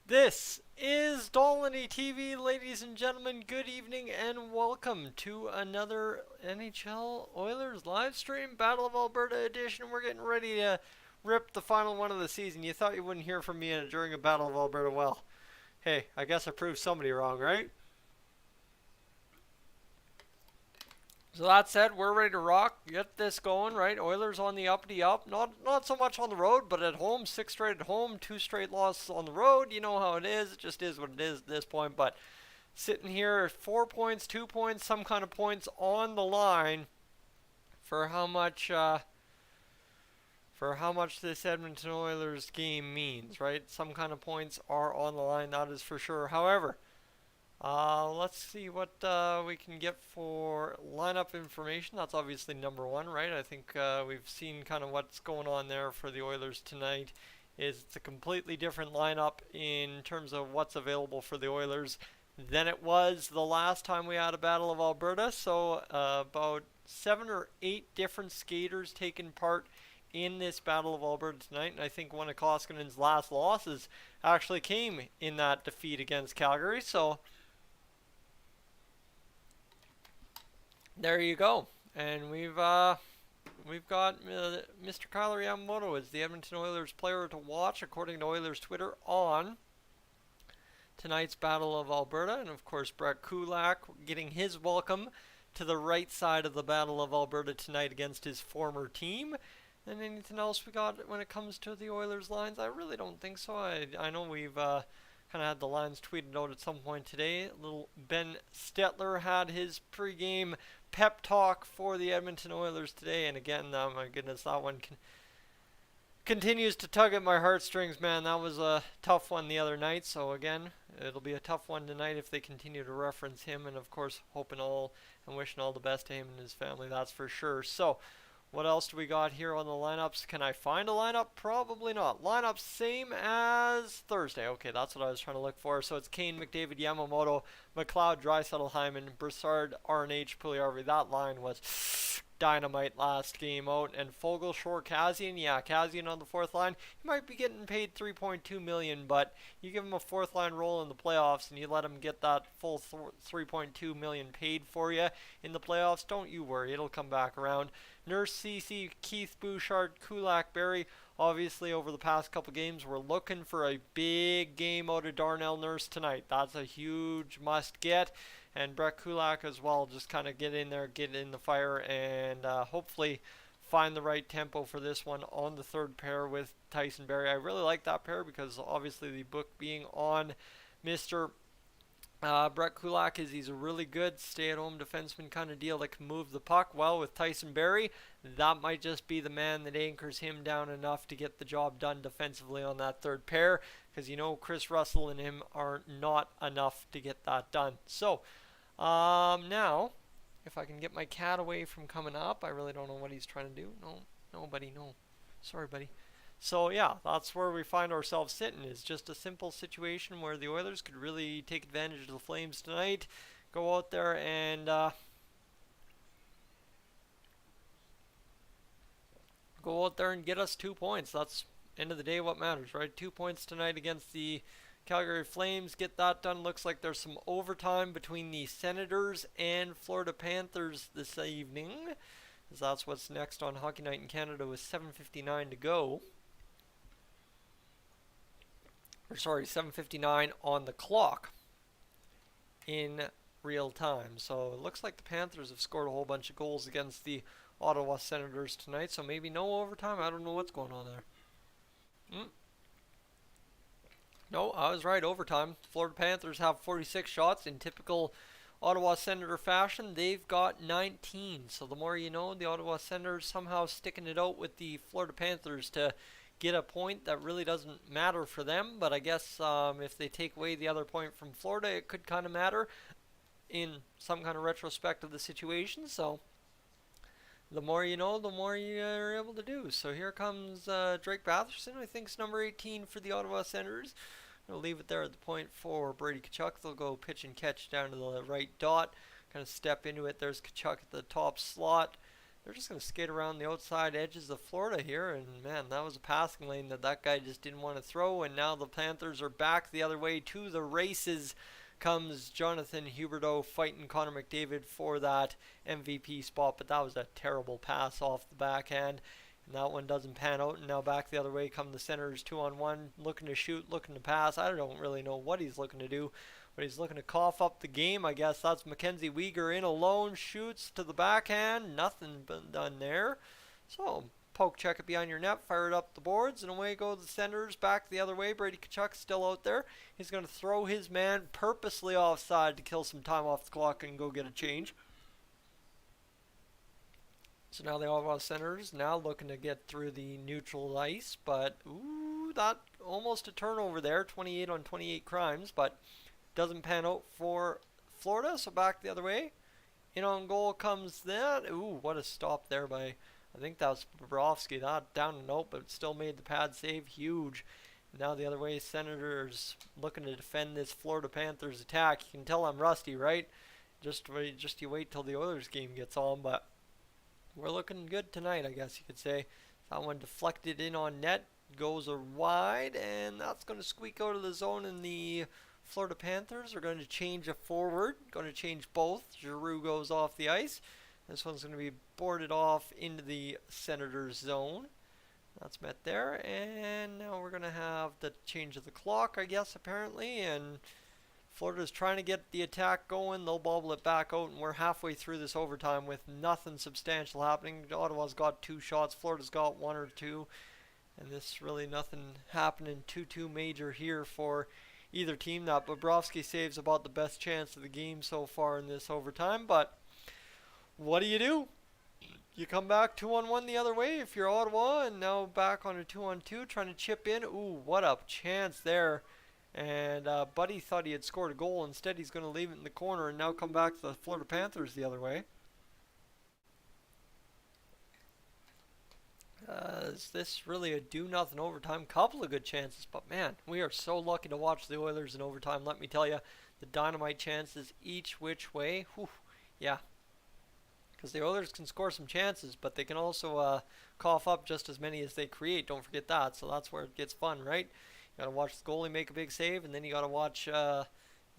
This is Dolynny TV, ladies and gentlemen. Good evening and welcome to another NHL Oilers live stream Battle of Alberta edition. We're getting ready to rip the final one of the season. You thought you wouldn't hear from me during a Battle of Alberta. Well, hey, I guess I proved somebody wrong, right? So that said, we're ready to rock. Get this going, right? Oilers on the uppity up. Not so much on the road, but at home. 6 straight at home, 2 straight losses on the road. You know how it is. It just is what it is at this point. But sitting here, 4 points, 2 points, some kind of points on the line for how much this Edmonton Oilers game means, right? Some kind of points are on the line, that is for sure. However, let's see what we can get for lineup information. That's obviously number one, right? I think we've seen kind of what's going on there for the Oilers tonight. It's a completely different lineup in terms of what's available for the Oilers than it was the last time we had a Battle of Alberta. So about 7 or 8 different skaters taking part in this Battle of Alberta tonight, and I think one of Koskinen's last losses actually came in that defeat against Calgary. So there you go. And we've got Mr. Kyler Yamamoto as the Edmonton Oilers player to watch, according to Oilers Twitter, on tonight's Battle of Alberta. And of course, Brett Kulak getting his welcome to the right side of the Battle of Alberta tonight against his former team. And anything else we got when it comes to the Oilers lines? I really don't think so. I know we've kind of had the lines tweeted out at some point today. Little Ben Stetler had his pregame pep talk for the Edmonton Oilers today. And again, my goodness, that one continues to tug at my heartstrings, man. That was a tough one the other night. So again, it'll be a tough one tonight if they continue to reference him. And of course, hoping all and wishing all the best to him and his family, that's for sure. So what else do we got here on the lineups? Can I find a lineup? Probably not. Lineup same as Thursday. Okay, that's what I was trying to look for. So it's Kane, McDavid, Yamamoto, McLeod, Draisaitl, Hyman, Brassard, RNH, Puljujarvi. That line was dynamite last game out. And Fogle, Shore, Kassian. Yeah, Kassian on the fourth line. He might be getting paid $3.2 million, but you give him a fourth line role in the playoffs and you let him get that full $3.2 million paid for you in the playoffs, don't you worry. It'll come back around. Nurse, CC, Keith, Bouchard, Kulak, Barry. Obviously, over the past couple games, we're looking for a big game out of Darnell Nurse tonight. That's a huge must get. And Brett Kulak as well. Just kind of get in there, get in the fire, and hopefully find the right tempo for this one on the third pair with Tyson Barrie. I really like that pair because obviously the book being on Mr. Brett Kulak is he's a really good stay-at-home defenseman kind of deal that can move the puck well with Tyson Barrie. That might just be the man that anchors him down enough to get the job done defensively on that third pair, because you know Chris Russell and him are not enough to get that done. So now, if I can get my cat away from coming up, I really don't know what he's trying to do. No, buddy, no. Sorry, buddy. So yeah, that's where we find ourselves sitting. Is just a simple situation where the Oilers could really take advantage of the Flames tonight, go out there and get us 2 points. That's end of the day what matters, right? 2 points tonight against the Calgary Flames. Get that done. Looks like there's some overtime between the Senators and Florida Panthers this evening, as that's what's next on Hockey Night in Canada with 7:59 to go. Or sorry, 7:59 on the clock in real time. So it looks like the Panthers have scored a whole bunch of goals against the Ottawa Senators tonight. So maybe no overtime. I don't know what's going on there. No, I was right. Overtime. Florida Panthers have 46 shots in typical Ottawa Senator fashion. They've got 19. So the more you know, the Ottawa Senators somehow sticking it out with the Florida Panthers to get a point that really doesn't matter for them. But I guess if they take away the other point from Florida, it could kind of matter in some kind of retrospect of the situation. So the more you know, the more you're able to do. So here comes Drake Batherson, I think is number 18 for the Ottawa Senators. I'll leave it there at the point for Brady Tkachuk. They'll go pitch and catch down to the right dot. Kind of step into it. There's Tkachuk at the top slot. they're just going to skate around the outside edges of Florida here. And man, that was a passing lane that guy just didn't want to throw. And now the Panthers are back the other way to the races. Comes Jonathan Huberdeau fighting Connor McDavid for that MVP spot. But that was a terrible pass off the backhand. And that one doesn't pan out. And now back the other way come the Senators 2-on-1. Looking to shoot, looking to pass. I don't really know what he's looking to do. But he's looking to cough up the game, I guess. That's Mackenzie Weegar in alone. Shoots to the backhand. Nothing been done there. So, poke check it behind your net. Fire it up the boards. And away go the Senators. Back the other way. Brady Tkachuk still out there. He's going to throw his man purposely offside to kill some time off the clock and go get a change. So now the Ottawa Senators now looking to get through the neutral ice. But, ooh, that almost a turnover there. 28 on 28 crimes. But doesn't pan out for Florida, so back the other way. In on goal comes that. Ooh, what a stop there by, I think that was Bobrovsky. That down and out, but still made the pad save. Huge. Now the other way, Senators looking to defend this Florida Panthers attack. You can tell I'm rusty, right? Just you wait till the Oilers game gets on, but we're looking good tonight, I guess you could say. That one deflected in on net, goes wide, and that's going to squeak out of the zone, and the Florida Panthers are going to change a forward, going to change both. Giroux goes off the ice. This one's going to be boarded off into the Senators zone. That's met there. And now we're going to have the change of the clock, I guess, apparently. And Florida's trying to get the attack going. They'll bobble it back out, and we're halfway through this overtime with nothing substantial happening. Ottawa's got 2 shots. Florida's got 1 or 2. And this really nothing happening 2-2 major here for either team. That Bobrovsky saves about the best chance of the game so far in this overtime, but what do? You come back 2-on-1 the other way if you're Ottawa, and now back on a 2-on-2 trying to chip in. Ooh, what a chance there. And Buddy thought he had scored a goal. Instead, he's going to leave it in the corner and now come back to the Florida Panthers the other way. Is this really a do-nothing overtime? Couple of good chances, but man, we are so lucky to watch the Oilers in overtime. Let me tell you, the dynamite chances each which way. Whew, yeah, because the Oilers can score some chances, but they can also cough up just as many as they create. Don't forget that. So that's where it gets fun, right? You got to watch the goalie make a big save, and then you got to watch the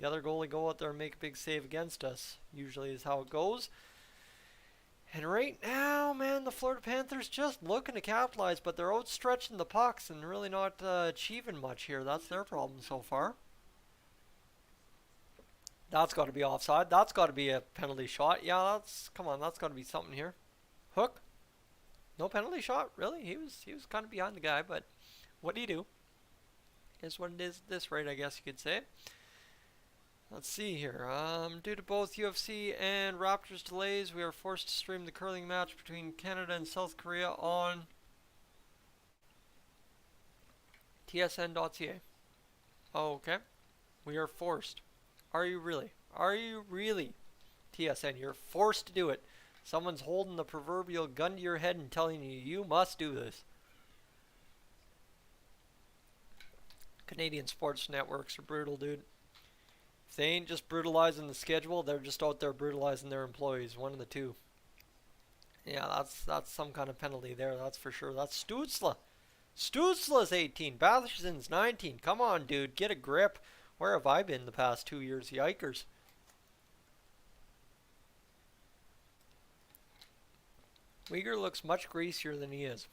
other goalie go out there and make a big save against us. Usually is how it goes. And right now, man, the Florida Panthers just looking to capitalize, but they're outstretching the pucks and really not achieving much here. That's their problem so far. That's got to be offside. That's got to be a penalty shot. Yeah, come on, that's got to be something here. Hook? No penalty shot? Really? He was kind of behind the guy, but what do you do? Is what it is at this rate, I guess you could say. Let's see here. Due to both UFC and Raptors delays, we are forced to stream the curling match between Canada and South Korea on tsn.ca. Oh, okay. We are forced. Are you really? Are you really? TSN, you're forced to do it. Someone's holding the proverbial gun to your head and telling you, you must do this. Canadian sports networks are brutal, dude. If they ain't just brutalizing the schedule, they're just out there brutalizing their employees. One of the two. Yeah, that's some kind of penalty there, that's for sure. That's Stützle. Stützle's 18. Batherson's 19. Come on, dude. Get a grip. Where have I been the past 2 years? Yikers. Weegar looks much greasier than he is.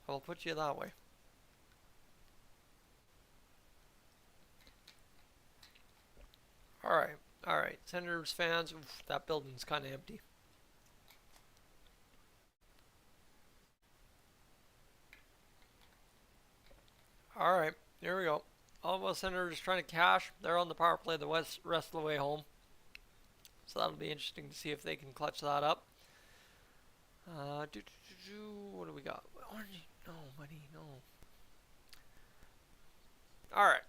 I'll put you that way. Alright. Senators fans, oof, that building's kind of empty. Alright, here we go. Ottawa Senators trying to cash. They're on the power play the rest of the way home. So that'll be interesting to see if they can clutch that up. What do we got? No, buddy, no. Alright.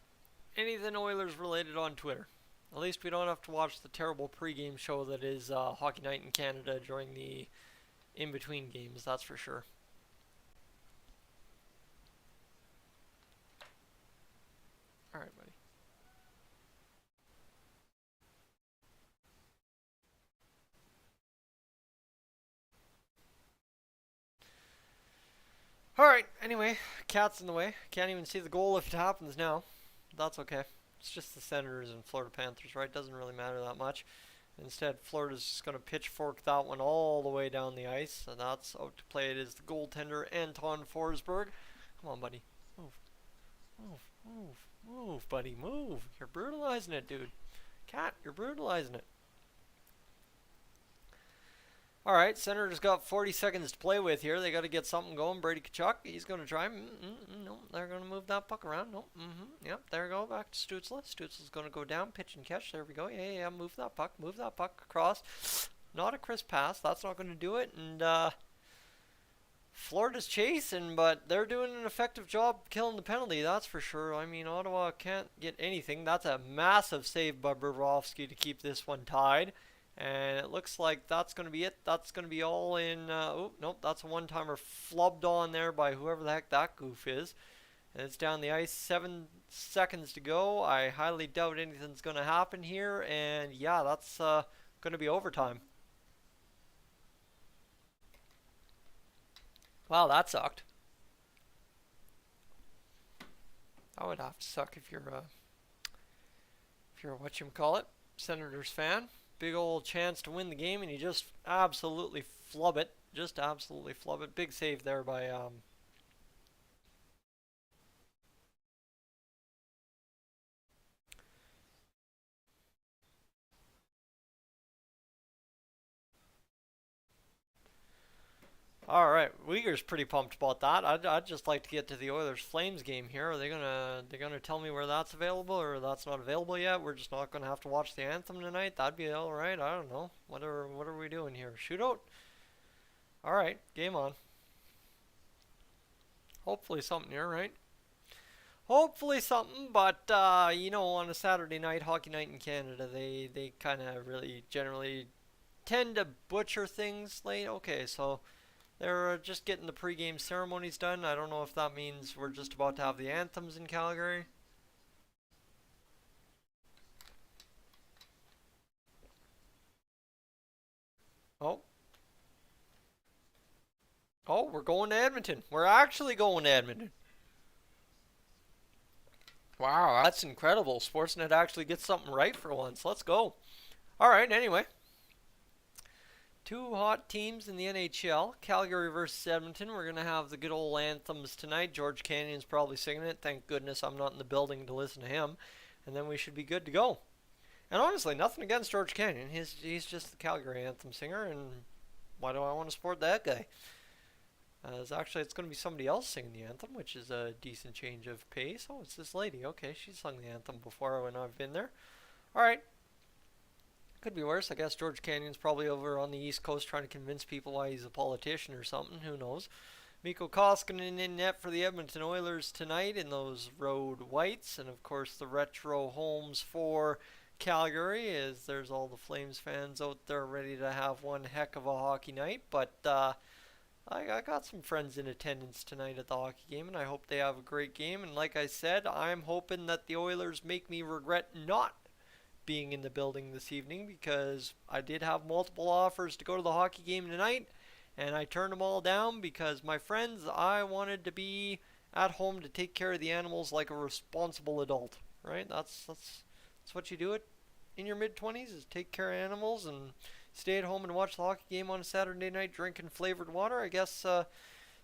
Anything Oilers related on Twitter. At least we don't have to watch the terrible pregame show that is Hockey Night in Canada during the in-between games, that's for sure. Alright, buddy. Alright, anyway, cat's in the way. Can't even see the goal if it happens now. That's okay. It's just the Senators and Florida Panthers, right? Doesn't really matter that much. Instead, Florida's just going to pitchfork that one all the way down the ice. And that's out to play. It is the goaltender, Anton Forsberg. Come on, buddy. Move. Move. Move. Move, buddy. Move. You're brutalizing it, dude. Cat, you're brutalizing it. All right, Senators got 40 seconds to play with here. They got to get something going. Brady Tkachuk, he's going to try. No, they're going to move that puck around. No, yep, there we go. Back to Stützle. Stützle's going to go down, pitch and catch. There we go. Yeah, move that puck. Move that puck across. Not a crisp pass. That's not going to do it. And Florida's chasing, but they're doing an effective job killing the penalty. That's for sure. I mean, Ottawa can't get anything. That's a massive save by Bobrovsky to keep this one tied. And it looks like that's going to be it. That's going to be all in. Oh, nope, that's a one-timer flubbed on there by whoever the heck that goof is. And it's down the ice. 7 seconds to go. I highly doubt anything's going to happen here. And yeah, that's going to be overtime. Wow, that sucked. That would have to suck if you're whatchamacallit, Senators fan. Big old chance to win the game, and you just absolutely flub it. Just absolutely flub it. Big save there by All right, Uyghur's pretty pumped about that. I'd just like to get to the Oilers Flames game here. Are they gonna tell me where that's available or that's not available yet? We're just not gonna have to watch the anthem tonight. That'd be all right. I don't know. What are we doing here? Shootout? All right, game on. Hopefully something here, right? Hopefully something, but you know, on a Saturday night, hockey night in Canada, they kind of really generally tend to butcher things late. Okay, so they're just getting the pregame ceremonies done. I don't know if that means we're just about to have the anthems in Calgary. Oh. Oh, we're going to Edmonton. We're actually going to Edmonton. Wow, that's incredible. Sportsnet actually gets something right for once. Let's go. All right, anyway. Two hot teams in the NHL, Calgary versus Edmonton. We're going to have the good old anthems tonight. George Canyon's probably singing it. Thank goodness I'm not in the building to listen to him. And then we should be good to go. And honestly, nothing against George Canyon. He's just the Calgary anthem singer, and why do I want to support that guy? It's going to be somebody else singing the anthem, which is a decent change of pace. Oh, it's this lady. Okay, she's sung the anthem before when I've been there. All right. Could be worse. I guess George Canyon's probably over on the East Coast trying to convince people why he's a politician or something. Who knows? Mikko Koskinen in net for the Edmonton Oilers tonight in those road whites. And, of course, the retro homes for Calgary, as there's all the Flames fans out there ready to have one heck of a hockey night. But I got some friends in attendance tonight at the hockey game, and I hope they have a great game. And like I said, I'm hoping that the Oilers make me regret not being in the building this evening, because I did have multiple offers to go to the hockey game tonight, and I turned them all down because, my friends, I wanted to be at home to take care of the animals like a responsible adult, right? That's what you do it in your mid-20s, is take care of animals and stay at home and watch the hockey game on a Saturday night drinking flavored water. I guess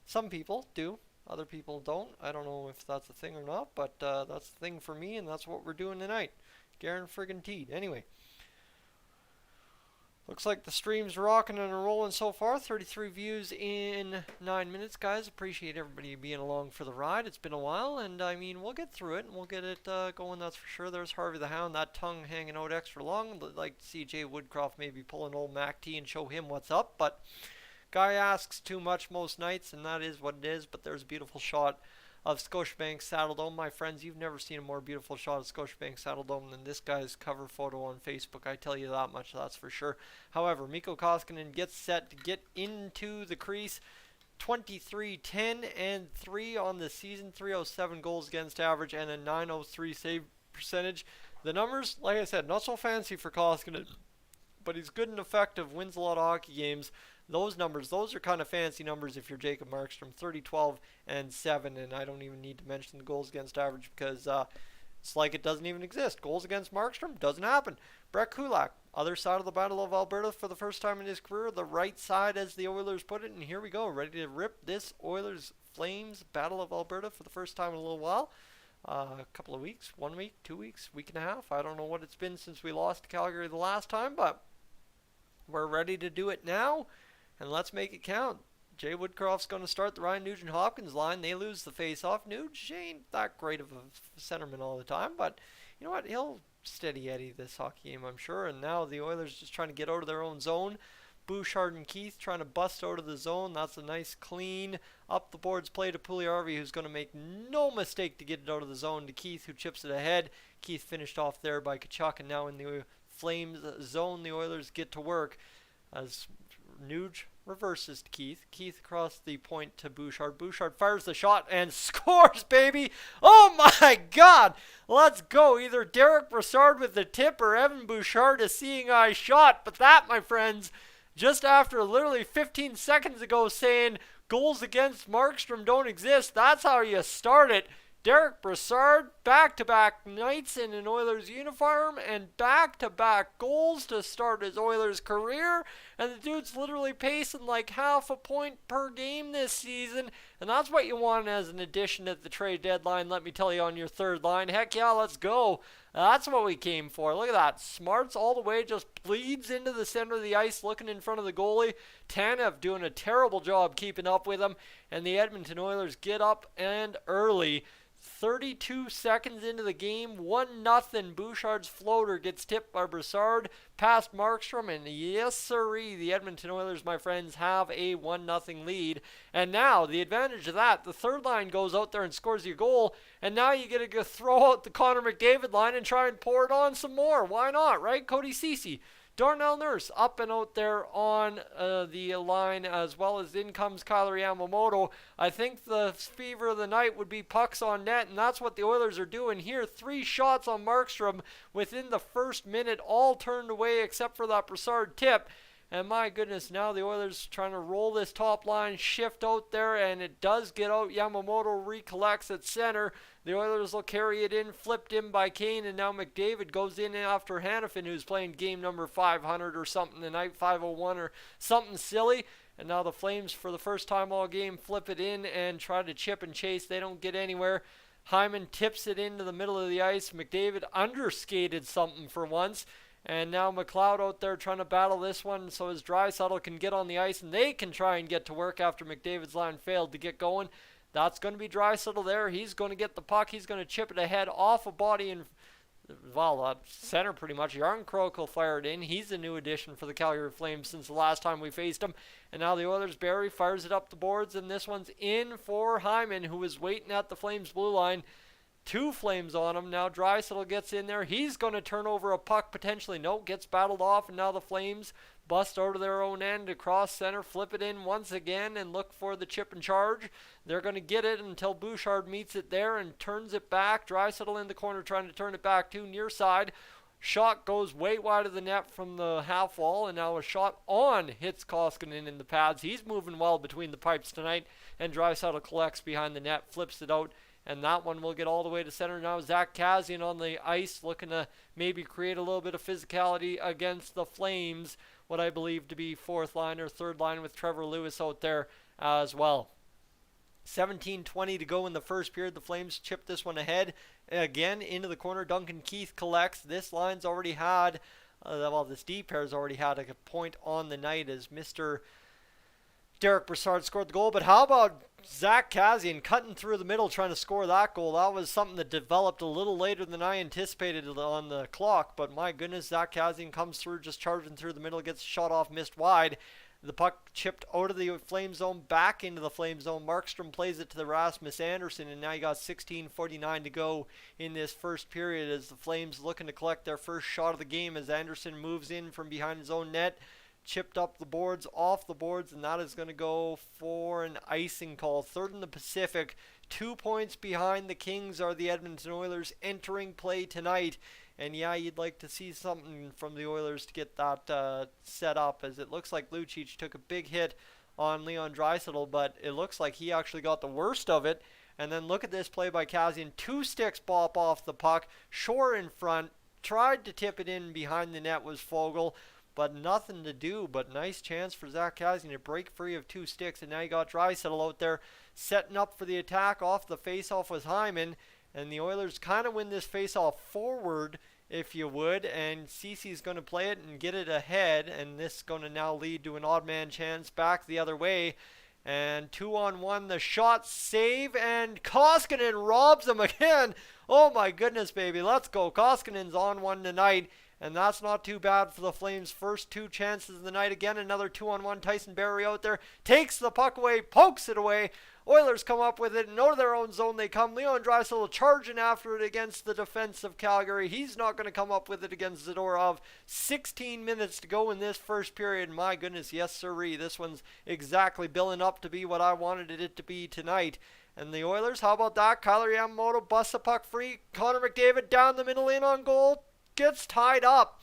some people do. Other people don't. I don't know if that's a thing or not, but that's the thing for me, and that's what we're doing tonight. Garen friggin' Teed. Anyway, looks like the stream's rocking and rolling so far. 33 views in 9 minutes, guys. Appreciate everybody being along for the ride. It's been a while, and I mean, we'll get through it, and we'll get it going, that's for sure. There's Harvey the Hound, that tongue hanging out extra long. I'd like to see Jay Woodcroft maybe pull an old Mac T and show him what's up, but guy asks too much most nights, and that is what it is. But there's a beautiful shot of Scotiabank Saddledome. My friends, you've never seen a more beautiful shot of Scotiabank Saddledome than this guy's cover photo on Facebook. I tell you that much, that's for sure. However, Mikko Koskinen gets set to get into the crease. 23-10 and 3 on the season. 307 goals against average and a 903 save percentage. The numbers, like I said, not so fancy for Koskinen, but he's good and effective, wins a lot of hockey games. those numbers, those are kind of fancy numbers if you're Jacob Markstrom. 30, 12, and 7, and I don't even need to mention the goals against average because it's like it doesn't even exist. Goals against Markstrom doesn't happen. Brett Kulak, other side of the Battle of Alberta for the first time in his career, the right side as the Oilers put it, and here we go, ready to rip this Oilers Flames Battle of Alberta for the first time in a little while. A couple of weeks, 1 week, 2 weeks, week and a half. I don't know what it's been since we lost to Calgary the last time, but we're ready to do it now, and let's make it count. Jay Woodcroft's going to start the Ryan Nugent-Hopkins line. They lose the face-off. Nuge ain't that great of a centerman all the time, but you know what? He'll steady Eddie this hockey game, I'm sure. And now the Oilers just trying to get out of their own zone. Bouchard and Keith trying to bust out of the zone. That's a nice clean up the boards play to Puljujärvi, who's going to make no mistake to get it out of the zone to Keith, who chips it ahead. Keith finished off there by Tkachuk, and now in the Flames zone, the Oilers get to work as Nuge reverses to Keith. Keith across the point to Bouchard. Bouchard fires the shot and scores, baby! Oh my God! Let's go. Either Derek Brassard with the tip or Evan Bouchard a seeing eye shot. But that, my friends, just after literally 15 seconds ago saying goals against Markstrom don't exist, that's how you start it. Derek Brassard, back-to-back nights in an Oilers uniform and back-to-back goals to start his Oilers career. And the dude's literally pacing like half a point per game this season. And that's what you want as an addition at the trade deadline, let me tell you, on your third line. Heck yeah, let's go. That's what we came for. Look at that. Smarts all the way, just bleeds into the center of the ice, looking in front of the goalie. Tanev doing a terrible job keeping up with him. And the Edmonton Oilers get up and early. 32 seconds into the game, 1-0. Bouchard's floater gets tipped by Brassard past Markstrom, and yes sirree, the Edmonton Oilers, my friends, have a 1-0 lead. And now, the advantage of that, the third line goes out there and scores your goal, and now you get to go throw out the Connor McDavid line and try and pour it on some more. Why not, right? Cody Ceci. Darnell Nurse up and out there on the line, as well as in comes Kyler Yamamoto. I think the fever of the night would be pucks on net, and that's what the Oilers are doing here. 3 shots on Markstrom within the first minute, all turned away except for that Brassard tip. And my goodness, now the Oilers trying to roll this top line, shift out there, and it does get out. Yamamoto recollects at center. The Oilers will carry it in, flipped in by Kane, and now McDavid goes in after Hanifin, who's playing game number 500 or something tonight, 501 or something silly. And now the Flames, for the first time all game, flip it in and try to chip and chase. They don't get anywhere. Hyman tips it into the middle of the ice. McDavid underskated something for once. And now McLeod out there trying to battle this one so his Draisaitl can get on the ice and they can try and get to work after McDavid's line failed to get going. That's going to be Draisaitl there. He's going to get the puck. He's going to chip it ahead off a body and, well, center pretty much. Yarncroke will fire it in. He's a new addition for the Calgary Flames since the last time we faced him. And now the Oilers, Barry fires it up the boards, and this one's in for Hyman, who is waiting at the Flames blue line. 2 Flames on him. Now Draisaitl gets in there. He's going to turn over a puck potentially. Nope, gets battled off, and now the Flames bust out of their own end across center, flip it in once again, and look for the chip and charge. They're going to get it until Bouchard meets it there and turns it back. Draisaitl in the corner trying to turn it back to near side. Shot goes way wide of the net from the half wall, and now a shot on hits Koskinen in the pads. He's moving well between the pipes tonight, and Draisaitl collects behind the net, flips it out. And that one will get all the way to center. Now Zach Kassian on the ice looking to maybe create a little bit of physicality against the Flames. What I believe to be fourth line or third line with Trevor Lewis out there as well. 17:20 to go in the first period. The Flames chip this one ahead. Again into the corner. Duncan Keith collects. This line's already had, this D pair's already had a point on the night as Mr. Derek Brassard scored the goal, but how about Zach Kassian cutting through the middle trying to score that goal? That was something that developed a little later than I anticipated on the clock, but my goodness, Zach Kassian comes through, just charging through the middle, gets shot off, missed wide. The puck chipped out of the Flame zone, back into the Flame zone. Markstrom plays it to the Rasmus Anderson, and now you got 16:49 to go in this first period as the Flames looking to collect their first shot of the game as Anderson moves in from behind his own net. Chipped up the boards, off the boards, and that is going to go for an icing call. Third in the Pacific. 2 points behind the Kings are the Edmonton Oilers entering play tonight. And yeah, you'd like to see something from the Oilers to get that set up, as it looks like Lucic took a big hit on Leon Draisaitl, but it looks like he actually got the worst of it. And then look at this play by Kassian. 2 sticks bop off the puck. Shore in front. Tried to tip it in behind the net was Foegele, but nothing to do. But nice chance for Zach Kassian to break free of 2 sticks. And now you got Draisaitl out there setting up for the attack. Off the faceoff was Hyman. And the Oilers kind of win this faceoff forward, if you would. And Cece's going to play it and get it ahead. And this is going to now lead to an odd man chance back the other way. And 2-on-1, the shot save, and Koskinen robs him again. Oh my goodness, baby. Let's go. Koskinen's on one tonight, and that's not too bad for the Flames' first 2 chances of the night. Again, another 2-on-1. Tyson Barrie out there takes the puck away, pokes it away. Oilers come up with it, and out of their own zone they come. Leon Draisaitl charging after it against the defense of Calgary. He's not going to come up with it against Zadorov. 16 minutes to go in this first period. My goodness, yes sirree. This one's exactly billing up to be what I wanted it to be tonight. And the Oilers, how about that? Kyler Yamamoto busts the puck free. Connor McDavid down the middle, in on goal. Gets tied up.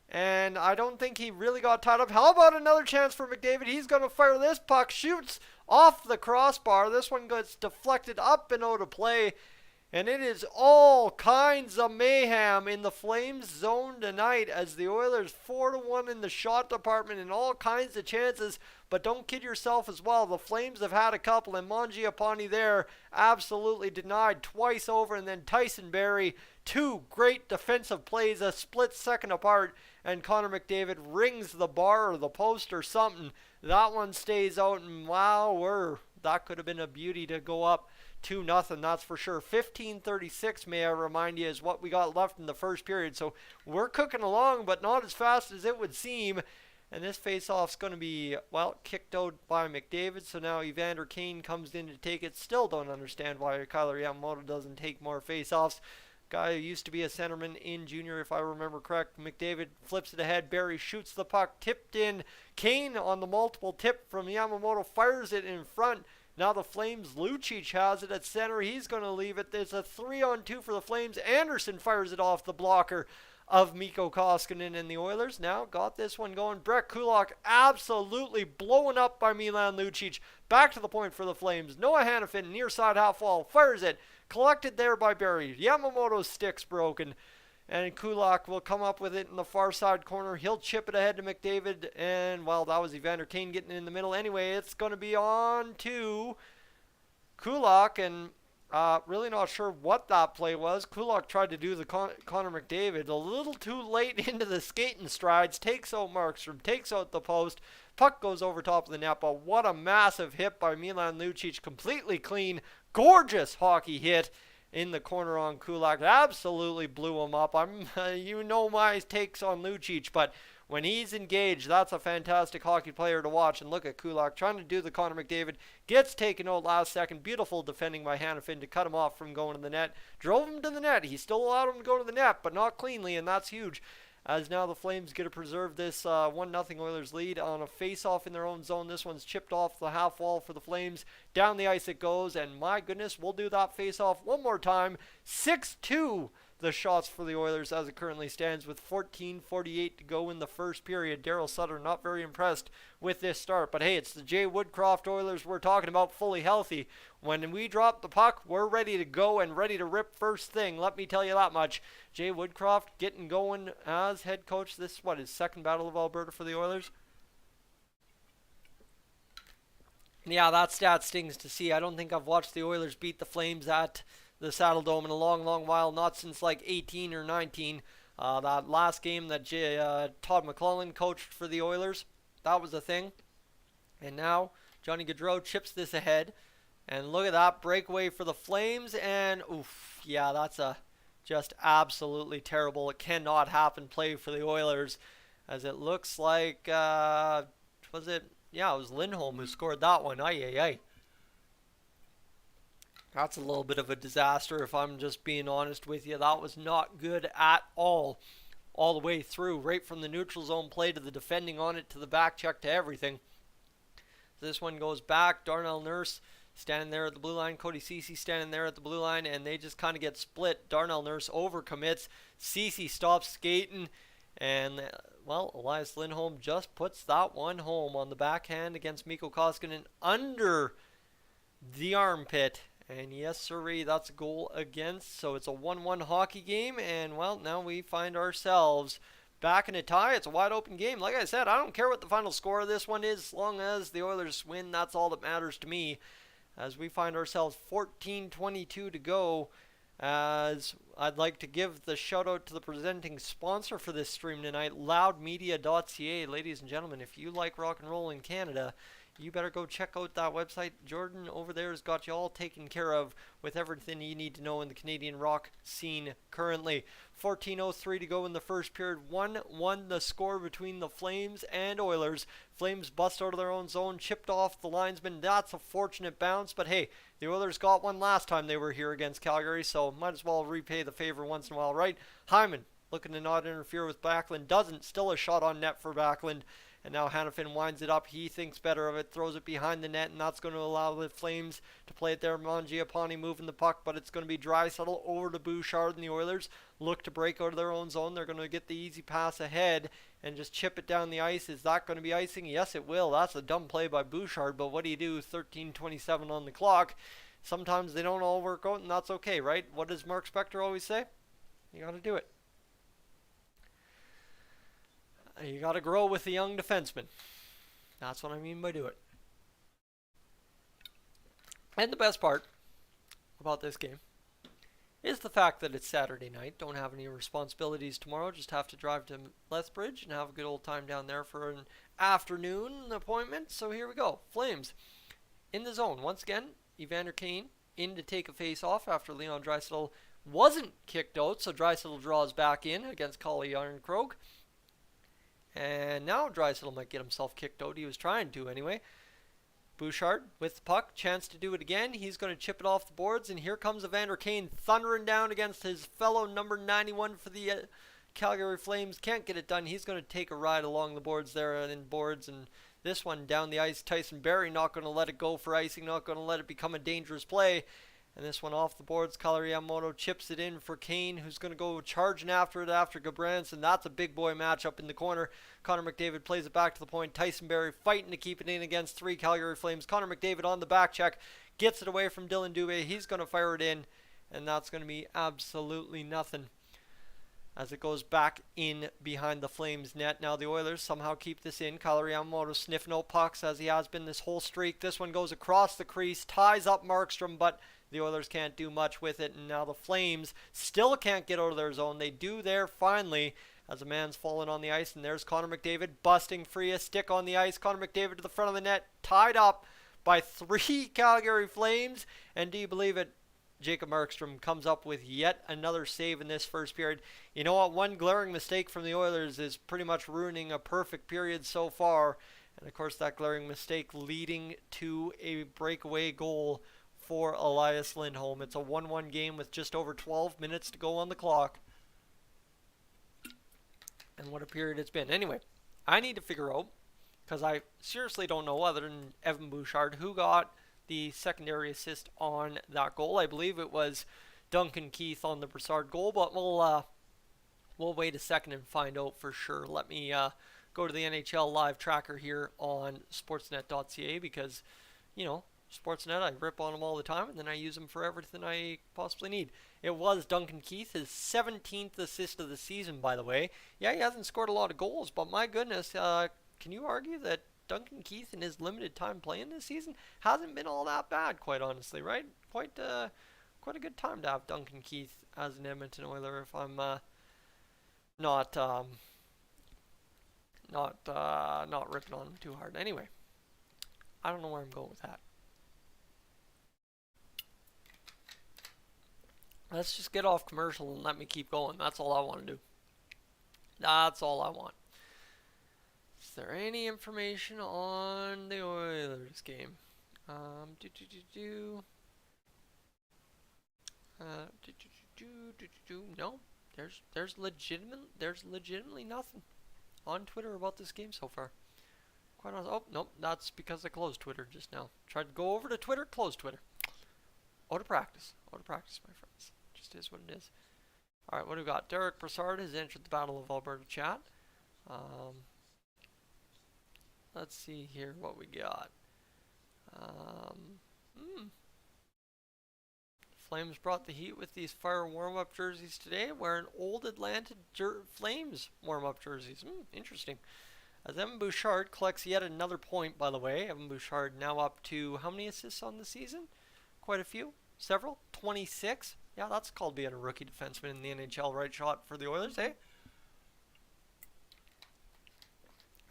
And I don't think he really got tied up. How about another chance for McDavid? He's going to fire this puck. Shoots off the crossbar. This one gets deflected up and out of play. And it is all kinds of mayhem in the Flames zone tonight, as the Oilers 4-1 in the shot department and all kinds of chances. But don't kid yourself as well. The Flames have had a couple, and Mangiapane there absolutely denied twice over. And then Tyson Barrie, 2 great defensive plays, a split second apart. And Connor McDavid rings the bar or the post or something. That one stays out, and wow, that could have been a beauty to go up 2-0, that's for sure. 15:36, may I remind you, is what we got left in the first period. So we're cooking along, but not as fast as it would seem. And this face-off's going to be, well, kicked out by McDavid. So now Evander Kane comes in to take it. Still don't understand why Kyler Yamamoto doesn't take more face-offs. Guy who used to be a centerman in junior, if I remember correct. McDavid flips it ahead. Barrie shoots the puck, tipped in. Kane on the multiple tip from Yamamoto fires it in front. Now the Flames, Lucic has it at center. He's going to leave it. There's a 3-on-2 for the Flames. Anderson fires it off the blocker of Mikko Koskinen, and the Oilers now got this one going. Brett Kulak absolutely blown up by Milan Lucic. Back to the point for the Flames. Noah Hannafin, near side half wall, fires it. Collected there by Barrie. Yamamoto's stick's broken. And Kulak will come up with it in the far side corner. He'll chip it ahead to McDavid. And, well, that was Evander Kane getting in the middle. Anyway, it's going to be on to Kulak. And really not sure what that play was. Kulak tried to do the Connor McDavid a little too late into the skating strides. Takes out Markstrom. Takes out the post. Puck goes over top of the net. But what a massive hit by Milan Lucic. Completely clean. Gorgeous hockey hit in the corner on Kulak. Absolutely blew him up. You know my takes on Lucic, but when he's engaged, that's a fantastic hockey player to watch. And look at Kulak trying to do the Connor McDavid. Gets taken out last second. Beautiful defending by Hannafin to cut him off from going to the net. Drove him to the net. He still allowed him to go to the net, but not cleanly, and that's huge. As now the Flames get to preserve this 1-0 Oilers lead on a face-off in their own zone. This one's chipped off the half wall for the Flames. Down the ice it goes, and my goodness, we'll do that face-off one more time. 6-2 the shots for the Oilers as it currently stands, with 14:48 to go in the first period. Daryl Sutter not very impressed with this start, but hey, it's the Jay Woodcroft Oilers we're talking about, fully healthy. When we drop the puck, we're ready to go and ready to rip first thing. Let me tell you that much. Jay Woodcroft getting going as head coach. This is his second Battle of Alberta for the Oilers. Yeah, that stat stings to see. I don't think I've watched the Oilers beat the Flames at the Saddle Dome in a long, long while. Not since like 18 or 19. That last game that Todd McClellan coached for the Oilers, that was a thing. And now Johnny Gaudreau chips this ahead. And look at that breakaway for the Flames. And, oof, yeah, that's a just absolutely terrible. It cannot happen play for the Oilers. As it looks like, was it? Yeah, it was Lindholm who scored that one. Ay. That's a little bit of a disaster if I'm just being honest with you. That was not good at all the way through. Right from the neutral zone play to the defending on it to the back check to everything. This one goes back. Darnell Nurse standing there at the blue line. Cody Ceci standing there at the blue line, and they just kind of get split. Darnell Nurse overcommits. Cece stops skating, and, well, Elias Lindholm just puts that one home on the backhand against Mikko Koskinen under the armpit. And yes, sirree, that's a goal against. So it's a 1-1 hockey game. And, well, now we find ourselves back in a tie. It's a wide open game. Like I said, I don't care what the final score of this one is. As long as the Oilers win, that's all that matters to me. As we find ourselves 14:22 to go. As I'd like to give the shout out to the presenting sponsor for this stream tonight, LoudMedia.ca. Ladies and gentlemen, if you like rock and roll in Canada, you better go check out that website. Jordan over there has got you all taken care of with everything you need to know in the Canadian rock scene currently. 14:03 to go in the first period. 1-1 the score between the Flames and Oilers. Flames bust out of their own zone, chipped off the linesman. That's a fortunate bounce, but hey, the Oilers got one last time they were here against Calgary, so might as well repay the favor once in a while, right? Hyman looking to not interfere with Backlund. Doesn't. Still a shot on net for Backlund. And now Hanifin winds it up. He thinks better of it, throws it behind the net, and that's going to allow the Flames to play it there. Mangiapane moving the puck, but it's going to be Draisaitl over to Bouchard, and the Oilers look to break out of their own zone. They're going to get the easy pass ahead and just chip it down the ice. Is that going to be icing? Yes, it will. That's a dumb play by Bouchard, but what do you do? 13:27 on the clock. Sometimes they don't all work out, and that's okay, right? What does Mark Spector always say? You got to do it. You got to grow with the young defenseman. That's what I mean by do it. And the best part about this game is the fact that it's Saturday night. Don't have any responsibilities tomorrow. Just have to drive to Lethbridge and have a good old time down there for an afternoon appointment. So here we go. Flames in the zone. Once again, Evander Kane in to take a face-off after Leon Draisaitl wasn't kicked out. So Draisaitl draws back in against Calle Jarnkrog. And now Draisaitl might get himself kicked out. He was trying to anyway. Bouchard with the puck. Chance to do it again. He's going to chip it off the boards. And here comes Evander Kane thundering down against his fellow number 91 for the Calgary Flames. Can't get it done. He's going to take a ride along the boards there and boards. And this one down the ice. Tyson Barrie not going to let it go for icing. Not going to let it become a dangerous play. And this one off the boards, Kailer Yamamoto chips it in for Kane, who's going to go charging after it after Gabranson. That's a big boy matchup in the corner. Connor McDavid plays it back to the point. Tyson Barrie fighting to keep it in against 3 Calgary Flames. Connor McDavid on the back check, gets it away from Dylan Dubé. He's going to fire it in, and that's going to be absolutely nothing as it goes back in behind the Flames net. Now the Oilers somehow keep this in. Kailer Yamamoto sniffing out pucks as he has been this whole streak. This one goes across the crease, ties up Markstrom, but the Oilers can't do much with it, and now the Flames still can't get out of their zone. They do there finally as a man's fallen on the ice, and there's Connor McDavid busting free, a stick on the ice. Connor McDavid to the front of the net, tied up by 3 Calgary Flames, and do you believe it? Jacob Markstrom comes up with yet another save in this first period. You know what? One glaring mistake from the Oilers is pretty much ruining a perfect period so far, and of course that glaring mistake leading to a breakaway goal for Elias Lindholm. It's a 1-1 game with just over 12 minutes to go on the clock. And what a period it's been. Anyway, I need to figure out, because I seriously don't know other than Evan Bouchard, who got the secondary assist on that goal. I believe it was Duncan Keith on the Brassard goal, but we'll wait a second and find out for sure. Let me go to the NHL live tracker here on Sportsnet.ca because, you know, Sportsnet, I rip on them all the time, and then I use them for everything I possibly need. It was Duncan Keith, his 17th assist of the season, by the way. Yeah, he hasn't scored a lot of goals, but my goodness, can you argue that Duncan Keith in his limited time playing this season hasn't been all that bad, quite honestly, right? Quite a good time to have Duncan Keith as an Edmonton Oiler if I'm not ripping on him too hard. Anyway, I don't know where I'm going with that. Let's just get off commercial and let me keep going. That's all I want to do. That's all I want. Is there any information on the Oilers game? No, there's legitimately nothing on Twitter about this game so far. Quite honestly, oh nope, that's because I closed Twitter just now. Tried to go over to Twitter, closed Twitter. Out of practice, my friends. Just is what it is. All right, what do we got? Derek Brassard has entered the Battle of Alberta chat. Let's see here what we got. Flames brought the heat with these Fire warm-up jerseys today, wearing old Atlanta Flames warm-up jerseys. Interesting. As Evan Bouchard collects yet another point, by the way. Evan Bouchard now up to how many assists on the season? Quite a few. Several. 26. Yeah, that's called being a rookie defenseman in the NHL. Right shot for the Oilers, eh?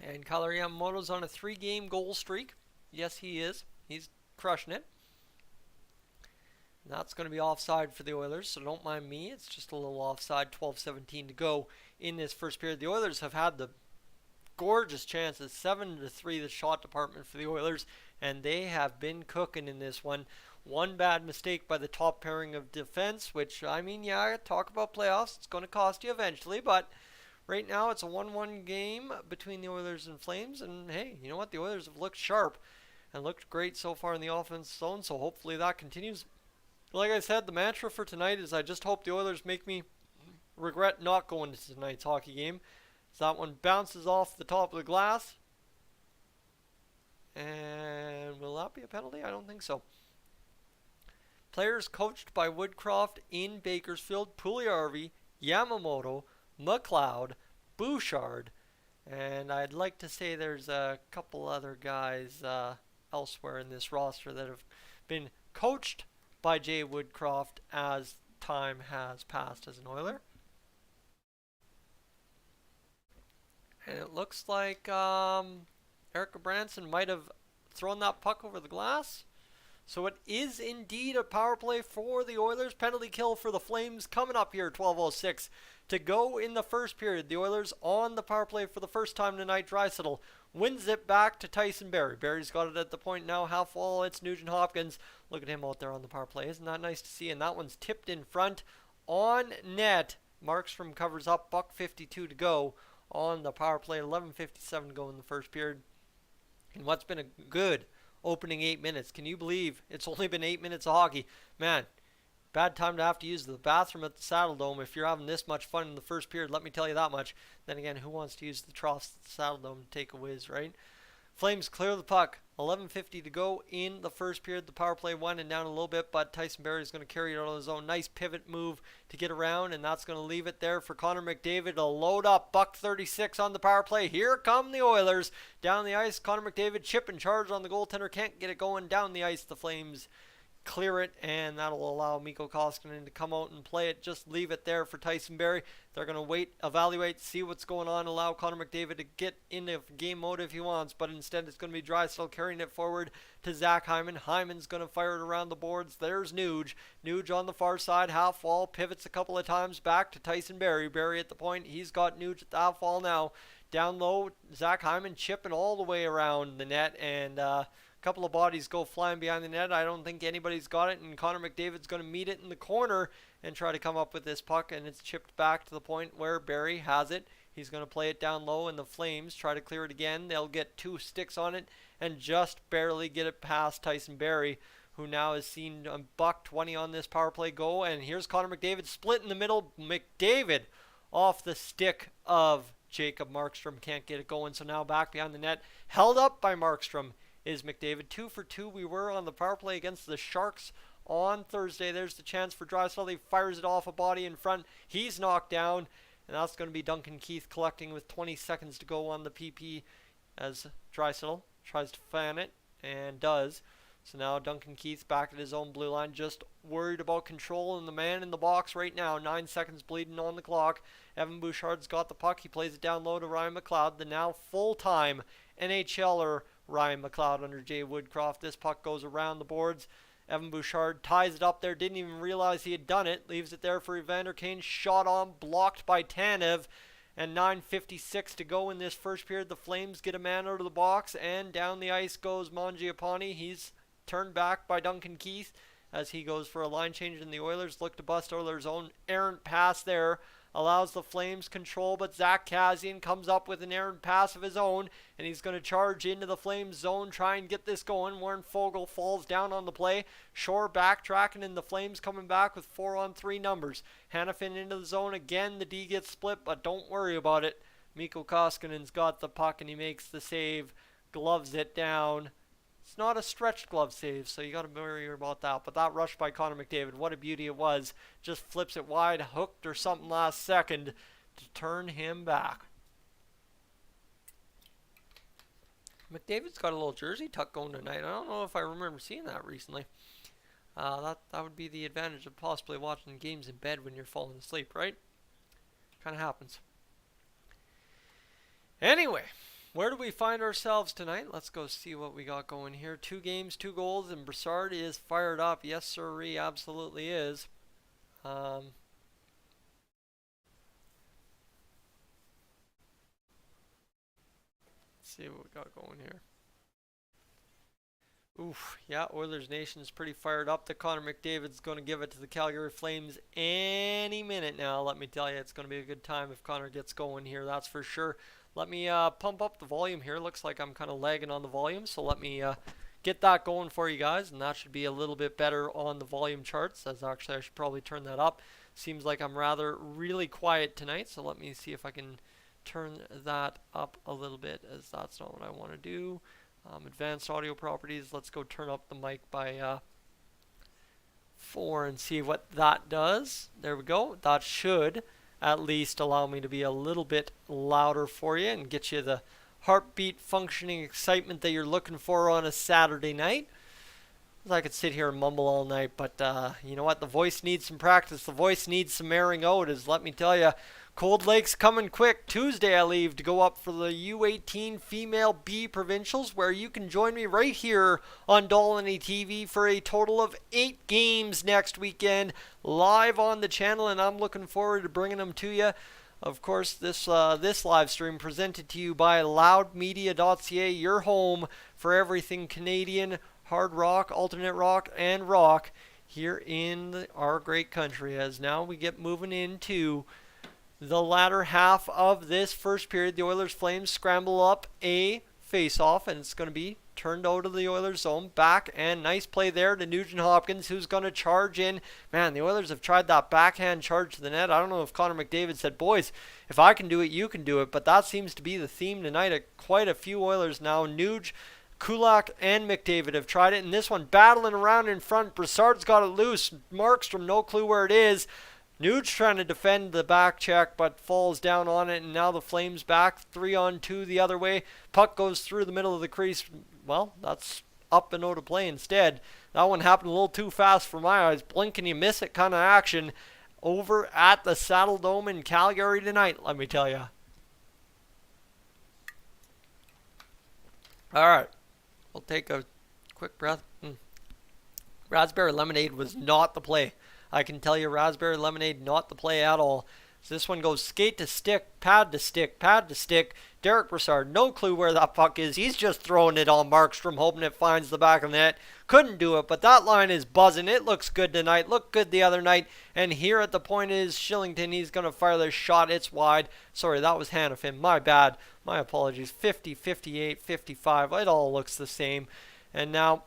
And Kailer Yamamoto's on a 3-game goal streak. Yes, he is. He's crushing it. And that's going to be offside for the Oilers, so don't mind me. It's just a little offside. 12:17 to go in this first period. The Oilers have had the gorgeous chances. 7-3 the shot department for the Oilers, and they have been cooking in this one. One bad mistake by the top pairing of defense, which, I mean, yeah, talk about playoffs. It's going to cost you eventually, but right now it's a 1-1 game between the Oilers and Flames, and hey, you know what? The Oilers have looked sharp and looked great so far in the offense zone, so hopefully that continues. Like I said, the mantra for tonight is I just hope the Oilers make me regret not going to tonight's hockey game. So that one bounces off the top of the glass. And will that be a penalty? I don't think so. Players coached by Woodcroft in Bakersfield, Pugliarvi, Yamamoto, McLeod, Bouchard, and I'd like to say there's a couple other guys elsewhere in this roster that have been coached by Jay Woodcroft as time has passed as an Oiler. And it looks like Erica Branson might have thrown that puck over the glass. So it is indeed a power play for the Oilers. Penalty kill for the Flames coming up here, 12:06 to go in the first period. The Oilers on the power play for the first time tonight. Draisaitl wins it back to Tyson Barrie. Barrie's got it at the point now, half wall. It's Nugent Hopkins. Look at him out there on the power play. Isn't that nice to see? And that one's tipped in front on net. Markstrom covers up. $1:52 to go on the power play. 11:57 to go in the first period. And what's been a good opening 8 minutes. Can you believe it's only been 8 minutes of hockey? Man, bad time to have to use the bathroom at the Saddle Dome if you're having this much fun in the first period, let me tell you that much. Then again, who wants to use the troughs at the Saddle Dome to take a whiz, right? Flames clear the puck. 11:50 to go in the first period. The power play winding down a little bit, but Tyson Barrie is going to carry it on his own. Nice pivot move to get around, and that's going to leave it there for Connor McDavid to load up. $1:36 on the power play. Here come the Oilers down the ice. Connor McDavid chip and charge on the goaltender. Can't get it going down the ice. The Flames clear it, and that'll allow Mikko Koskinen to come out and play it. Just leave it there for Tyson Barrie. They're going to wait, evaluate, see what's going on, allow Connor McDavid to get into game mode if he wants, but instead it's going to be Draisaitl carrying it forward to Zach Hyman. Hyman's going to fire it around the boards. There's Nuge. Nuge on the far side, half wall, pivots a couple of times back to Tyson Barrie. Barrie at the point. He's got Nuge at the half wall now. Down low, Zach Hyman chipping all the way around the net, and couple of bodies go flying behind the net. I don't think anybody's got it, and Connor McDavid's going to meet it in the corner and try to come up with this puck, and it's chipped back to the point where Barrie has it. He's going to play it down low, and the Flames try to clear it again. They'll get 2 sticks on it and just barely get it past Tyson Barrie, who now has seen $1:20 on this power play go, and here's Connor McDavid split in the middle. McDavid off the stick of Jacob Markstrom. Can't get it going, so now back behind the net. Held up by Markstrom is McDavid. 2 for 2 we were on the power play against the Sharks on Thursday. There's the chance for Draisaitl. He fires it off a body in front. He's knocked down, and that's going to be Duncan Keith collecting with 20 seconds to go on the PP as Draisaitl tries to fan it and does. So now Duncan Keith back at his own blue line, just worried about control and the man in the box right now. 9 seconds bleeding on the clock. Evan Bouchard's got the puck. He plays it down low to Ryan McLeod, the now full-time NHLer Ryan McLeod under Jay Woodcroft. This puck goes around the boards. Evan Bouchard ties it up there. Didn't even realize he had done it. Leaves it there for Evander Kane. Shot on, blocked by Tanev. And 9:56 to go in this first period. The Flames get a man out of the box, and down the ice goes Mangiapane. He's turned back by Duncan Keith as he goes for a line change, and the Oilers look to bust Oilers' own errant pass there. allows the Flames control, but Zach Kassian comes up with an errant pass of his own, and he's going to charge into the Flames zone, try and get this going. Warren Foegele falls down on the play. Shore backtracking, and the Flames coming back with 4-on-3 numbers. Hanifin into the zone again. The D gets split, but don't worry about it. Mikko Koskinen's got the puck, and he makes the save, gloves it down. It's not a stretched glove save, so you got to worry about that. But that rush by Connor McDavid, what a beauty it was. Just flips it wide, hooked or something last second to turn him back. McDavid's got a little jersey tuck going tonight. I don't know if I remember seeing that recently. That would be the advantage of possibly watching games in bed when you're falling asleep, right? Kind of happens. Anyway. Where do we find ourselves tonight? Let's go see what we got going here. 2 games, 2 goals, and Brassard is fired up. Yes, sir, he absolutely is. Let's see what we got going here. Oof, yeah, Oilers Nation's pretty fired up. The Connor McDavid's going to give it to the Calgary Flames any minute now. Let me tell you, it's going to be a good time if Connor gets going here, that's for sure. Let me pump up the volume here. Looks like I'm kind of lagging on the volume, so let me get that going for you guys, and that should be a little bit better on the volume charts. As actually, I should probably turn that up. Seems like I'm really quiet tonight, so let me see if I can turn that up a little bit, as that's not what I want to do. Advanced audio properties. Let's go turn up the mic by 4 and see what that does. There we go. That should at least allow me to be a little bit louder for you and get you the heartbeat functioning excitement that you're looking for on a Saturday night. I could sit here and mumble all night, but you know what? The voice needs some practice. The voice needs some airing out, as let me tell you, Cold Lake's coming quick. Tuesday I leave to go up for the U18 Female B Provincials, where you can join me right here on Dolynny TV for a total of 8 games next weekend, live on the channel, and I'm looking forward to bringing them to you. Of course, this live stream presented to you by LoudMedia.ca, your home for everything Canadian, hard rock, alternate rock, and rock here in our great country. As now we get moving into the latter half of this first period, the Oilers Flames scramble up a face-off, and it's going to be turned out of the Oilers zone. Back, and nice play there to Nugent Hopkins, who's going to charge in. Man, the Oilers have tried that backhand charge to the net. I don't know if Connor McDavid said, boys, if I can do it, you can do it. But that seems to be the theme tonight at quite a few Oilers now. Nuge, Kulak, and McDavid have tried it. And this one battling around in front. Brassard's got it loose. Markstrom, no clue where it is. Nuge trying to defend the back check, but falls down on it, and now the Flames back 3-on-2 the other way. Puck goes through the middle of the crease. Well, that's up and out of play instead. That one happened a little too fast for my eyes. Blink and you miss it kind of action over at the Saddle Dome in Calgary tonight, let me tell you. All right, we'll take a quick breath. Raspberry Lemonade was not the play. I can tell you, Raspberry Lemonade, not the play at all. So this one goes skate to stick, pad to stick, pad to stick. Derek Brassard, no clue where that puck is. He's just throwing it on Markstrom, hoping it finds the back of the net. Couldn't do it, but that line is buzzing. It looks good tonight. Looked good the other night. And here at the point is Shillington. He's going to fire this shot. It's wide. Sorry, that was Hanifin. My bad. My apologies. 50, 58, 55. It all looks the same. And now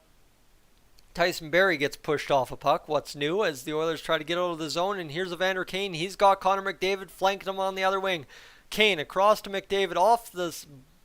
Tyson Barrie gets pushed off a puck. What's new as the Oilers try to get out of the zone, and here's Evander Kane. He's got Connor McDavid flanking him on the other wing. Kane across to McDavid off the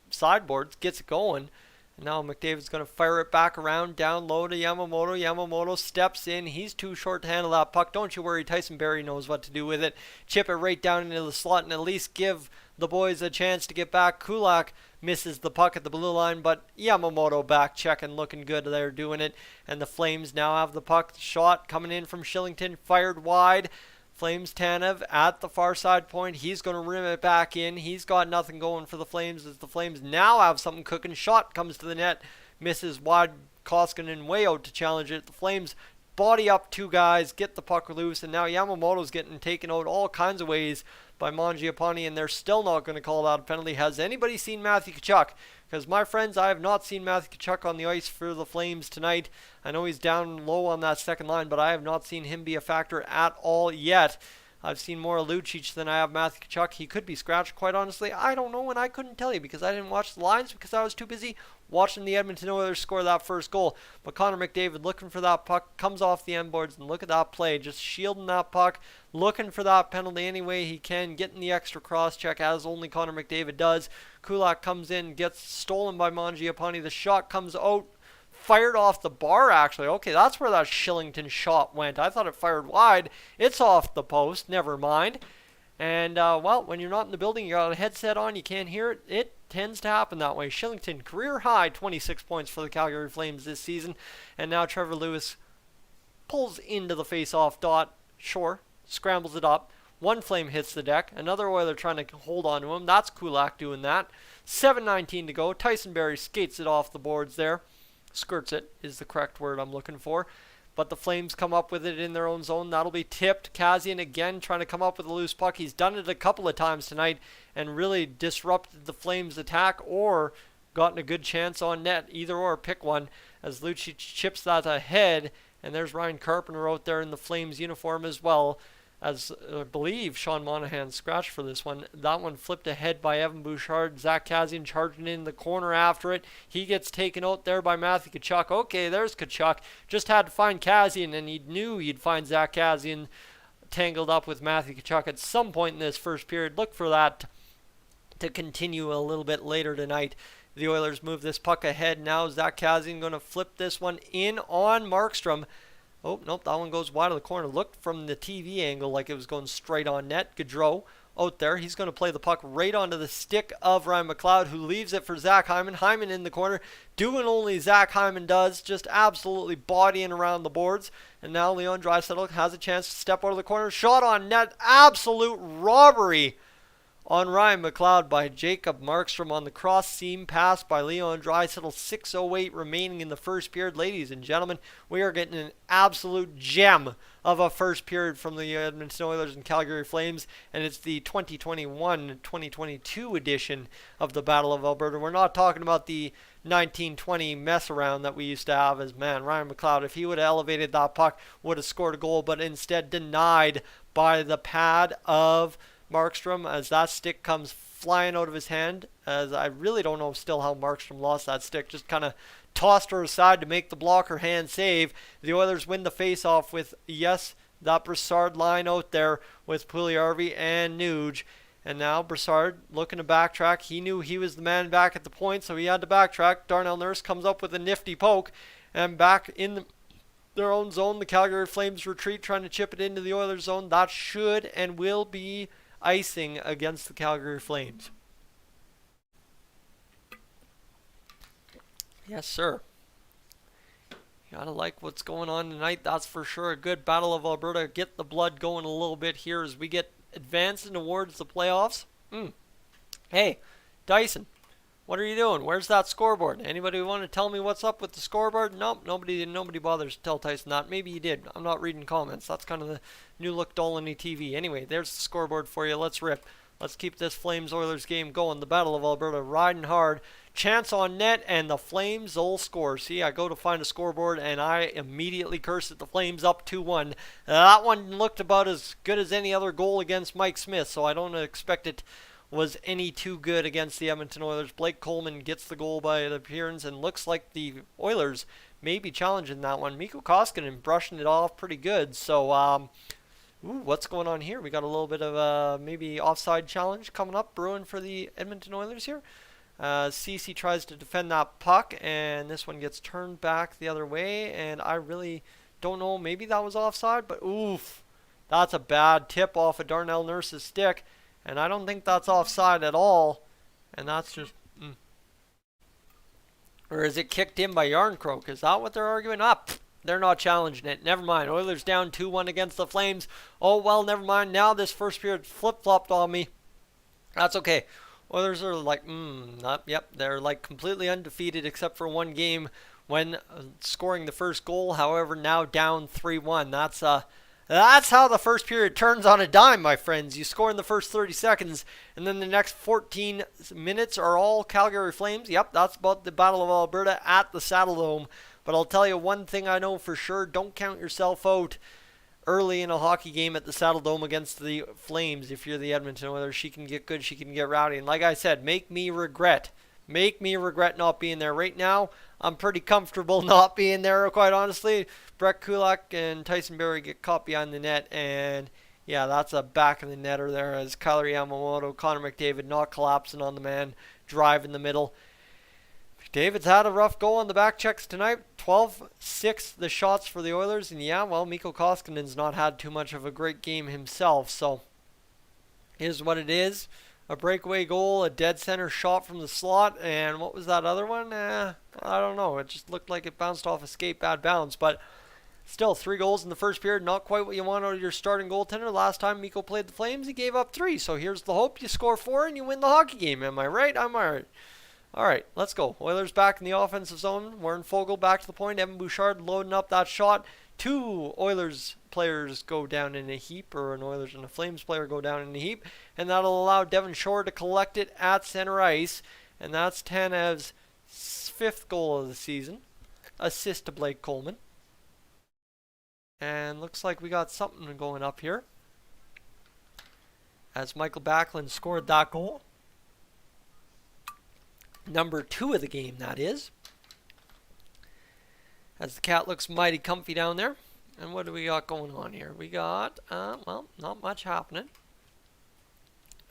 sideboards, gets it going. And now McDavid's going to fire it back around, down low to Yamamoto. Yamamoto steps in. He's too short to handle that puck. Don't you worry, Tyson Barrie knows what to do with it. Chip it right down into the slot and at least give the boys a chance to get back. Kulak misses the puck at the blue line, but Yamamoto back checking, looking good there doing it. And the Flames now have the puck. Shot coming in from Shillington, fired wide. Flames Tanev at the far side point. He's going to rim it back in. He's got nothing going for the Flames as the Flames now have something cooking. Shot comes to the net, misses wide. Koskinen way out to challenge it. The Flames body up 2 guys, get the puck loose, and now Yamamoto's getting taken out all kinds of ways by Mangiapane, and they're still not going to call that a penalty. Has anybody seen Matthew Tkachuk? Because, my friends, I have not seen Matthew Tkachuk on the ice for the Flames tonight. I know he's down low on that second line, but I have not seen him be a factor at all yet. I've seen more Lucic than I have Matthew Tkachuk. He could be scratched, quite honestly. I don't know, and I couldn't tell you because I didn't watch the lines because I was too busy watching the Edmonton Oilers score that first goal. But Connor McDavid looking for that puck, comes off the end boards, and look at that play, just shielding that puck, looking for that penalty any way he can, getting the extra cross-check as only Connor McDavid does. Kulak comes in, gets stolen by Mangiapane. The shot comes out, fired off the bar, actually. Okay, that's where that Shillington shot went. I thought it fired wide. It's off the post. Never mind. And, well, when you're not in the building, you got a headset on, you can't hear it. It tends to happen that way. Shillington, career high, 26 points for the Calgary Flames this season. And now Trevor Lewis pulls into the face-off dot. Sure, scrambles it up. One Flame hits the deck. Another Oiler trying to hold on to him. That's Kulak doing that. 7:19 to go. Tyson Barrie skates it off the boards there. Skirts it is the correct word I'm looking for. But the Flames come up with it in their own zone. That'll be tipped. Kazian again trying to come up with a loose puck. He's done it a couple of times tonight and really disrupted the Flames' attack or gotten a good chance on net. Either or, pick one. As Lucic chips that ahead. And there's Ryan Carpenter out there in the Flames uniform as well. As I believe Sean Monahan scratched for this one. That one flipped ahead by Evan Bouchard. Zach Kazian charging in the corner after it. He gets taken out there by Matthew Tkachuk. Okay, there's Tkachuk. Just had to find Kazian, and he knew he'd find Zach Kazian tangled up with Matthew Tkachuk at some point in this first period. Look for that to continue a little bit later tonight. The Oilers move this puck ahead. Now Zach Kazian going to flip this one in on Markstrom. Oh, nope, that one goes wide of the corner. Looked from the TV angle like it was going straight on net. Gaudreau out there. He's going to play the puck right onto the stick of Ryan McLeod, who leaves it for Zach Hyman. Hyman in the corner, doing only Zach Hyman does, just absolutely bodying around the boards. And now Leon Draisaitl has a chance to step out of the corner. Shot on net. Absolute robbery on Ryan McLeod by Jacob Markstrom on the cross seam pass by Leon Draisaitl. 6:08 remaining in the first period. Ladies and gentlemen, we are getting an absolute gem of a first period from the Edmonton Oilers and Calgary Flames, and it's the 2021-2022 edition of the Battle of Alberta. We're not talking about the 1920 mess around that we used to have. As man, Ryan McLeod, if he would have elevated that puck, would have scored a goal, but instead denied by the pad of Markstrom as that stick comes flying out of his hand. As I really don't know still how Markstrom lost that stick. Just kind of tossed her aside to make the blocker hand save. The Oilers win the face-off with, yes, that Brassard line out there with Puljujarvi and Nuge. And now Brassard looking to backtrack. He knew he was the man back at the point, so he had to backtrack. Darnell Nurse comes up with a nifty poke. And back in their own zone, the Calgary Flames retreat, trying to chip it into the Oilers zone. That should and will be icing against the Calgary Flames. Yes, sir. You gotta like what's going on tonight, that's for sure. A good Battle of Alberta. Get the blood going a little bit here as we get advancing towards the playoffs. Hey, Dyson, what are you doing? Where's that scoreboard? Anybody want to tell me what's up with the scoreboard? Nope, nobody bothers to tell Tyson that. Maybe you did. I'm not reading comments. That's kind of the new look Dolynny TV. Anyway, there's the scoreboard for you. Let's rip. Let's keep this Flames-Oilers game going. The Battle of Alberta riding hard. Chance on net, and the Flames will score. See, I go to find a scoreboard, and I immediately curse at the Flames up 2-1. That one looked about as good as any other goal against Mike Smith, so I don't expect it was any too good against the Edmonton Oilers. Blake Coleman gets the goal by the appearance, and looks like the Oilers may be challenging that one. Mikko Koskinen brushing it off pretty good. So, what's going on here? We got a little bit of a maybe offside challenge coming up, brewing for the Edmonton Oilers here. Ceci tries to defend that puck, and this one gets turned back the other way, and I really don't know. Maybe that was offside, but oof. That's a bad tip off of Darnell Nurse's stick. And I don't think that's offside at all. And that's just... Or is it kicked in by Yarncroke? Is that what they're arguing? They're not challenging it. Never mind. Oilers down 2-1 against the Flames. Oh, well, never mind. Now this first period flip-flopped on me. That's okay. Oilers are like, yep. They're like completely undefeated except for one game when scoring the first goal. However, now down 3-1. That's how the first period turns on a dime, my friends. You score in the first 30 seconds, and then the next 14 minutes are all Calgary Flames. Yep, that's about the Battle of Alberta at the Saddledome. But I'll tell you one thing I know for sure. Don't count yourself out early in a hockey game at the Saddle Dome against the Flames. If you're the Edmonton Oilers, she can get good, she can get rowdy. And like I said, make me regret not being there. Right now, I'm pretty comfortable not being there, quite honestly. Brett Kulak and Tyson Barrie get caught behind the net, and yeah, that's a back of the netter there as Kyler Yamamoto, Connor McDavid not collapsing on the man, drive in the middle. McDavid's had a rough goal on the back checks tonight. 12-6 the shots for the Oilers, and yeah, well, Mikko Koskinen's not had too much of a great game himself, so here's what it is. A breakaway goal, a dead center shot from the slot, and what was that other one? I don't know. It just looked like it bounced off a skate, bad bounce. But still, 3 goals in the first period. Not quite what you want out of your starting goaltender. Last time Mikko played the Flames, he gave up 3. So here's the hope. You score 4 and you win the hockey game. Am I right? I'm all right. All right, let's go. Oilers back in the offensive zone. Warren Foegele back to the point. Evan Bouchard loading up that shot. 2 Oilers players go down in a heap, or an Oilers and a Flames player go down in a heap, and that'll allow Devon Shore to collect it at center ice, and that's Tanev's 5th goal of the season. Assist to Blake Coleman. And looks like we got something going up here, as Michael Backlund scored that goal. Number 2 of the game, that is. As the cat looks mighty comfy down there. And what do we got going on here? We got, well, not much happening.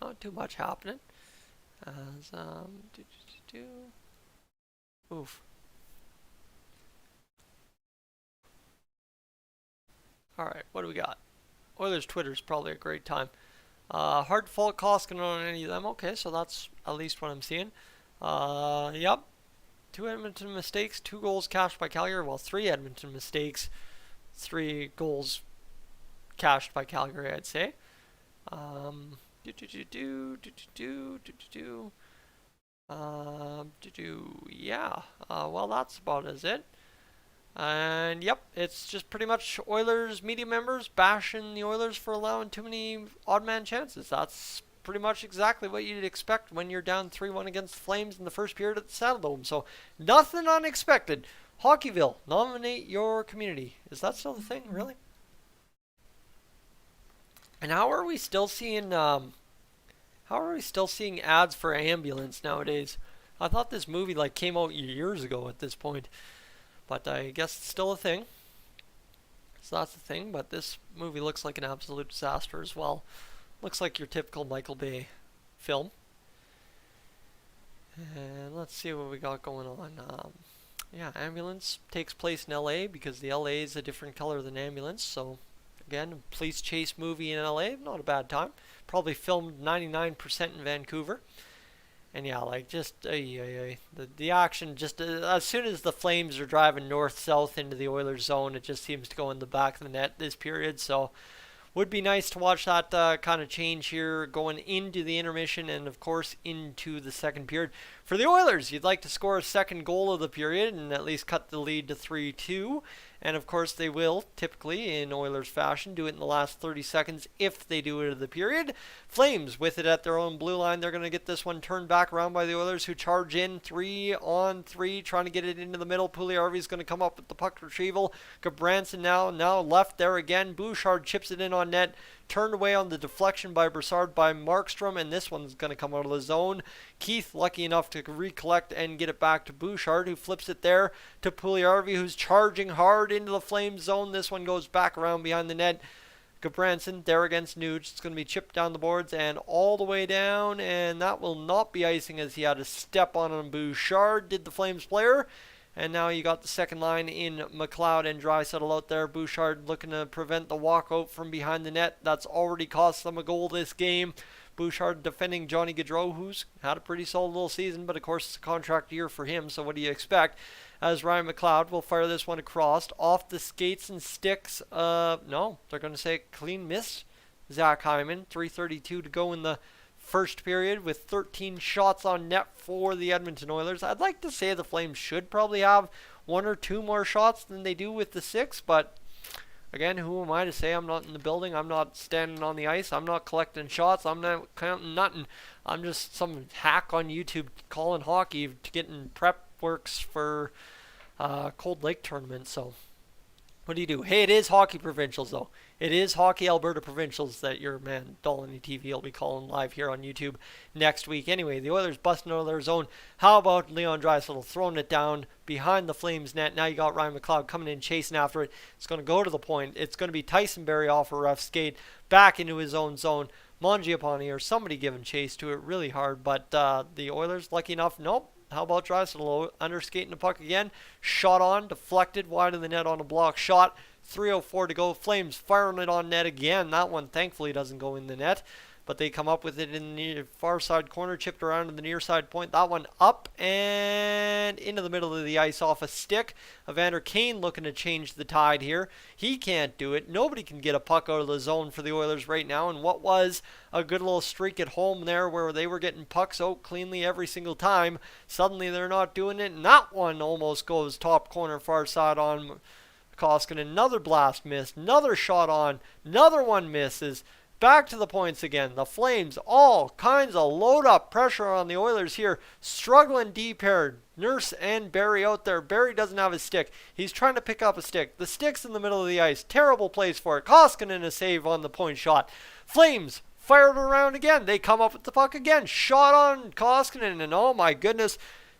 Not too much happening. As, oof. Alright, what do we got? Oilers Twitter's probably a great time. Hard to fault Koskinen on any of them. Okay, so that's at least what I'm seeing. Yep. 2 Edmonton mistakes, 2 goals cashed by Calgary. Well, 3 Edmonton mistakes, 3 goals cashed by Calgary, I'd say. Yeah. Well, that's about as it. And yep, it's just pretty much Oilers media members bashing the Oilers for allowing too many odd man chances. That's pretty much exactly what you'd expect when you're down 3-1 against the Flames in the first period at the Saddle Dome. So nothing unexpected. Hockeyville, nominate your community. Is that still the thing, really? And how are we still seeing ads for ambulance nowadays? I thought this movie came out years ago at this point, but I guess it's still a thing. So that's the thing. But this movie looks like an absolute disaster as well. Looks like your typical Michael Bay film. And let's see what we got going on. Yeah, ambulance takes place in LA because the LA is a different color than ambulance. So, again, a police chase movie in LA, not a bad time. Probably filmed 99% in Vancouver. And yeah, the action, just as soon as the Flames are driving north-south into the Oilers zone, it just seems to go in the back of the net this period. So, would be nice to watch that kind of change here going into the intermission and, of course, into the second period. For the Oilers, you'd like to score a second goal of the period and at least cut the lead to 3-2. And, of course, they will, typically, in Oilers fashion, do it in the last 30 seconds if they do it in the period. Flames with it at their own blue line. They're going to get this one turned back around by the Oilers, who charge in 3-on-3, trying to get it into the middle. Pugliarvi's going to come up with the puck retrieval. Gabranson now left there again. Bouchard chips it in on net. Turned away on the deflection by Brassard by Markstrom, and this one's going to come out of the zone. Keith lucky enough to recollect and get it back to Bouchard, who flips it there to Pugliarvi, who's charging hard into the Flames zone. This one goes back around behind the net. Gabranson there against Nuge. It's going to be chipped down the boards and all the way down, and that will not be icing as he had a step on Bouchard, did the Flames player. And now you got the second line in McLeod and Draisaitl out there. Bouchard looking to prevent the walkout from behind the net. That's already cost them a goal this game. Bouchard defending Johnny Gaudreau, who's had a pretty solid little season, but of course it's a contract year for him, so what do you expect? As Ryan McLeod will fire this one across. Off the skates and sticks. No, they're going to say clean miss. Zach Hyman, 3:32 to go in the first period with 13 shots on net for the Edmonton Oilers. I'd like to say the Flames should probably have 1 or 2 more shots than they do with the 6, but again, who am I to say? I'm not in the building. I'm not standing on the ice. I'm not collecting shots. I'm not counting nothing. I'm just some hack on YouTube calling hockey, getting prep works for Cold Lake tournament. So What do you do? Hey, it is hockey provincials, though. It is hockey Alberta provincials that your man Dolynny TV will be calling live here on YouTube next week. Anyway, the Oilers busting out of their zone. How about Leon Draisaitl throwing it down behind the Flames net? Now you got Ryan McLeod coming in chasing after it. It's going to go to the point. It's going to be Tyson Barrie off a rough skate back into his own zone. Mangiapane or somebody giving chase to it really hard, but the Oilers lucky enough. Nope. How about Draisaitl underskating the puck again? Shot on, deflected, wide of the net on a block shot. 3:04 to go. Flames firing it on net again. That one thankfully doesn't go in the net, but they come up with it in the far side corner, chipped around to the near side point. That one up and into the middle of the ice off a stick. Evander Kane looking to change the tide here. He can't do it. Nobody can get a puck out of the zone for the Oilers right now. And what was a good little streak at home there where they were getting pucks out cleanly every single time, suddenly they're not doing it. And that one almost goes top corner far side on Koskinen. Another blast missed. Another shot on. Another one misses. Back to the points again. The Flames, all kinds of load up pressure on the Oilers here. Struggling deep here. Nurse and Barrie out there. Barrie doesn't have his stick. He's trying to pick up a stick. The stick's in the middle of the ice. Terrible place for it. Koskinen a save on the point shot. Flames fired around again. They come up with the puck again. Shot on Koskinen, and oh my goodness.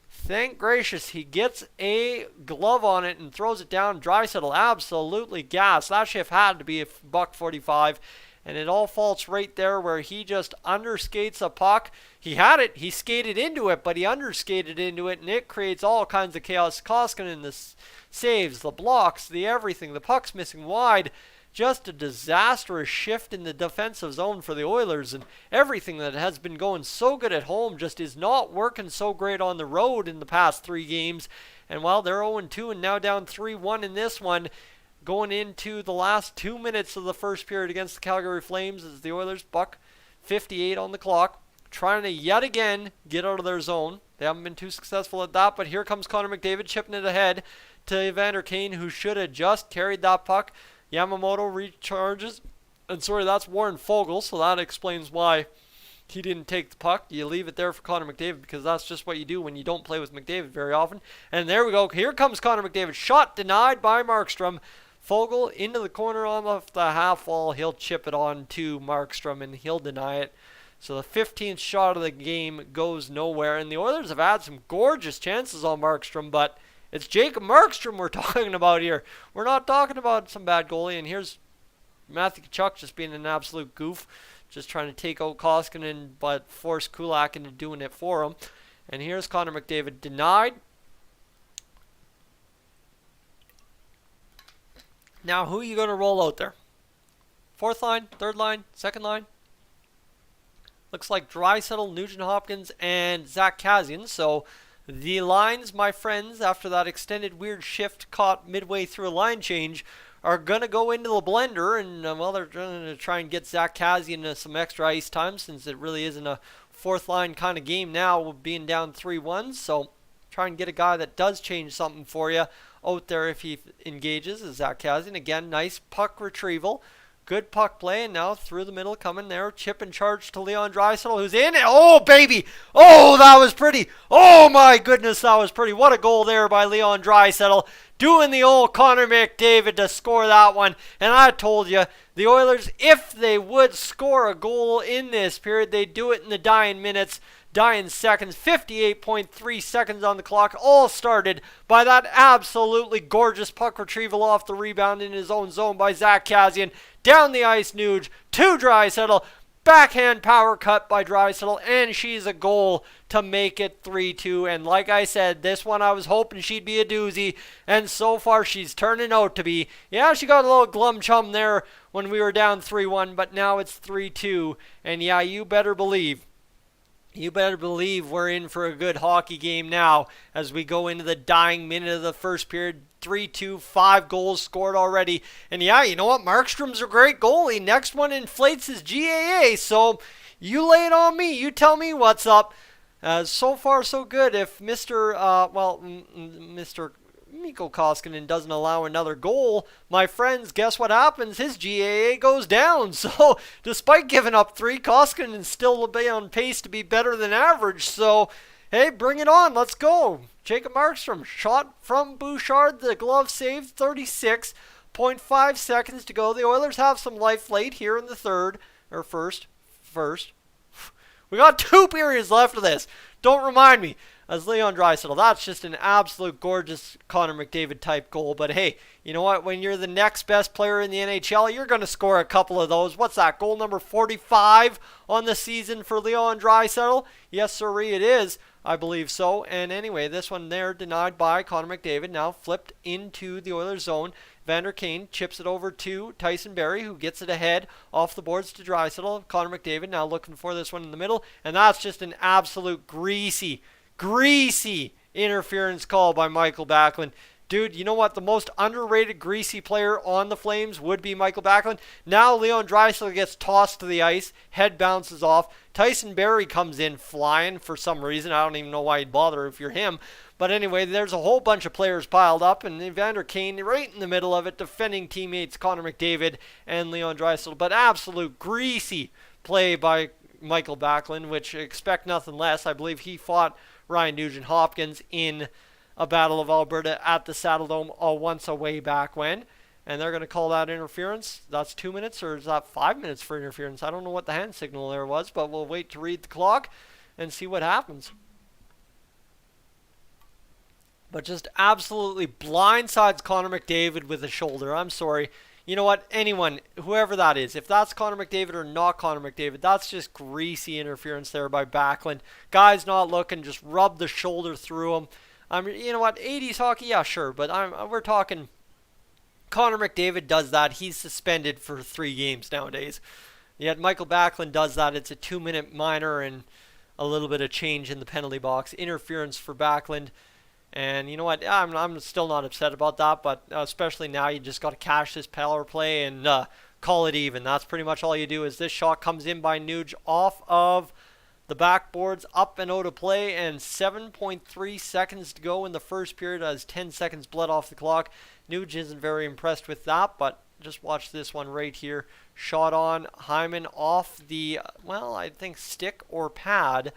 Thank gracious, he gets a glove on it and throws it down. Draisaitl absolutely gassed. That shift had to be a $1.45. And it all falls right there where he just underskates a puck. He had it. He skated into it, but he underskated into it, and it creates all kinds of chaos. Koskinen, the saves, the blocks, the everything. The puck's missing wide. Just a disastrous shift in the defensive zone for the Oilers, and everything that has been going so good at home just is not working so great on the road in the past 3 games. And while they're 0-2 and now down 3-1 in this one, going into the last 2 minutes of the first period against the Calgary Flames as the Oilers, $1:58 on the clock, trying to yet again get out of their zone. They haven't been too successful at that, but here comes Connor McDavid chipping it ahead to Evander Kane, who should have just carried that puck. Yamamoto recharges, and sorry, that's Warren Foegele, so that explains why he didn't take the puck. You leave it there for Connor McDavid because that's just what you do when you don't play with McDavid very often. And there we go. Here comes Connor McDavid. Shot denied by Markstrom. Foegele into the corner on the half wall. He'll chip it on to Markstrom, and he'll deny it. So the 15th shot of the game goes nowhere. And the Oilers have had some gorgeous chances on Markstrom, but it's Jacob Markstrom we're talking about here. We're not talking about some bad goalie. And here's Matthew Tkachuk just being an absolute goof, just trying to take out Koskinen, but force Kulak into doing it for him. And here's Connor McDavid denied. Now, who are you going to roll out there? 4th line, 3rd line, 2nd line? Looks like Draisaitl, Nugent-Hopkins, and Zach Kassian. So the lines, my friends, after that extended weird shift caught midway through a line change, are going to go into the blender. And, well, they're going to try and get Zach Kassian some extra ice time since it really isn't a 4th line kind of game now, being down 3-1. So try and get a guy that does change something for you out there if he engages, is Zach Kassian. Again, nice puck retrieval. Good puck play, and now through the middle coming there. Chip and charge to Leon Draisaitl, who's in. Oh, baby! Oh, that was pretty! Oh, my goodness, that was pretty. What a goal there by Leon Draisaitl. Doing the old Connor McDavid to score that one. And I told you, the Oilers, if they would score a goal in this period, they'd do it in the dying minutes. Dying seconds, 58.3 seconds on the clock, all started by that absolutely gorgeous puck retrieval off the rebound in his own zone by Zach Kassian. Down the ice, Nuge, to Draisaitl, backhand power cut by Draisaitl, and she's a goal to make it 3-2. And like I said, this one I was hoping she'd be a doozy, and so far she's turning out to be. Yeah, she got a little glum chum there when we were down 3-1, but now it's 3-2, and yeah, you better believe we're in for a good hockey game now as we go into the dying minute of the first period. 3-2, 5 goals scored already. And yeah, you know what? Markstrom's a great goalie. Next one inflates his GAA. So you lay it on me. You tell me what's up. So far, so good. If Mr. Mikko Koskinen doesn't allow another goal, my friends, guess what happens? His GAA goes down. So despite giving up 3, Koskinen still will be on pace to be better than average. So hey, bring it on. Let's go. Jacob Markstrom, shot from Bouchard. The glove saved, 36. 0.5 seconds to go. The Oilers have some life late here in the third, or first. We got 2 periods left of this. Don't remind me. As Leon Draisaitl, that's just an absolute gorgeous Connor McDavid type goal. But hey, you know what? When you're the next best player in the NHL, you're going to score a couple of those. What's that? Goal number 45 on the season for Leon Draisaitl? Yes, sirree, it is. I believe so. And anyway, this one there denied by Connor McDavid. Now flipped into the Oilers zone. Vander Kane chips it over to Tyson Barrie, who gets it ahead off the boards to Draisaitl. Connor McDavid now looking for this one in the middle. And that's just an absolute greasy interference call by Michael Backlund. Dude, you know what? The most underrated greasy player on the Flames would be Michael Backlund. Now Leon Draisaitl gets tossed to the ice. Head bounces off. Tyson Barrie comes in flying for some reason. I don't even know why you'd bother if you're him. But anyway, there's a whole bunch of players piled up, and Evander Kane right in the middle of it, defending teammates Connor McDavid and Leon Draisaitl. But absolute greasy play by Michael Backlund, which expect nothing less. I believe he fought Ryan Nugent-Hopkins in a Battle of Alberta at the Saddledome once a way back when. And they're going to call that interference. That's 2 minutes, or is that 5 minutes for interference? I don't know what the hand signal there was, but we'll wait to read the clock and see what happens. But just absolutely blindsides Connor McDavid with a shoulder. I'm sorry. You know what? Anyone, whoever that is, if that's Connor McDavid or not Connor McDavid, that's just greasy interference there by Backlund. Guy's not looking, just rub the shoulder through him. You know what? 80s hockey, yeah, sure, but we're talking Connor McDavid does that. He's suspended for 3 games nowadays. Yet Michael Backlund does that. It's a 2-minute minor and a little bit of change in the penalty box. Interference for Backlund. And you know what? I'm still not upset about that, but especially now you just got to cash this power play and call it even. That's pretty much all you do. As this shot comes in by Nuge off of the backboards, up and out of play, and 7.3 seconds to go in the first period as 10 seconds bled off the clock. Nuge isn't very impressed with that, but just watch this one right here. Shot on Hyman off the, I think stick or pad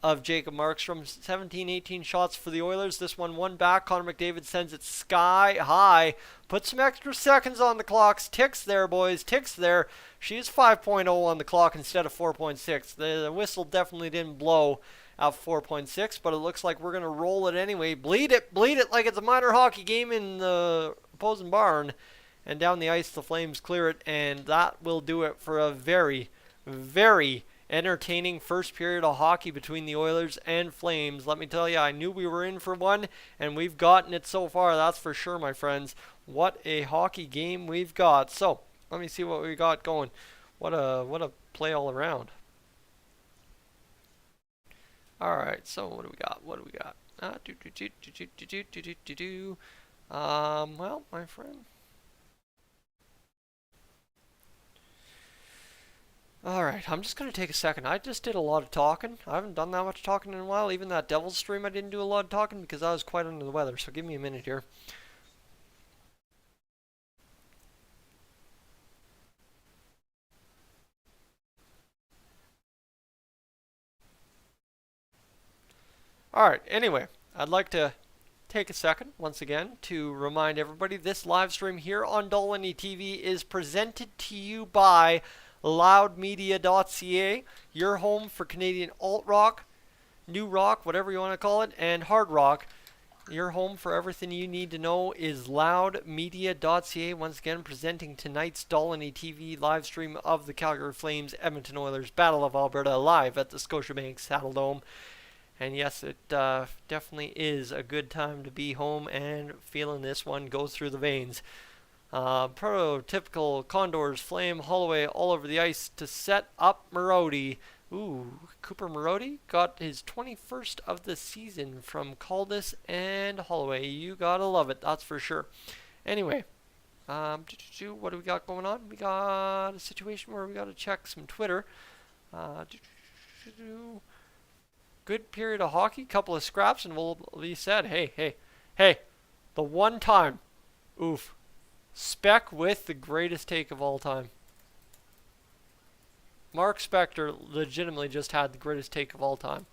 of Jacob Markstrom. 17-18 shots for the Oilers. This one back. Connor McDavid sends it sky high. Put some extra seconds on the clocks. Ticks there, boys. Ticks there. She is 5.0 on the clock instead of 4.6. The whistle definitely didn't blow at 4.6, but it looks like we're going to roll it anyway. Bleed it like it's a minor hockey game in the opposing barn. And down the ice, the Flames clear it, and that will do it for a very, very entertaining first period of hockey between the Oilers and Flames. Let me tell you, I knew we were in for one, and we've gotten it so far, that's for sure, my friends. What a hockey game we've got. So, let me see what we got going. What a play all around. Alright, so what do we got? Well, my friend. Alright, I'm just going to take a second. I just did a lot of talking. I haven't done that much talking in a while. Even that Devils stream, I didn't do a lot of talking because I was quite under the weather. So give me a minute here. Alright, anyway, I'd like to take a second once again to remind everybody this live stream here on Dolynny TV is presented to you by LoudMedia.ca, your home for Canadian alt rock, new rock, whatever you want to call it, and hard rock. Your home for everything you need to know is LoudMedia.ca. Once again, presenting tonight's Dolynny TV live stream of the Calgary Flames Edmonton Oilers Battle of Alberta live at the Scotiabank Saddledome. And yes, it definitely is a good time to be home and feeling this one go through the veins. Prototypical Condors, Flame, Holloway all over the ice to set up Marody. Ooh, Cooper Marody got his 21st of the season from Caldas and Holloway. You gotta love it, that's for sure. Anyway, what do we got going on? We got a situation where we gotta check some Twitter. Good period of hockey, couple of scraps, and we'll be said, hey, the one time, oof, Speck with the greatest take of all time. Mark Spector legitimately just had the greatest take of all time.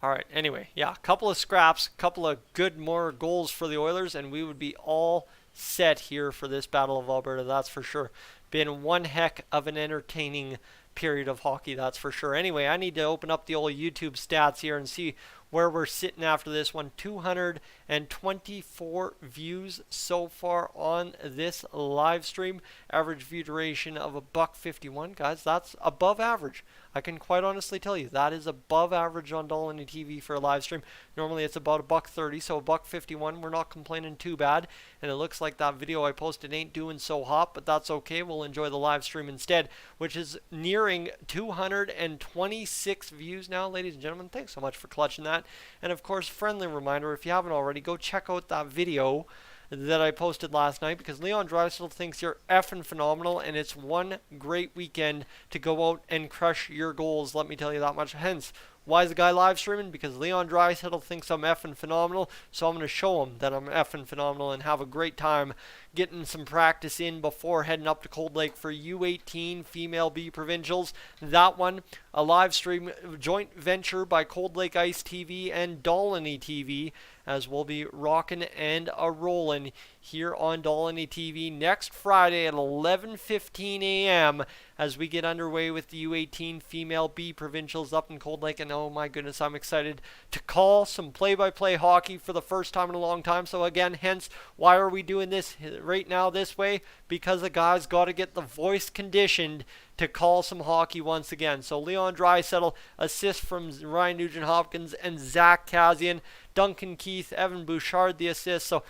All right. Anyway, yeah, a couple of scraps, a couple of good more goals for the Oilers, and we would be all set here for this Battle of Alberta. That's for sure. Been one heck of an entertaining period of hockey. That's for sure. Anyway, I need to open up the old YouTube stats here and see where we're sitting after this one. 224 views so far on this live stream. Average view duration of a $1.51. Guys, that's above average. I can quite honestly tell you that is above average on Dolynny TV for a live stream. Normally it's about $1.30, so $1.51. We're not complaining too bad. And it looks like that video I posted ain't doing so hot, but that's okay. We'll enjoy the live stream instead, which is nearing 226 views now, ladies and gentlemen. Thanks so much for clutching that. And of course, friendly reminder, if you haven't already, go check out that video that I posted last night, because Leon Draisaitl thinks you're effing phenomenal, and it's one great weekend to go out and crush your goals, let me tell you that much. Hence, why is the guy live streaming? Because Leon Draisaitl thinks I'm effing phenomenal, so I'm going to show him that I'm effing phenomenal and have a great time getting some practice in before heading up to Cold Lake for U18 Female B Provincials. That one, a live stream joint venture by Cold Lake Ice TV and Dolynny TV, as we'll be rocking and a-rolling here on Dolynny TV next Friday at 11:15 a.m. as we get underway with the U18 Female B Provincials up in Cold Lake. And oh my goodness, I'm excited to call some play-by-play hockey for the first time in a long time. So again, hence, why are we doing this right now this way? Because the guys got to get the voice conditioned to call some hockey once again. So Leon Draisaitl, assist from Ryan Nugent-Hopkins and Zach Kassian. Duncan Keith, Evan Bouchard, the assist. So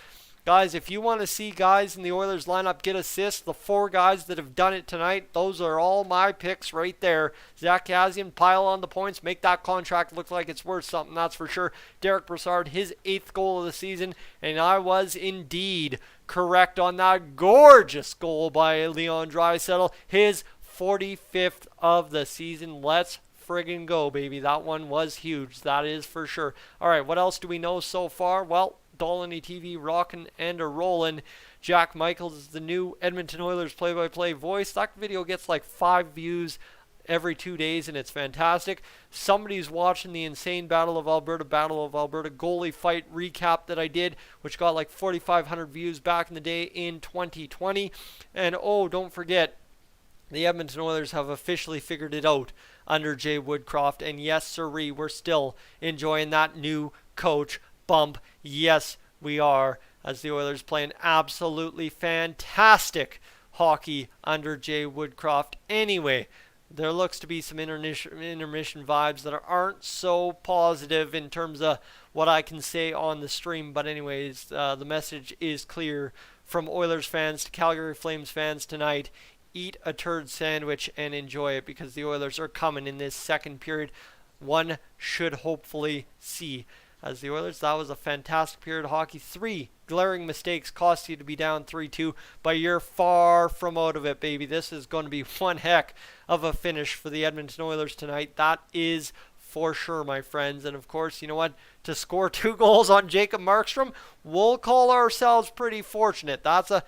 guys, if you want to see guys in the Oilers lineup get assists, the 4 guys that have done it tonight, those are all my picks right there. Zach Kassian, pile on the points, make that contract look like it's worth something, that's for sure. Derek Brassard, his 8th goal of the season, and I was indeed correct on that gorgeous goal by Leon Draisaitl, his 45th of the season. Let's friggin' go, baby. That one was huge, that is for sure. All right, what else do we know so far? Well, Dolynny TV rocking and a-rolling. Jack Michaels is the new Edmonton Oilers play-by-play voice. That video gets like 5 views every 2 days, and it's fantastic. Somebody's watching the insane Battle of Alberta goalie fight recap that I did, which got like 4,500 views back in the day in 2020. And oh, don't forget, the Edmonton Oilers have officially figured it out under Jay Woodcroft. And yes, sirree, we're still enjoying that new coach bump. Yes, we are, as the Oilers playing absolutely fantastic hockey under Jay Woodcroft. Anyway, there looks to be some intermission vibes that aren't so positive in terms of what I can say on the stream. But anyways, the message is clear from Oilers fans to Calgary Flames fans tonight. Eat a turd sandwich and enjoy it, because the Oilers are coming in this second period. One should hopefully see. As the Oilers, that was a fantastic period of hockey. 3 glaring mistakes cost you to be down 3-2, but you're far from out of it, baby. This is going to be one heck of a finish for the Edmonton Oilers tonight. That is for sure, my friends. And of course, you know what? To score 2 goals on Jacob Markstrom, we'll call ourselves pretty fortunate. That's a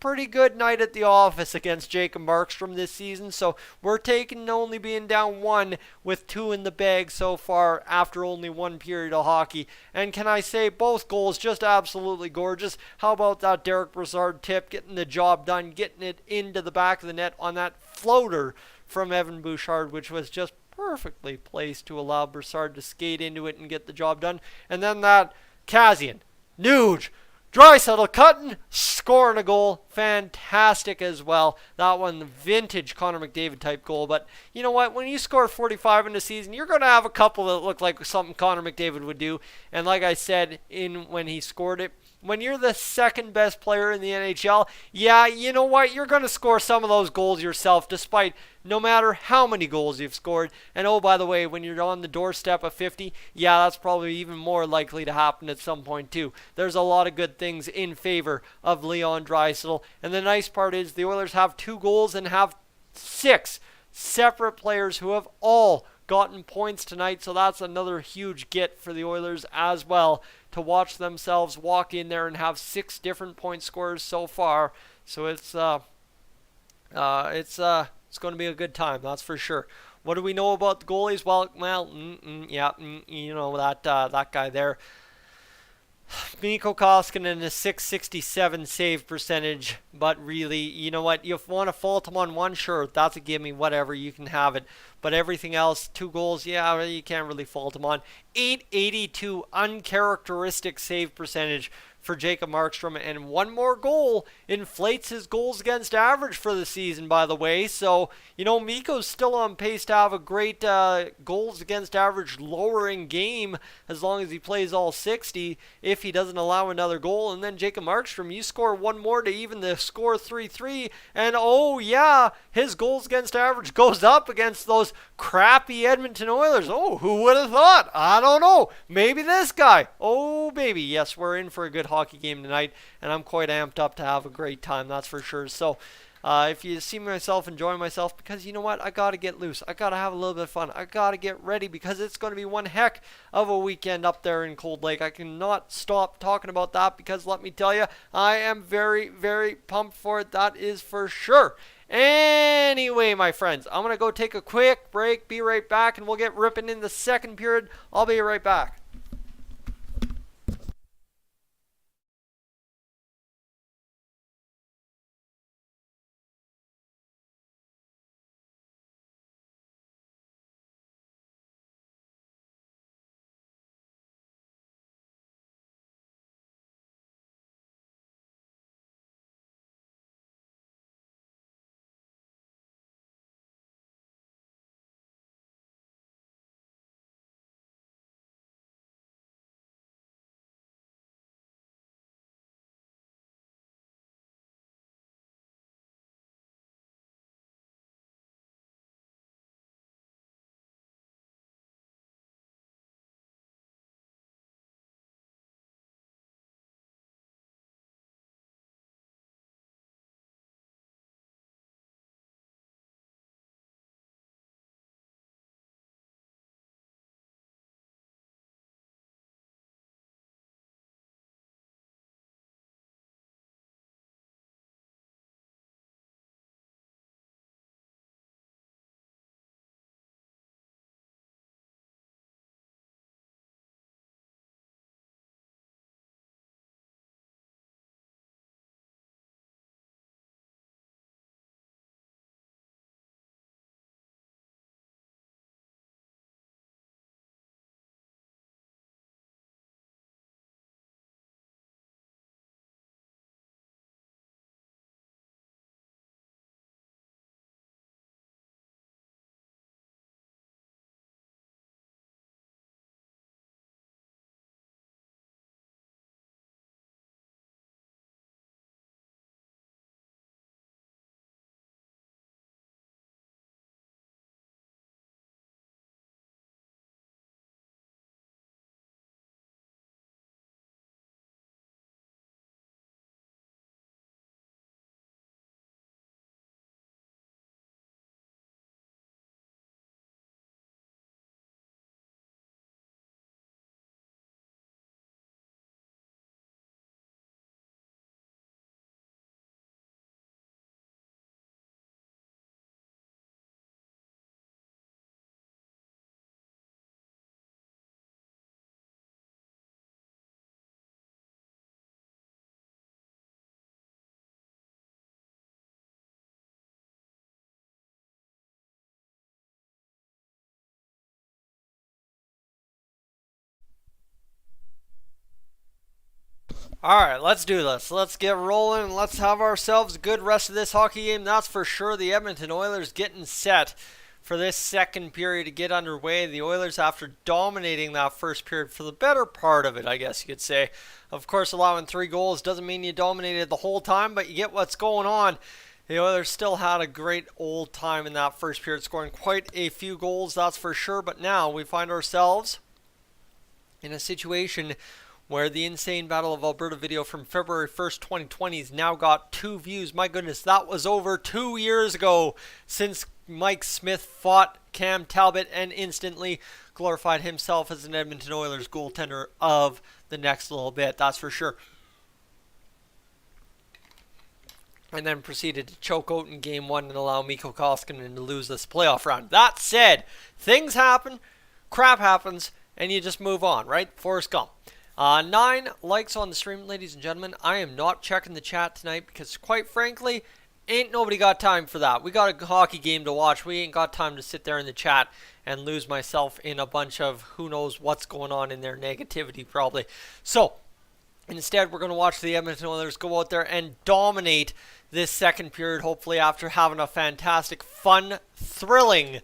pretty good night at the office against Jacob Markstrom this season. So we're taking only being down 1 with 2 in the bag so far after only 1 period of hockey. And can I say, both goals just absolutely gorgeous. How about that Derek Brassard tip, getting the job done, getting it into the back of the net on that floater from Evan Bouchard, which was just perfectly placed to allow Brassard to skate into it and get the job done. And then that Kassian, Nuge, Draisaitl cutting, scoring a goal. Fantastic as well. That one, vintage Connor McDavid type goal. But you know what? When you score 45 in a season, you're going to have a couple that look like something Connor McDavid would do. And like I said when he scored it, when you're the second best player in the NHL, yeah, you know what? You're going to score some of those goals yourself, despite no matter how many goals you've scored. And oh, by the way, when you're on the doorstep of 50, yeah, that's probably even more likely to happen at some point too. There's a lot of good things in favor of Leon Draisaitl. And the nice part is the Oilers have 2 goals and have 6 separate players who have all gotten points tonight. So that's another huge get for the Oilers as well, to watch themselves walk in there and have 6 different point scorers so far. So it's going to be a good time, that's for sure. What do we know about the goalies? Well, you know that guy there. Mikko Koskinen a 667 save percentage, but really, you know what? You want to fault him on one, sure, that's a gimme, whatever, you can have it. But everything else, 2 goals, yeah, you can't really fault him on. 882 uncharacteristic save percentage for Jacob Markstrom, and 1 more goal inflates his goals against average for the season, by the way. So, you know, Mikko's still on pace to have a great goals against average lowering game as long as he plays all 60, if he doesn't allow another goal. And then Jacob Markstrom, you score 1 more to even the score 3-3, and oh yeah, his goals against average goes up against those crappy Edmonton Oilers. Oh, who would have thought? I don't know. Maybe this guy. Oh, baby. Yes, we're in for a good hockey game tonight, and I'm quite amped up to have a great time, that's for sure. So if you see myself enjoying myself, because you know what, I gotta get loose, I gotta have a little bit of fun, I gotta get ready, because it's going to be one heck of a weekend up there in Cold Lake. I cannot stop talking about that, because let me tell you, I am very, very pumped for it, that is for sure. Anyway, my friends, I'm going to go take a quick break, be right back, and we'll get ripping in the second period. I'll be right back. Alright, let's do this. Let's get rolling. Let's have ourselves a good rest of this hockey game. That's for sure. The Edmonton Oilers getting set for this second period to get underway. The Oilers, after dominating that first period for the better part of it, I guess you could say. Of course, allowing 3 goals doesn't mean you dominated the whole time, but you get what's going on. The Oilers still had a great old time in that first period, scoring quite a few goals, that's for sure. But now we find ourselves in a situation where the Insane Battle of Alberta video from February 1st, 2020 has now got 2 views. My goodness, that was over 2 years ago since Mike Smith fought Cam Talbot and instantly glorified himself as an Edmonton Oilers goaltender of the next little bit, that's for sure. and then proceeded to choke out in game one and allow Mikko Koskinen to lose this playoff round. That said, things happen, crap happens, and you just move on, right? Forrest Gump. 9 likes on the stream, ladies and gentlemen. I am not checking the chat tonight because, quite frankly, ain't nobody got time for that. We got a hockey game to watch. We ain't got time to sit there in the chat and lose myself in a bunch of who knows what's going on in their negativity, probably. So, instead, we're going to watch the Edmonton Oilers go out there and dominate this second period, hopefully after having a fantastic, fun, thrilling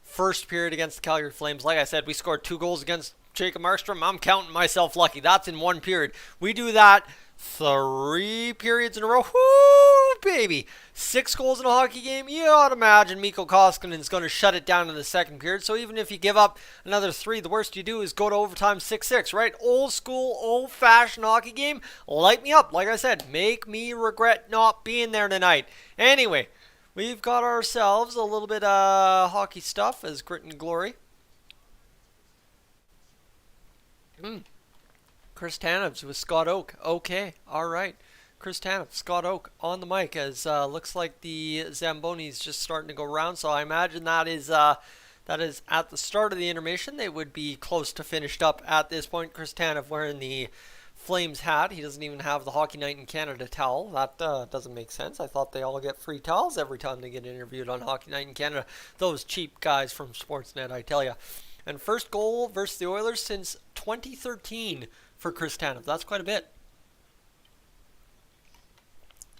first period against the Calgary Flames. Like I said, we scored 2 goals against Jacob Markstrom. I'm counting myself lucky. That's in 1 period. We do that 3 periods in a row. Whoo, baby. 6 goals in a hockey game. You ought to imagine Mikko Koskinen is going to shut it down in the second period. So even if you give up another 3, the worst you do is go to overtime 6-6, right? Old school, old-fashioned hockey game. Light me up. Like I said, make me regret not being there tonight. Anyway, we've got ourselves a little bit of hockey stuff as Grit and Glory. Chris Tanev with Scott Oak. Okay, all right. Chris Tanev, Scott Oak on the mic as looks like the Zamboni's just starting to go round. So I imagine that is at the start of the intermission. They would be close to finished up at this point. Chris Tanev wearing the Flames hat. He doesn't even have the Hockey Night in Canada towel. That doesn't make sense. I thought they all get free towels every time they get interviewed on Hockey Night in Canada. Those cheap guys from Sportsnet, I tell you. And first goal versus the Oilers since 2013 for Chris Tanev. That's quite a bit.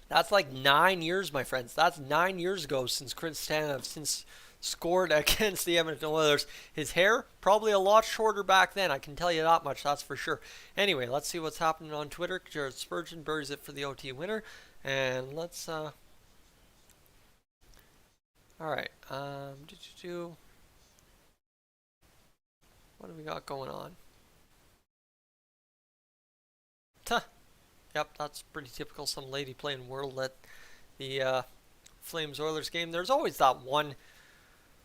That's like 9 years, my friends. That's 9 years ago since Chris Tanev scored against the Edmonton Oilers. His hair, probably a lot shorter back then. I can tell you that much, that's for sure. Anyway, let's see what's happening on Twitter. Jared Spurgeon buries it for the OT winner. And let's... Alright. What do we got going on? Yep, that's pretty typical. Some lady playing World at the Flames-Oilers game. There's always that one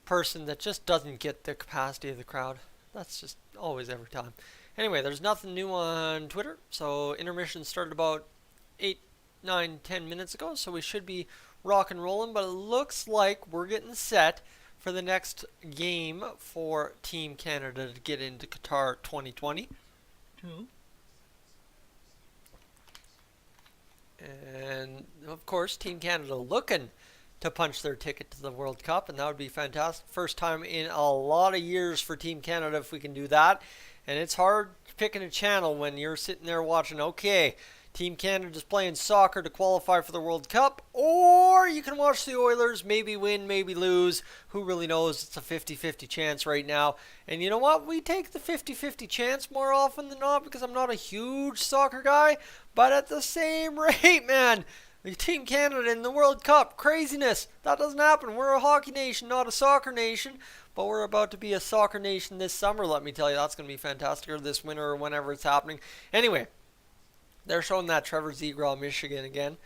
person that just doesn't get the capacity of the crowd. That's just always every time. Anyway, there's nothing new on Twitter. So intermission started about 8, 9, 10 minutes ago. So we should be rock and rolling. But it looks like we're getting set for the next game for Team Canada to get into Qatar 2020. And, of course, Team Canada looking to punch their ticket to the World Cup, and that would be fantastic. First time in a lot of years for Team Canada if we can do that. And it's hard picking a channel when you're sitting there watching, okay, Team Canada's playing soccer to qualify for the World Cup, or you can watch the Oilers, maybe win, maybe lose. Who really knows? It's a 50-50 chance right now. And you know what? We take the 50-50 chance more often than not because I'm not a huge soccer guy. But at the same rate, man, Team Canada in the World Cup, craziness. That doesn't happen. We're a hockey nation, not a soccer nation. But we're about to be a soccer nation this summer, let me tell you. That's going to be fantastic, or this winter, or whenever it's happening. Anyway. They're showing that Trevor Zegras, Michigan again.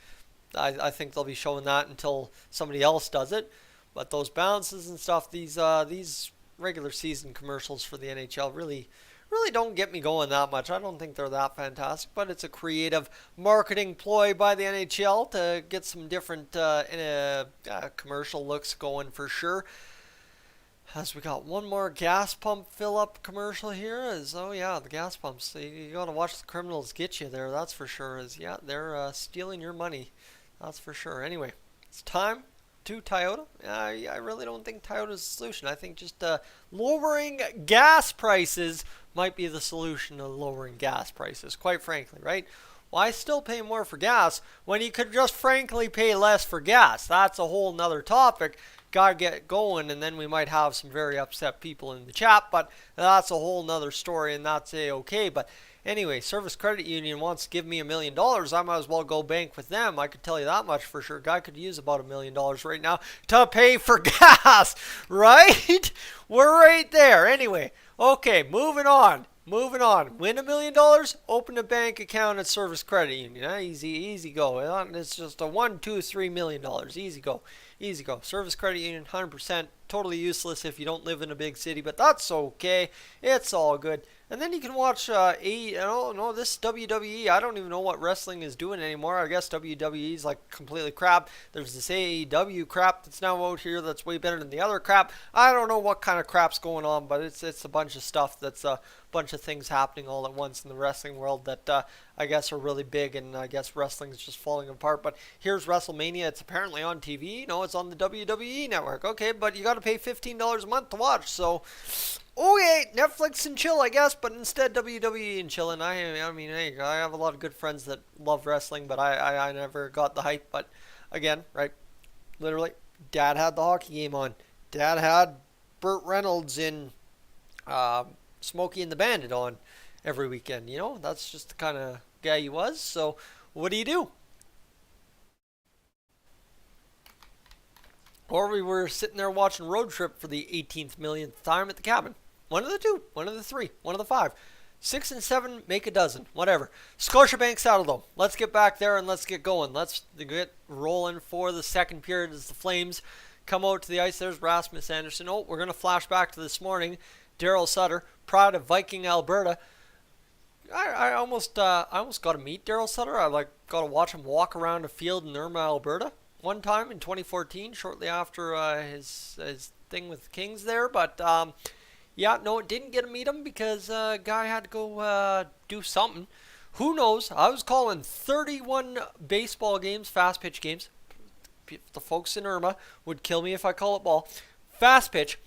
I think they'll be showing that until somebody else does it. But those bounces and stuff, these regular season commercials for the NHL really don't get me going that much. I don't think they're that fantastic, but it's a creative marketing ploy by the NHL to get some different commercial looks going for sure. As we got one more gas pump fill-up commercial here. Oh yeah, the gas pumps. You gotta watch the criminals get you there, that's for sure. Yeah, they're stealing your money, that's for sure. Anyway, it's time to Toyota. I really don't think Toyota's the solution. I think just lowering gas prices might be the solution to lowering gas prices, quite frankly, right? Why still pay more for gas when you could just frankly pay less for gas? That's a whole nother topic. Gotta get going, and then we might have some very upset people in the chat, but that's a whole nother story, and that's okay. But anyway, Service Credit Union wants to give me $1 million. I might as well go bank with them. I could tell you that much for sure. Guy could use about $1 million right now to pay for gas, right? We're right there. Anyway, okay, moving on. Win $1 million, open a bank account at Service Credit Union. Easy go. It's just a $1, $2, $3 million. Easy go. Service Credit Union, 100% totally useless if you don't live in a big city, but that's okay. It's all good. And then you can watch this WWE. I don't even know what wrestling is doing anymore. I guess WWE is like completely crap. There's this AEW crap that's now out here that's way better than the other crap. I don't know what kind of crap's going on, but it's a bunch of stuff that's a bunch of things happening all at once in the wrestling world that I guess are really big, and I guess wrestling is just falling apart. But here's WrestleMania. It's apparently on TV. No, it's on the WWE network. Okay, but you got to pay $15 a month to watch. So, okay, Netflix and chill, I guess. But instead, WWE and chilling. I mean, hey, I have a lot of good friends that love wrestling, but I never got the hype. But again, right, literally, Dad had the hockey game on. Dad had Burt Reynolds in Smokey and the Bandit on every weekend. You know, that's just the kind of guy he was. So what do? Or we were sitting there watching Road Trip for the 18th millionth time at the cabin. One of the two, one of the three, one of the five. 6 and 7 make a dozen, whatever. Scotiabank Saddledome. Let's get back there and let's get going. Let's get rolling for the second period as the Flames come out to the ice. There's Rasmus Anderson. Oh, we're going to flash back to this morning. Daryl Sutter, proud of Viking, Alberta. I almost got to meet Daryl Sutter. I got to watch him walk around a field in Irma, Alberta, one time in 2014, shortly after his thing with the Kings there. But yeah, no, didn't get to meet him because guy had to go do something. Who knows? I was calling 31 baseball games, fast pitch games. The folks in Irma would kill me if I call it ball. Fast pitch.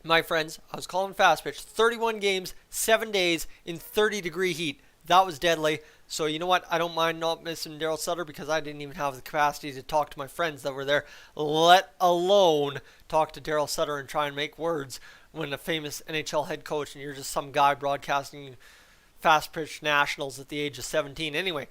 My friends, I was calling fast pitch. 31 games, 7 days in 30-degree heat. That was deadly. So you know what? I don't mind not missing Daryl Sutter because I didn't even have the capacity to talk to my friends that were there, let alone talk to Daryl Sutter and try and make words when a famous NHL head coach and you're just some guy broadcasting fast pitch nationals at the age of 17. Anyway,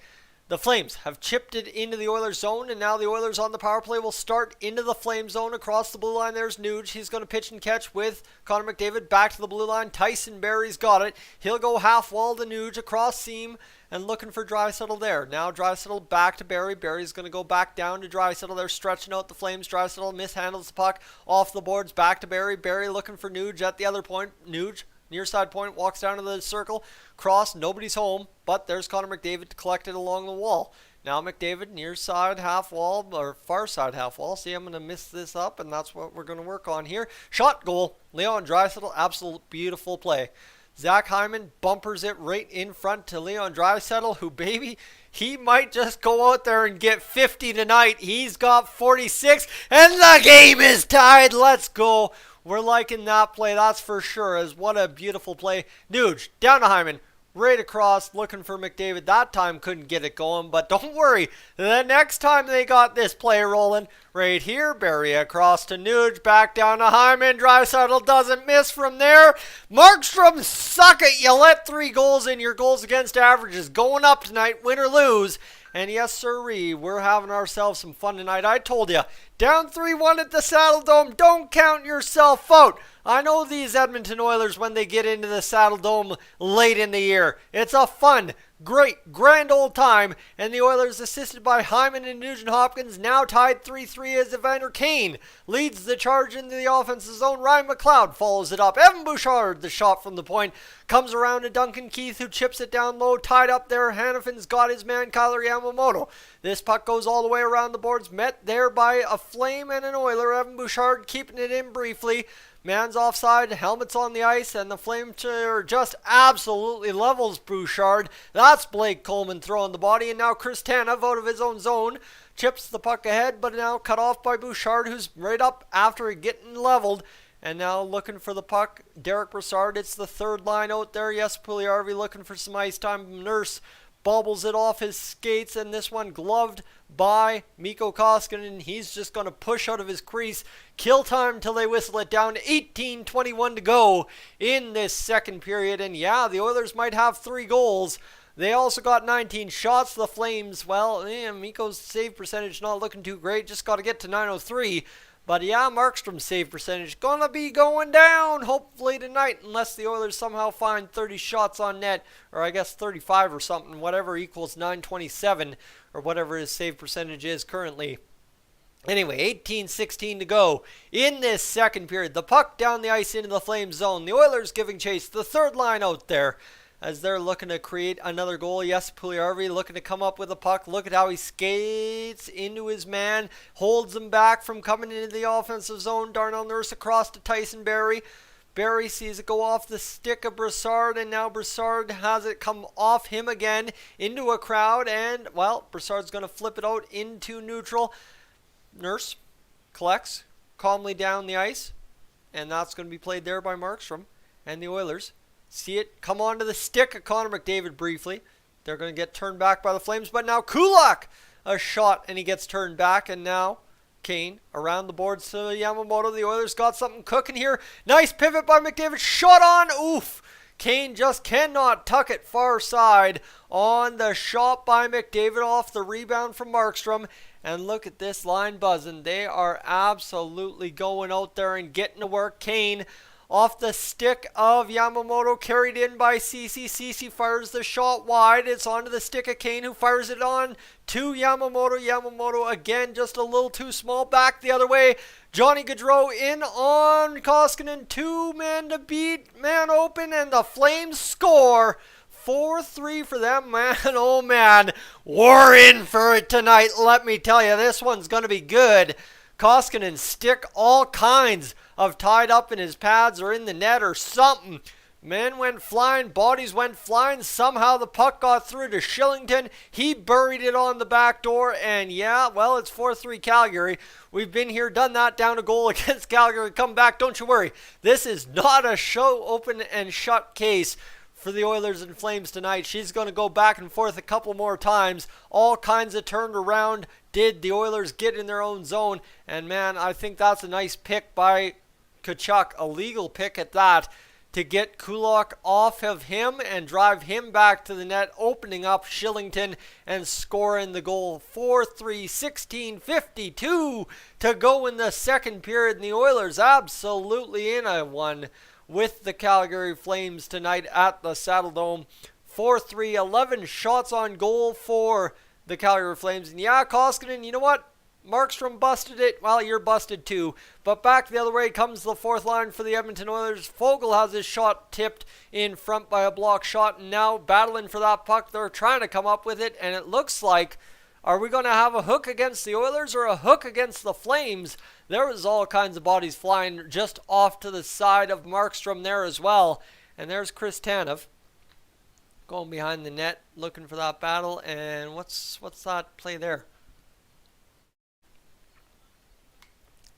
the Flames have chipped it into the Oilers zone, and now the Oilers on the power play will start into the Flames zone across the blue line. There's Nuge. He's going to pitch and catch with Connor McDavid back to the blue line. Tyson Barrie's got it. He'll go half wall to Nuge across seam and looking for Draisaitl there. Now Draisaitl back to Barrie. Barrie's going to go back down to Draisaitl. They're stretching out the Flames. Draisaitl mishandles the puck off the boards back to Barrie. Barrie looking for Nuge at the other point. Nuge, near side point, walks down to the circle. Cross, nobody's home, but there's Connor McDavid to collect it along the wall. Now McDavid, near side half wall, or far side half wall. See, I'm going to miss this up, and that's what we're going to work on here. Shot, goal. Leon Draisaitl, absolute beautiful play. Zach Hyman bumpers it right in front to Leon Draisaitl, who, baby, he might just go out there and get 50 tonight. He's got 46, and the game is tied. Let's go. We're liking that play, that's for sure, as what a beautiful play. Nuge, down to Hyman, right across, looking for McDavid. That time couldn't get it going, but don't worry. The next time they got this play rolling, right here, Barrie across to Nuge, back down to Hyman. Draisaitl doesn't miss from there. Markstrom, suck it. You let 3 goals in. Your goals against average is going up tonight, win or lose. And yes, sirree, we're having ourselves some fun tonight. I told you, down 3-1 at the Saddledome. Don't count yourself out. I know these Edmonton Oilers when they get into the Saddledome late in the year. It's a fun, great, grand old time. And the Oilers, assisted by Hyman and Nugent-Hopkins, now tied 3-3 as Evander Kane leads the charge into the offensive zone. Ryan McLeod follows it up. Evan Bouchard, the shot from the point, comes around to Duncan Keith, who chips it down low. Tied up there, Hannafin's got his man, Kyler Yamamoto. This puck goes all the way around the boards, met there by a Flame and an Oiler. Evan Bouchard keeping it in briefly. Man's offside, helmet's on the ice, and the Flame just absolutely levels Bouchard. That's Blake Coleman throwing the body, and now Chris Tanev out of his own zone chips the puck ahead, but now cut off by Bouchard, who's right up after getting leveled. And now looking for the puck, Derek Brassard. It's the third line out there. Yes, Puljujärvi looking for some ice time. Nurse bobbles it off his skates, and this one gloved by Mikko Koskinen. He's just going to push out of his crease. Kill time till they whistle it down. 18:21 to go in this second period. And yeah, the Oilers might have 3 goals. They also got 19 shots. The Flames, well, Mikko's save percentage not looking too great. Just got to get to 903. But yeah, Markstrom's save percentage gonna be going down hopefully tonight, unless the Oilers somehow find 30 shots on net, or I guess 35 or something, whatever equals 927, or whatever his save percentage is currently. Anyway, 18-16 to go in this second period. The puck down the ice into the Flames zone. The Oilers giving chase. The third line out there as they're looking to create another goal. Yes, Puljujarvi looking to come up with a puck. Look at how he skates into his man. Holds him back from coming into the offensive zone. Darnell Nurse across to Tyson Barrie. Barrie sees it go off the stick of Brassard, and now Brassard has it come off him again into a crowd. And, well, Brassard's going to flip it out into neutral. Nurse collects calmly down the ice, and that's going to be played there by Markstrom. And the Oilers see it come onto the stick of Connor McDavid briefly. They're going to get turned back by the Flames, but now Kulak, a shot, and he gets turned back. And now Kane around the boards to Yamamoto. The Oilers got something cooking here. Nice pivot by McDavid. Shot on. Oof. Kane just cannot tuck it far side on the shot by McDavid off the rebound from Markstrom. And look at this line buzzing. They are absolutely going out there and getting to work. Kane off the stick of Yamamoto, carried in by Ceci. Ceci fires the shot wide. It's onto the stick of Kane, who fires it on to Yamamoto. Yamamoto again just a little too small. Back the other way. Johnny Gaudreau in on Koskinen. 2 men to beat. Man open, and the Flames score. 4-3 for them, man. Oh, man. We're in for it tonight. Let me tell you, this one's going to be good. Koskinen stick all kinds of tied up in his pads or in the net or something. Men went flying. Bodies went flying. Somehow the puck got through to Shillington. He buried it on the back door. And, yeah, well, it's 4-3 Calgary. We've been here, done that, down a goal against Calgary. Come back. Don't you worry. This is not a show open and shut case for the Oilers and Flames tonight. She's going to go back and forth a couple more times. All kinds of turned around. Did the Oilers get in their own zone? And man, I think that's a nice pick by Tkachuk, a legal pick at that, to get Kulak off of him and drive him back to the net, opening up Shillington and scoring the goal. 4-3, 16:52 to go in the second period, and the Oilers absolutely in a one with the Calgary Flames tonight at the Saddledome. 4-3, 11 shots on goal for the Calgary Flames. And yeah, Koskinen, you know what? Markstrom busted it. Well, you're busted too. But back the other way comes the fourth line for the Edmonton Oilers. Fogle has his shot tipped in front by a block shot. And now battling for that puck. They're trying to come up with it. And it looks like, are we going to have a hook against the Oilers or a hook against the Flames? There was all kinds of bodies flying just off to the side of Markstrom there as well. And there's Chris Tanev going behind the net, looking for that battle. And what's that play there?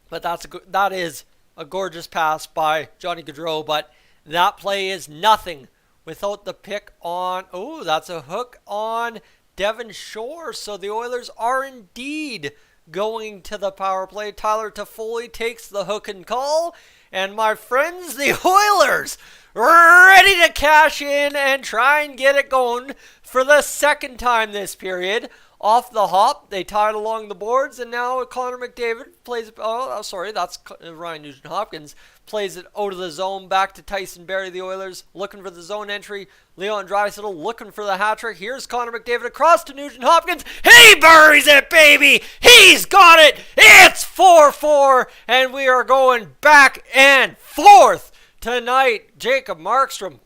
But that is a gorgeous pass by Johnny Gaudreau. But that play is nothing without the pick on. Oh, that's a hook on Devon Shore. So the Oilers are indeed going to the power play. Tyler Toffoli takes the hook and call. And my friends, the Oilers ready to cash in and try and get it going for the second time this period. Off the hop, they tied along the boards, and now Connor McDavid plays. Oh, sorry, that's Ryan Nugent-Hopkins plays it out of the zone back to Tyson Barrie. The Oilers looking for the zone entry. Leon Draisaitl looking for the hat trick. Here's Connor McDavid across to Nugent-Hopkins. He buries it, baby. He's got it. It's 4-4, and we are going back and forth tonight. Jacob Markstrom.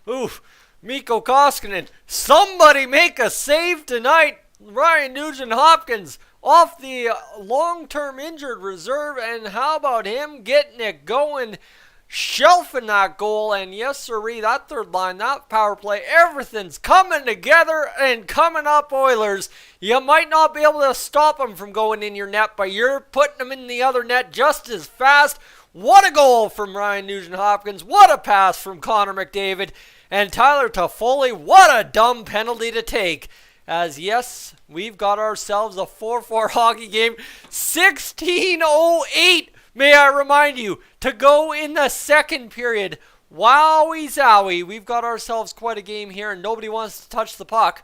Oof. Mikko Koskinen, somebody make a save tonight. Ryan Nugent-Hopkins off the long-term injured reserve, and how about him getting it going, shelving that goal. And yes, sirree, that third line, that power play, everything's coming together and coming up, Oilers. You might not be able to stop them from going in your net, but you're putting them in the other net just as fast. What a goal from Ryan Nugent-Hopkins. What a pass from Connor McDavid. And Tyler Toffoli, what a dumb penalty to take. As yes, we've got ourselves a 4-4 hockey game. 16:08, may I remind you, to go in the second period. Wowie zowie, we've got ourselves quite a game here, and nobody wants to touch the puck.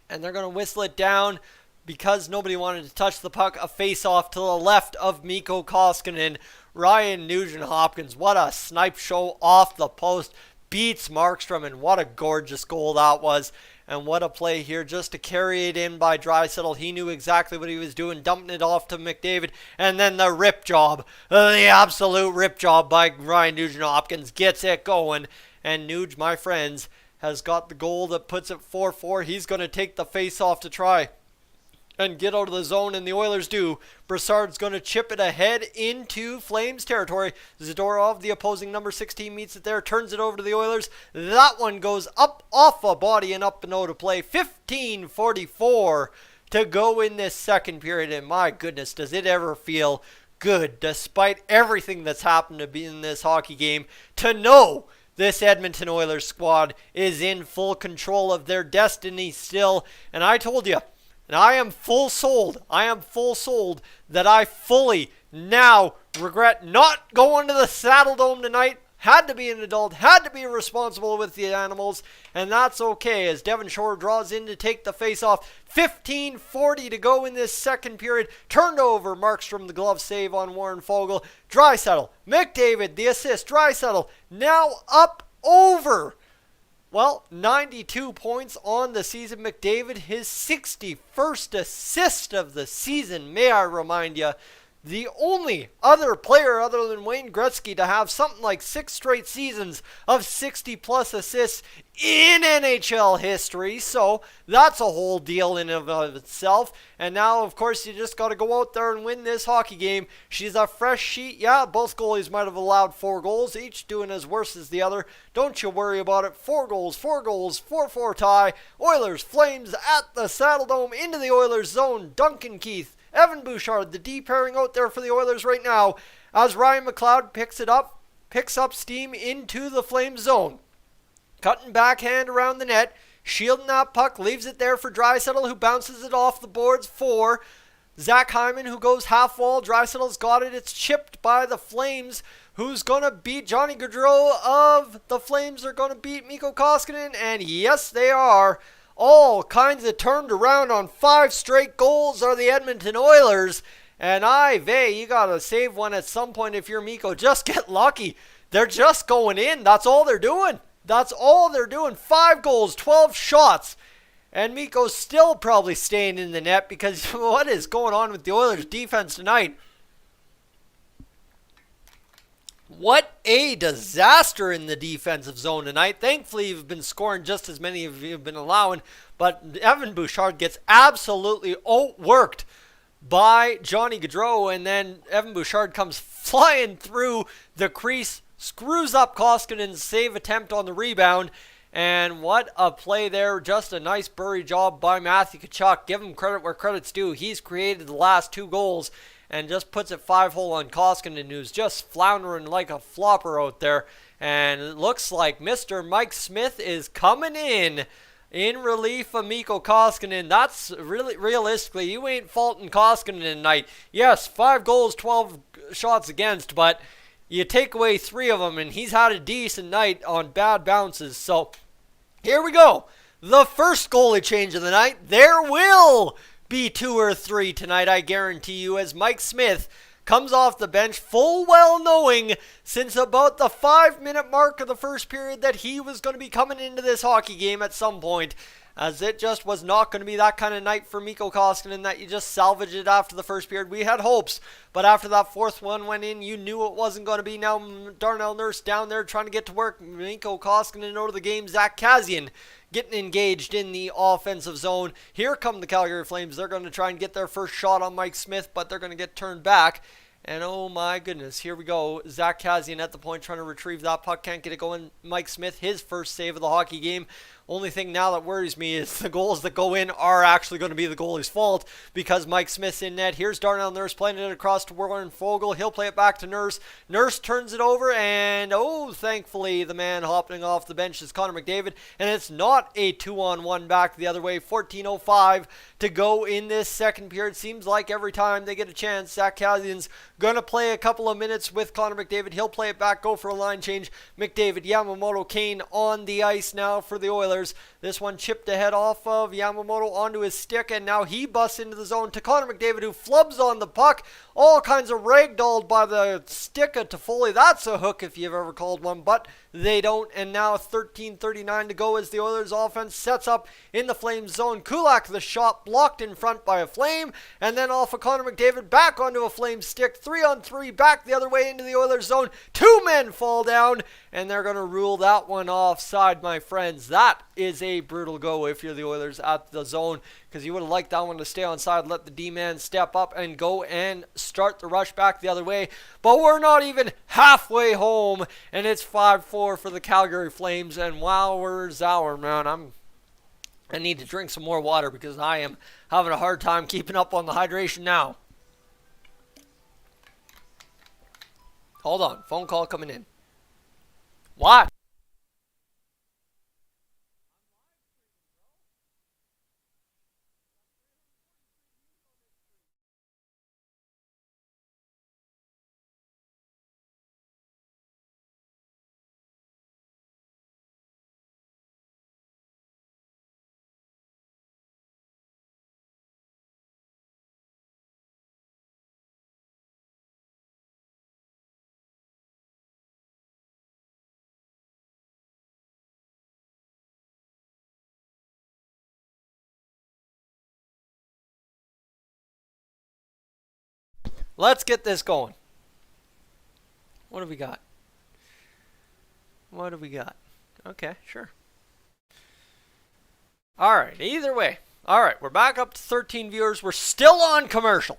And they're going to whistle it down because nobody wanted to touch the puck. A face-off to the left of Mikko Koskinen. Ryan Nugent-Hopkins, what a snipe show off the post. Beats Markstrom, and what a gorgeous goal that was. And what a play here just to carry it in by Draisaitl. He knew exactly what he was doing, dumping it off to McDavid. And then the rip job, the absolute rip job by Ryan Nugent-Hopkins gets it going. And Nuge, my friends, has got the goal that puts it 4-4. He's going to take the face-off to try and get out of the zone, and the Oilers do. Brassard's going to chip it ahead into Flames territory. Zadorov, the opposing number 16, meets it there, turns it over to the Oilers. That one goes up off a body and up and out of play. 15:44 to go in this second period, and my goodness, does it ever feel good, despite everything that's happened to be in this hockey game, to know this Edmonton Oilers squad is in full control of their destiny still. And I told you, and I am full sold that I fully now regret not going to the Saddle Dome tonight. Had to be an adult, had to be responsible with the animals, and that's okay as Devon Shore draws in to take the face-off. 15:40 to go in this second period. Turned over, Markstrom the glove save on Warren Foegele. Draisaitl, McDavid the assist. Draisaitl now up over 92 points on the season. McDavid, his 61st assist of the season, may I remind you. The only other player other than Wayne Gretzky to have something like 6 straight seasons of 60-plus assists in NHL history. So that's a whole deal in and of itself. And now, of course, you just got to go out there and win this hockey game. She's a fresh sheet. Yeah, both goalies might have allowed 4 goals, each doing as worse as the other. Don't you worry about it. 4 goals, 4-4 tie. Oilers, Flames at the Saddle Dome into the Oilers zone. Duncan Keith, Evan Bouchard, the D pairing out there for the Oilers right now, as Ryan McLeod picks up steam into the Flames zone. Cutting backhand around the net, shielding that puck, leaves it there for Draisaitl, who bounces it off the boards for Zach Hyman, who goes half wall. Draisaitl's got it. It's chipped by the Flames, who's going to beat Johnny Gaudreau of the Flames. Are going to beat Mikko Koskinen, and yes, they are. All kinds of turned around on 5 straight goals are the Edmonton Oilers. And you got to save one at some point if you're Mikko. Just get lucky. They're just going in. That's all they're doing. 5 goals, 12 shots. And Mikko's still probably staying in the net because what is going on with the Oilers defense tonight? What a disaster in the defensive zone tonight. Thankfully, you've been scoring just as many of you have been allowing, but Evan Bouchard gets absolutely outworked by Johnny Gaudreau, and then Evan Bouchard comes flying through the crease, screws up Koskinen's save attempt on the rebound, and what a play there. Just a nice bury job by Matthew Tkachuk. Give him credit where credit's due. He's created the last 2 goals and just puts it 5-hole on Koskinen, who's just floundering like a flopper out there. And it looks like Mr. Mike Smith is coming in relief of Mikko Koskinen. That's really, realistically, you ain't faulting Koskinen tonight. Yes, 5 goals, 12 shots against, but you take away 3 of them, and he's had a decent night on bad bounces. So here we go. The first goalie change of the night. There will be 2 or 3 tonight, I guarantee you, as Mike Smith comes off the bench, full well knowing since about the 5-minute mark of the first period that he was going to be coming into this hockey game at some point, as it just was not going to be that kind of night for Mikko Koskinen that you just salvage it after the first period. We had hopes, but after that 4th one went in, you knew it wasn't going to be. Now Darnell Nurse down there trying to get to work. Mikko Koskinen out of the game. Zach Kassian getting engaged in the offensive zone. Here come the Calgary Flames. They're going to try and get their first shot on Mike Smith, but they're going to get turned back. And oh my goodness, here we go. Zach Kassian at the point trying to retrieve that puck. Can't get it going. Mike Smith, his first save of the hockey game. Only thing now that worries me is the goals that go in are actually going to be the goalie's fault because Mike Smith's in net. Here's Darnell Nurse playing it across to Warren Foegele. He'll play it back to Nurse. Nurse turns it over, and thankfully the man hopping off the bench is Connor McDavid, and it's not a 2-on-1 back the other way. 14:05 to go in this second period. Seems like every time they get a chance, Zach Kassian's going to play a couple of minutes with Connor McDavid. He'll play it back, go for a line change. McDavid, Yamamoto, Kane on the ice now for the Oilers. This one chipped ahead off of Yamamoto onto his stick, and now he busts into the zone to Connor McDavid, who flubs on the puck. All kinds of ragdolled by the stick of Toffoli. That's a hook if you've ever called one, but they don't. And now 13:39 to go as the Oilers offense sets up in the Flames zone. Kulak, the shot blocked in front by a Flame, and then off of Connor McDavid back onto a Flame stick. 3-on-3 back the other way into the Oilers zone. 2 men fall down, and they're going to rule that one offside, my friends. That is a brutal go if you're the Oilers at the zone, because you would have liked that one to stay on side, let the D-man step up and go and start the rush back the other way. But we're not even halfway home, and it's 5-4 for the Calgary Flames. And wow, where's our man? I need to drink some more water because I am having a hard time keeping up on the hydration now. Hold on, phone call coming in. What? Let's get this going. What have we got? What have we got? Okay, sure. All right, either way. All right, we're back up to 13 viewers. We're still on commercial.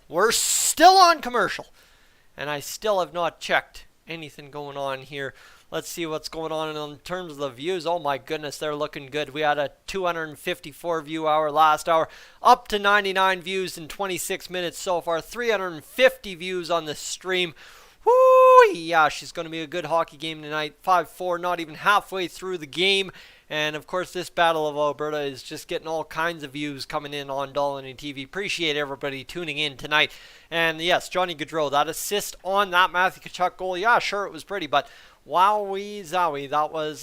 And I still have not checked anything going on here. Let's see what's going on in terms of the views. Oh my goodness, they're looking good. We had a 254 view hour last hour, up to 99 views in 26 minutes so far. 350 views on the stream. Woo! Yeah, she's going to be a good hockey game tonight. 5-4, not even halfway through the game. And of course, this Battle of Alberta is just getting all kinds of views coming in on Dolynny TV. Appreciate everybody tuning in tonight. And yes, Johnny Gaudreau, that assist on that Matthew Tkachuk goal. Yeah, sure, it was pretty, but wowee zowie, that was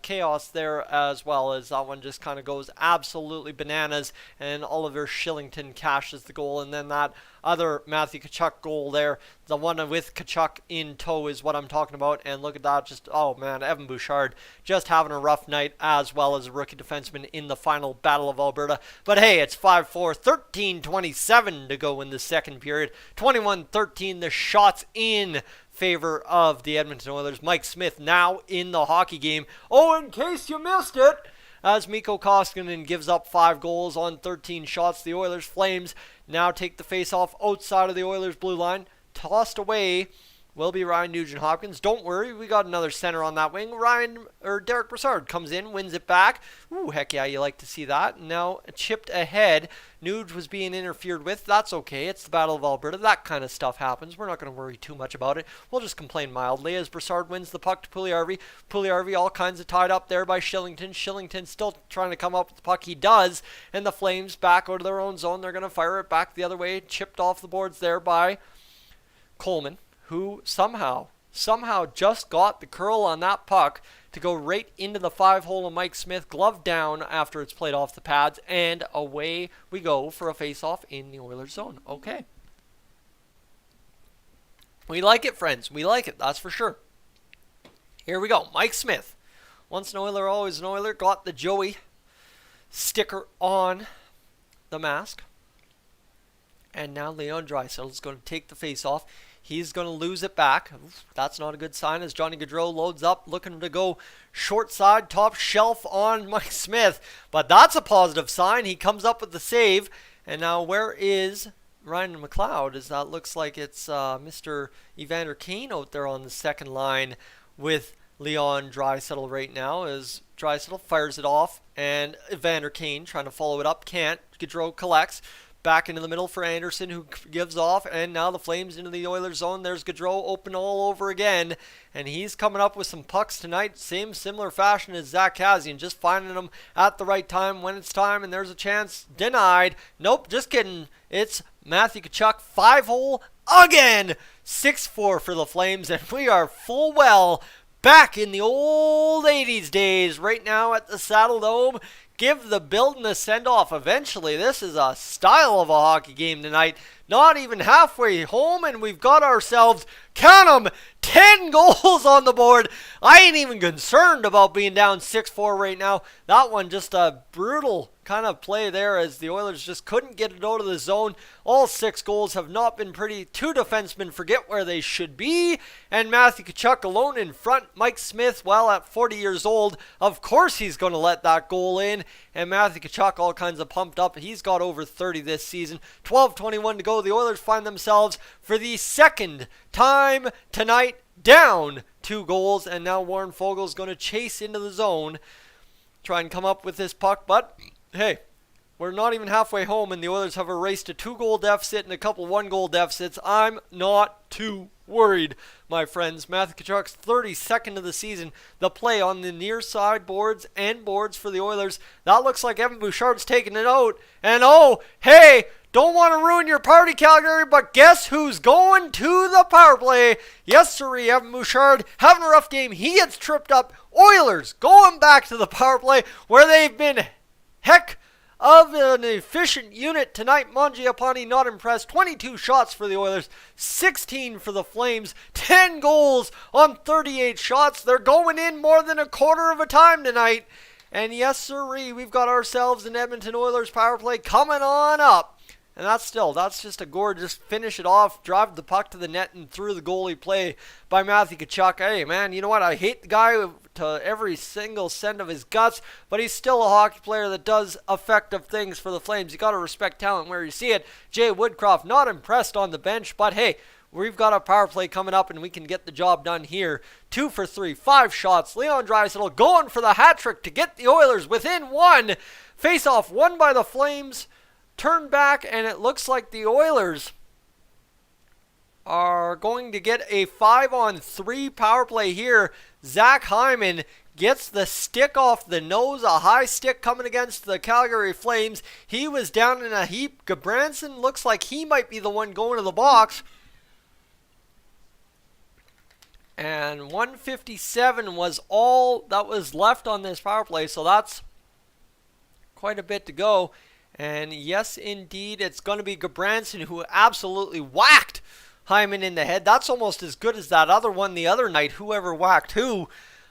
chaos there, as well as that one just kind of goes absolutely bananas, and Oliver Shillington cashes the goal. And then that other Matthew Tkachuk goal there, the one with Tkachuk in tow is what I'm talking about. And look at that, just, oh man, Evan Bouchard just having a rough night, as well as a rookie defenseman in the final Battle of Alberta. But hey, it's 5-4, 13:27 to go in the second period. 21-13, the shots in favor of the Edmonton Oilers. Mike Smith now in the hockey game. Oh, in case you missed it, as Mikko Koskinen gives up 5 goals on 13 shots, the Oilers Flames now take the face-off outside of the Oilers blue line. Tossed away will be Ryan Nugent-Hopkins. Don't worry, we got another center on that wing. Derek Brassard comes in, wins it back. Ooh, heck yeah, you like to see that. Now chipped ahead. Nuge was being interfered with. That's okay. It's the Battle of Alberta. That kind of stuff happens. We're not going to worry too much about it. We'll just complain mildly as Brassard wins the puck to Puljujarvi. Puljujarvi all kinds of tied up there by Shillington. Shillington still trying to come up with the puck. He does. And the Flames back out of their own zone. They're going to fire it back the other way. Chipped off the boards there by Coleman, who somehow just got the curl on that puck to go right into the 5-hole of Mike Smith, glove down after it's played off the pads, and away we go for a face-off in the Oilers zone. Okay. We like it, friends. We like it, that's for sure. Here we go. Mike Smith, once an Oiler, always an Oiler, got the Joey sticker on the mask. And now Leon Draisaitl is going to take the face-off. He's going to lose it back. That's not a good sign as Johnny Gaudreau loads up, looking to go short side, top shelf on Mike Smith. But that's a positive sign. He comes up with the save. And now where is Ryan McLeod? As that looks like it's Mr. Evander Kane out there on the second line with Leon Draisaitl right now, as Draisaitl fires it off. And Evander Kane trying to follow it up. Can't. Gaudreau collects. Back into the middle for Anderson, who gives off, and now the Flames into the Oilers zone. There's Gaudreau open all over again, and he's coming up with some pucks tonight, similar fashion as Zach Kassian, just finding them at the right time when it's time, and there's a chance denied. Nope, just kidding. It's Matthew Tkachuk, 5-hole again. 6-4 for the Flames, and we are full well back in the old 80s days right now at the Saddle Dome. give the building a send-off eventually. This is a style of a hockey game tonight. Not even halfway home, and we've got ourselves, count 'em, 10 goals on the board. I ain't even concerned about being down 6-4 right now. That one just a brutal kind of play there as the Oilers just couldn't get it out of the zone. All 6 goals have not been pretty. 2 defensemen forget where they should be, and Matthew Tkachuk alone in front. Mike Smith, well, at 40 years old, of course he's going to let that goal in, and Matthew Tkachuk all kinds of pumped up. He's got over 30 this season. 12:21 to go. The Oilers find themselves for the second time tonight down 2 goals, and now Warren Foegele's going to chase into the zone, try and come up with this puck, but hey, we're not even halfway home, and the Oilers have erased a 2-goal deficit and a couple 1-goal deficits. I'm not too worried, my friends. Matthew Tkachuk's 32nd of the season. The play on the near side boards and boards for the Oilers. That looks like Evan Bouchard's taking it out. And oh, hey, don't want to ruin your party, Calgary, but guess who's going to the power play? Yes, sirree, Evan Bouchard having a rough game. He gets tripped up. Oilers going back to the power play where they've been heck of an efficient unit tonight. Mangiapane not impressed. 22 shots for the Oilers, 16 for the Flames, 10 goals on 38 shots. They're going in more than a quarter of a time tonight. And yes, sirree, we've got ourselves an Edmonton Oilers power play coming on up. And that's just a gorgeous finish it off, drive the puck to the net and through the goalie play by Matthew Tkachuk. Hey, man, you know what? I hate the guy to every single cent of his guts, but he's still a hockey player that does effective things for the Flames. You got to respect talent where you see it. Jay Woodcroft not impressed on the bench, but hey, we've got a power play coming up and we can get the job done here. 2 for 3, 5 shots. Leon Draisaitl going for the hat trick to get the Oilers within 1. Face-off won by the Flames. Turn back, and it looks like the Oilers are going to get a 5-on-3 power play here. Zach Hyman gets the stick off the nose, a high stick coming against the Calgary Flames. He was down in a heap. Gabranson looks like he might be the one going to the box. And 157 was all that was left on this power play, so that's quite a bit to go. And yes, indeed, it's going to be Gabranson who absolutely whacked Hyman in the head. That's almost as good as that other one the other night, whoever whacked who.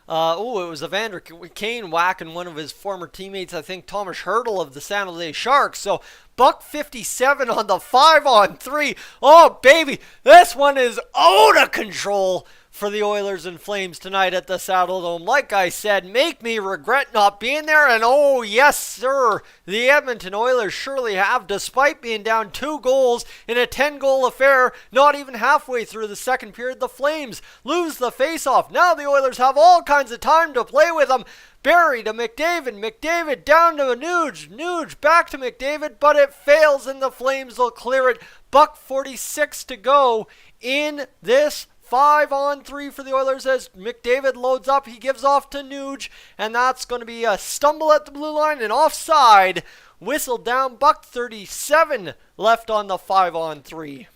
It was Evander Kane whacking one of his former teammates, I think Thomas Hertl of the San Jose Sharks. So, buck 57 on the 5-on-3. Oh, baby, this one is out of control for the Oilers and Flames tonight at the Saddledome. Like I said, make me regret not being there. And oh, yes, sir, the Edmonton Oilers surely have, despite being down 2 goals in a 10-goal affair. Not even halfway through the second period, the Flames lose the faceoff. Now the Oilers have all kinds of time to play with them. Barry to McDavid, McDavid down to Nuge, Nuge back to McDavid, but it fails and the Flames will clear it. Buck 46 to go in this 5-on-3 for the Oilers as McDavid loads up. He gives off to Nuge, and that's going to be a stumble at the blue line and offside. Whistle down. Buck 37 left on the 5-on-3.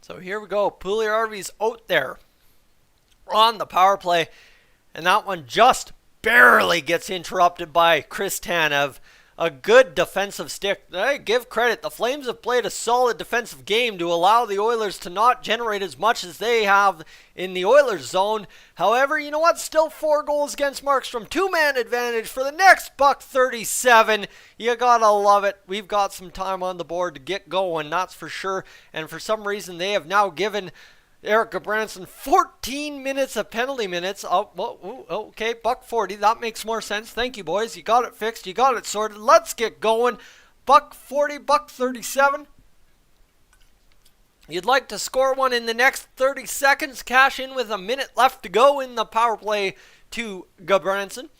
So here we go. Puljujärvi's out there on the power play, and that one just barely gets interrupted by Chris Tanev. A good defensive stick. Hey, give credit. The Flames have played a solid defensive game to allow the Oilers to not generate as much as they have in the Oilers zone. However, you know what? Still 4 goals against Markstrom. 2-man advantage for the next buck 37. You gotta love it. We've got some time on the board to get going, that's for sure. And for some reason, they have now given Erik Gudbranson 14 minutes of penalty minutes. Okay, buck 40. That makes more sense. Thank you, boys. You got it fixed. You got it sorted. Let's get going. Buck 40, buck 37. You'd like to score one in the next 30 seconds. Cash in with a minute left to go in the power play to Gudbranson.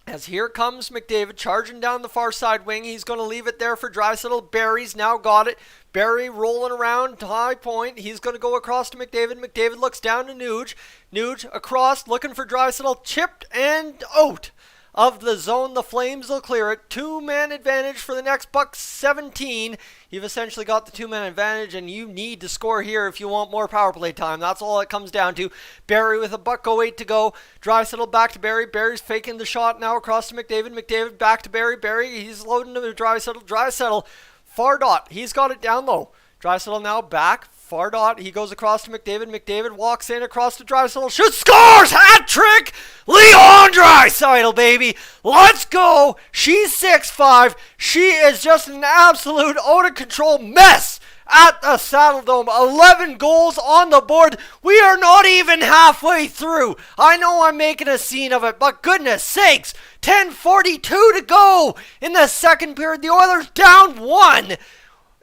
As here comes McDavid charging down the far side wing. He's going to leave it there for Draisaitl. Barry's now got it. Barry rolling around to high point. He's going to go across to McDavid. McDavid looks down to Nuge. Nuge across, looking for Draisaitl. Chipped and out. of the zone. The Flames will clear it. 2-man advantage for the next buck 17. You've essentially got the 2-man advantage, and you need to score here if you want more power play time. That's all it comes down to. Barrie with a $1:08 to go. Draisaitl back to Barrie. Barrie's faking the shot now across to McDavid. McDavid back to Barrie. Barrie, he's loading to Draisaitl. Draisaitl, far dot. He's got it down low. Draisaitl now back. Far dot. He goes across to McDavid. McDavid walks in across to Draisaitl. Shoots, scores! Hat trick! Leon Draisaitl, baby! Let's go! She's 6'5". She is just an absolute out-of-control mess at the Saddledome. 11 goals on the board. We are not even halfway through. I know I'm making a scene of it, but goodness sakes, 10:42 to go in the second period. The Oilers down 1.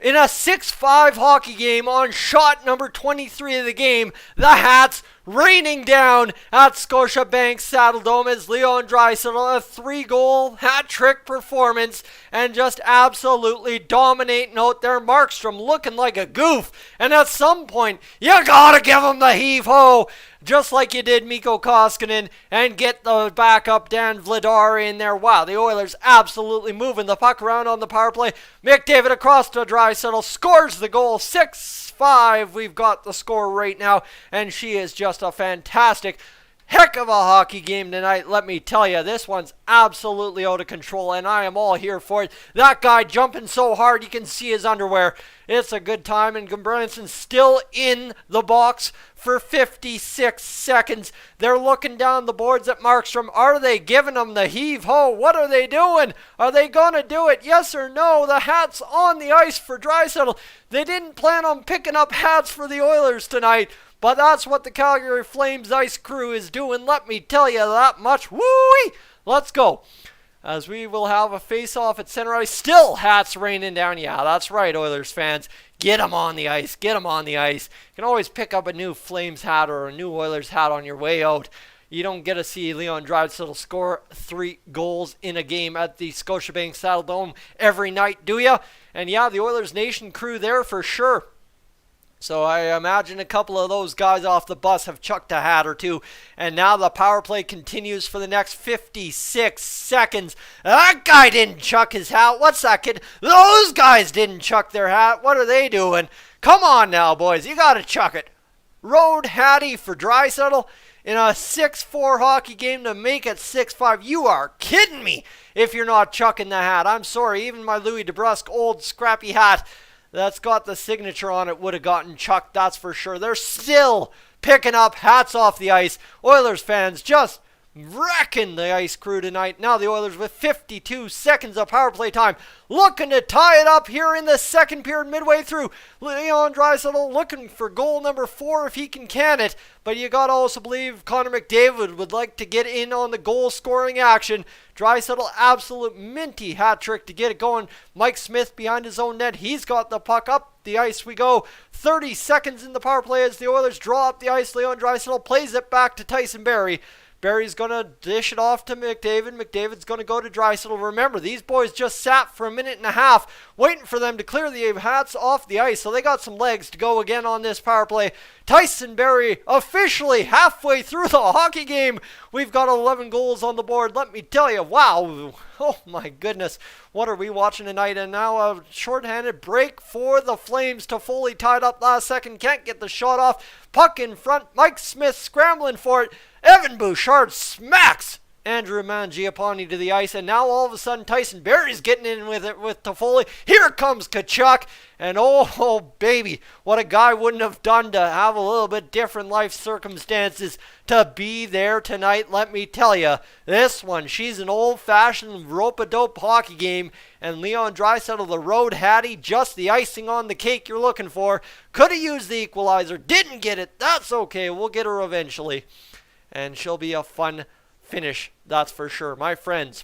In a 6-5 hockey game on shot number 23 of the game, the Hats raining down at Scotiabank Saddledome as Leon Draisaitl, a 3-goal hat-trick performance and just absolutely dominating out there. Markstrom looking like a goof, and at some point, you gotta give him the heave-ho, just like you did Mikko Koskinen, and get the backup Dan Vladar in there. Wow, the Oilers absolutely moving the puck around on the power play. McDavid across to Draisaitl, scores the goal. 6-5, we've got the score right now, and she is just a fantastic heck of a hockey game tonight. Let me tell you, this one's absolutely out of control, and I am all here for it. That guy jumping so hard you can see his underwear. It's a good time, and Gudbranson still in the box for 56 seconds. They're looking down the boards at Markstrom. Are they giving him the heave-ho? What are they doing? Are they going to do it? Yes or no? The Hats on the ice for Draisaitl. They didn't plan on picking up hats for the Oilers tonight, but that's what the Calgary Flames ice crew is doing. Let me tell you that much. Woo-wee! Let's go. As we will have a face-off at center ice. Still Hats raining down. Yeah, that's right, Oilers fans. Get them on the ice. Get them on the ice. You can always pick up a new Flames hat or a new Oilers hat on your way out. You don't get to see Leon Draisaitl score 3 goals in a game at the Scotiabank Saddledome every night, do you? And yeah, the Oilers Nation crew there for sure. So I imagine a couple of those guys off the bus have chucked a hat or two. And now the power play continues for the next 56 seconds. That guy didn't chuck his hat. What's that, kid? Those guys didn't chuck their hat. What are they doing? Come on now, boys. You got to chuck it. Road Hattie for Draisaitl in a 6-4 hockey game to make it 6-5. You are kidding me if you're not chucking the hat. I'm sorry. Even my Louis DeBrusque old scrappy hat that's got the signature on it would have gotten chucked, that's for sure. They're still picking up hats off the ice. Oilers fans just wrecking the ice crew tonight. Now the Oilers with 52 seconds of power play time, looking to tie it up here in the second period midway through. Leon Draisaitl looking for goal number 4 if he can it, but you gotta also believe Connor McDavid would like to get in on the goal scoring action. Draisaitl, absolute minty hat trick to get it going. Mike Smith behind his own net. He's got the puck up the ice. We go 30 seconds in the power play as the Oilers draw up the ice. Leon Draisaitl plays it back to Tyson Barrie. Barrie's going to dish it off to McDavid. McDavid's going to go to Draisaitl. Remember, these boys just sat for a minute and a half waiting for them to clear the hats off the ice, so they got some legs to go again on this power play. Tyson Barrie officially halfway through the hockey game. We've got 11 goals on the board. Let me tell you, wow. Oh my goodness. What are we watching tonight? And now a shorthanded break for the Flames. Toffoli tied up last second. Can't get the shot off. Puck in front. Mike Smith scrambling for it. Evan Bouchard smacks Andrew Mangiapane to the ice, and now all of a sudden Tyson Barrie's getting in with it with Toffoli. Here comes Tkachuk, and oh baby, what a guy wouldn't have done to have a little bit different life circumstances to be there tonight. Let me tell you, this one, she's an old-fashioned rope-a-dope hockey game, and Leon Draisaitl, the road Hattie, just the icing on the cake you're looking for. Could have used the equalizer, didn't get it. That's okay, we'll get her eventually. And she'll be a fun finish, that's for sure. My friends,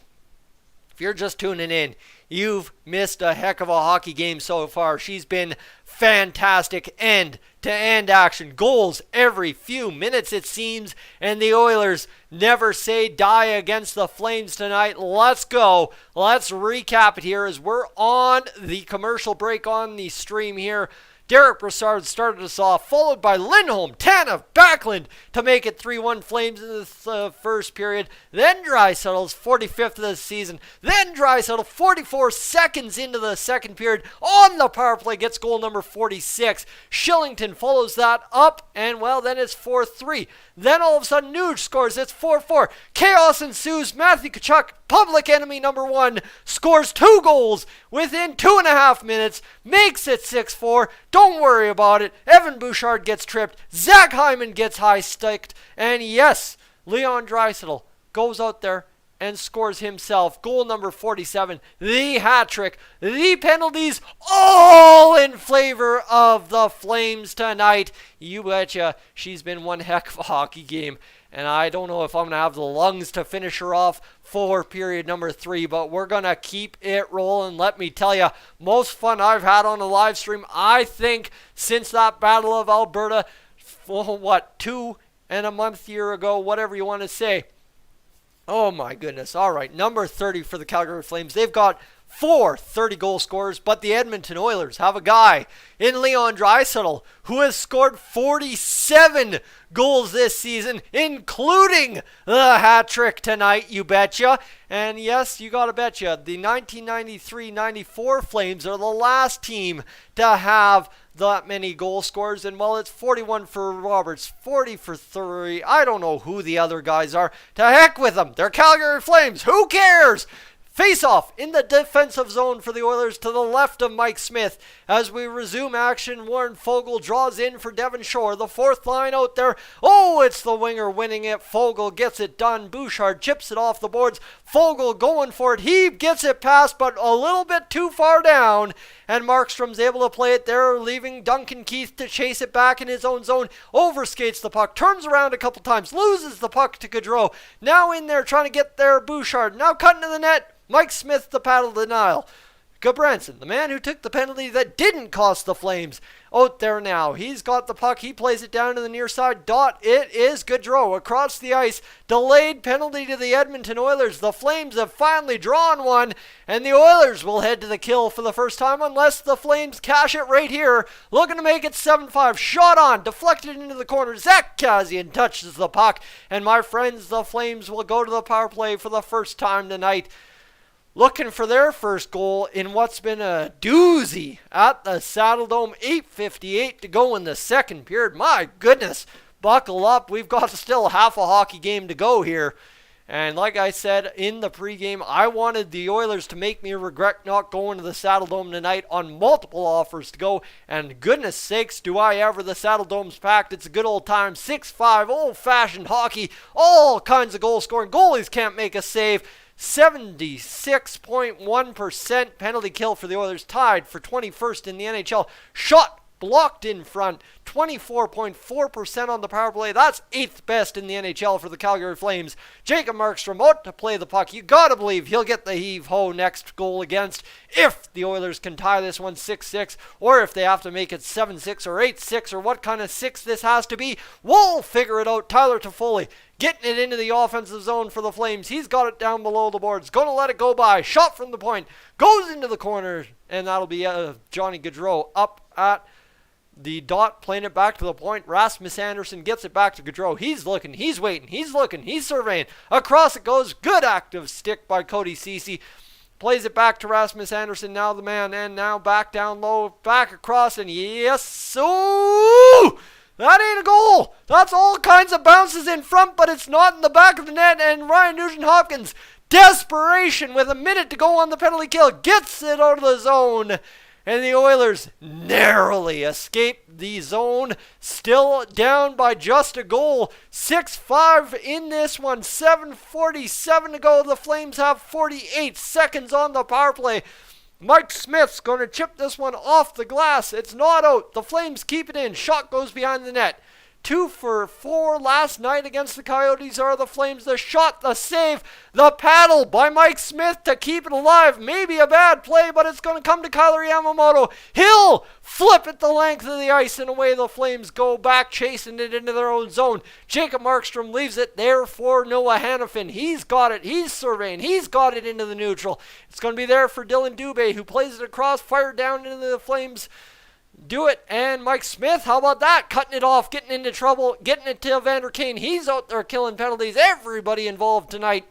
if you're just tuning in, you've missed a heck of a hockey game so far. She's been fantastic end-to-end action. Goals every few minutes, it seems. And the Oilers never say die against the Flames tonight. Let's go. Let's recap it here as we're on the commercial break on the stream here. Derek Brassard started us off, followed by Lindholm, Tanev, Backlund to make it 3-1 Flames in the first period. Then Draisaitl's 45th of the season. Then Draisaitl 44 seconds into the second period on the power play gets goal number 46. Shillington follows that up, and well, then it's 4-3. Then all of a sudden Nuge scores. It's 4-4. Chaos ensues. Matthew Tkachuk, public enemy number 1, scores 2 goals within 2.5 minutes, makes it 6-4. Don't worry about it. Evan Bouchard gets tripped. Zach Hyman gets high-sticked. And yes, Leon Draisaitl goes out there and scores himself goal number 47, the hat trick, the penalties, all in favor of the Flames tonight. You betcha she's been one heck of a hockey game, and I don't know if I'm going to have the lungs to finish her off for period number 3, but we're going to keep it rolling. Let me tell you, most fun I've had on a live stream, I think, since that Battle of Alberta, 2 and a month year ago, whatever you want to say. Oh my goodness. All right, number 30 for the Calgary Flames. They've got 4 30-goal scorers, but the Edmonton Oilers have a guy in Leon Draisaitl who has scored 47 goals this season, including the hat trick tonight, you betcha. And yes, you gotta betcha, the 1993-94 Flames are the last team to have that many goal scorers, and well, it's 41 for Roberts, 40 for 30. I don't know who the other guys are. To heck with them. They're Calgary Flames. Who cares? Face-off in the defensive zone for the Oilers to the left of Mike Smith. As we resume action, Warren Foegele draws in for Devon Shore. The fourth line out there. Oh, it's the winger winning it. Foegele gets it done. Bouchard chips it off the boards. Foegele going for it. He gets it past, but a little bit too far down. And Markstrom's able to play it there, leaving Duncan Keith to chase it back in his own zone. Overskates the puck, turns around a couple times, loses the puck to Gaudreau. Now in there trying to get there, Bouchard. Now cutting to the net. Mike Smith, the paddle denial. Gabranson, the man who took the penalty that didn't cost the Flames, out there now. He's got the puck. He plays it down to the near side. Dot. It is Gaudreau across the ice. Delayed penalty to the Edmonton Oilers. The Flames have finally drawn one, and the Oilers will head to the kill for the first time unless the Flames cash it right here. Looking to make it 7-5. Shot on. Deflected into the corner. Zach Kassian touches the puck. And my friends, the Flames will go to the power play for the first time tonight, looking for their first goal in what's been a doozy at the Saddledome. 8:58 to go in the second period. My goodness, buckle up. We've got still half a hockey game to go here. And like I said in the pregame, I wanted the Oilers to make me regret not going to the Saddledome tonight on multiple offers to go. And goodness sakes, do I ever. The Saddledome's packed. It's a good old time. 6-5, old-fashioned hockey. All kinds of goal scoring. Goalies can't make a save. 76.1% penalty kill for the Oilers, tied for 21st in the NHL. Shot blocked in front, 24.4% on the power play. That's 8th best in the NHL for the Calgary Flames. Jacob Markstrom out to play the puck. You gotta believe he'll get the heave-ho next goal against if the Oilers can tie this one 6-6, or if they have to make it 7-6 or 8-6, or what kind of 6 this has to be. We'll figure it out. Tyler Toffoli getting it into the offensive zone for the Flames. He's got it down below the boards. Going to let it go by. Shot from the point. Goes into the corner. And that'll be Johnny Gaudreau up at the dot, playing it back to the point. Rasmus Anderson gets it back to Gaudreau. He's looking. He's waiting. He's looking. He's surveying. Across it goes. Good active stick by Cody Ceci. Plays it back to Rasmus Anderson. Now the man. And now back down low. Back across. And yes. So that ain't a goal. That's all kinds of bounces in front, but it's not in the back of the net. And Ryan Nugent-Hopkins, desperation with a minute to go on the penalty kill, gets it out of the zone. And the Oilers narrowly escape the zone. Still down by just a goal. 6-5 in this one. 7:47 to go. The Flames have 48 seconds on the power play. Mike Smith's going to chip this one off the glass. It's not out. The Flames keep it in. Shot goes behind the net. 2 for 4 last night against the Coyotes are the Flames. The shot, the save, the paddle by Mike Smith to keep it alive. Maybe a bad play, but it's going to come to Kyler Yamamoto. He'll flip it the length of the ice, and away the Flames go back, chasing it into their own zone. Jacob Markstrom leaves it there for Noah Hannafin. He's got it. He's surveying. He's got it into the neutral. It's going to be there for Dylan Dubé, who plays it across, fired down into the Flames do it. And Mike Smith, how about that? Cutting it off, getting into trouble, getting it to Evander Kane. He's out there killing penalties. Everybody involved tonight.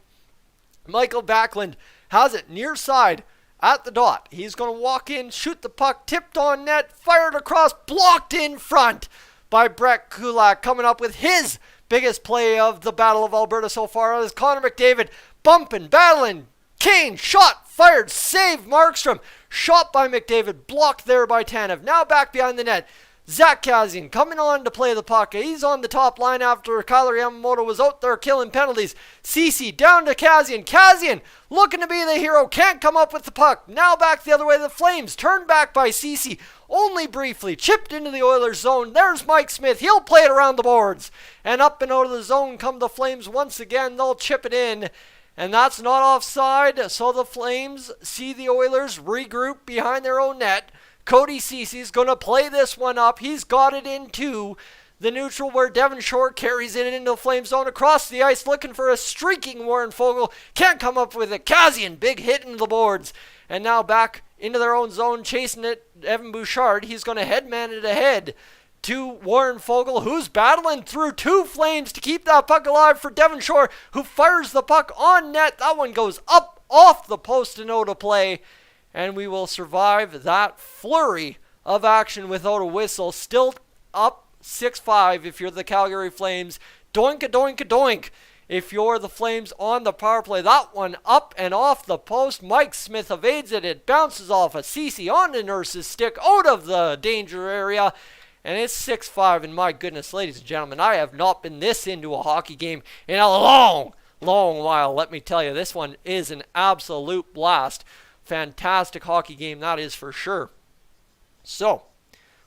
Michael Backlund has it near side at the dot. He's going to walk in, shoot the puck, tipped on net, fired across, blocked in front by Brett Kulak. Coming up with his biggest play of the Battle of Alberta so far is Connor McDavid bumping, battling. Kane, shot, fired, save Markstrom. Shot by McDavid, blocked there by Tanev. Now back behind the net. Zach Kassian coming on to play the puck. He's on the top line after Kyler Yamamoto was out there killing penalties. Ceci down to Kassian. Kassian looking to be the hero. Can't come up with the puck. Now back the other way. The Flames turned back by Ceci. Only briefly. Chipped into the Oilers zone. There's Mike Smith. He'll play it around the boards. And up and out of the zone come the Flames once again. They'll chip it in. And that's not offside. So the Flames see the Oilers regroup behind their own net. Cody Ceci's going to play this one up. He's got it into the neutral where Devon Shore carries it into the Flame zone across the ice looking for a streaking Warren Foegele. Can't come up with it. Kassian, big hit into the boards. And now back into their own zone chasing it. Evan Bouchard, he's going to headman it ahead to Warren Foegele, who's battling through two Flames to keep that puck alive for Devon Shore, who fires the puck on net. That one goes up off the post and out of play. And we will survive that flurry of action without a whistle. Still up 6-5 if you're the Calgary Flames. Doink-a-doink-a-doink if you're the Flames on the power play. That one up and off the post. Mike Smith evades it. It bounces off a Ceci onto Nurse's stick out of the danger area. And it's 6-5. And my goodness, ladies and gentlemen, I have not been this into a hockey game in a long while. Let me tell you, this one is an absolute blast. Fantastic hockey game, that is for sure. So,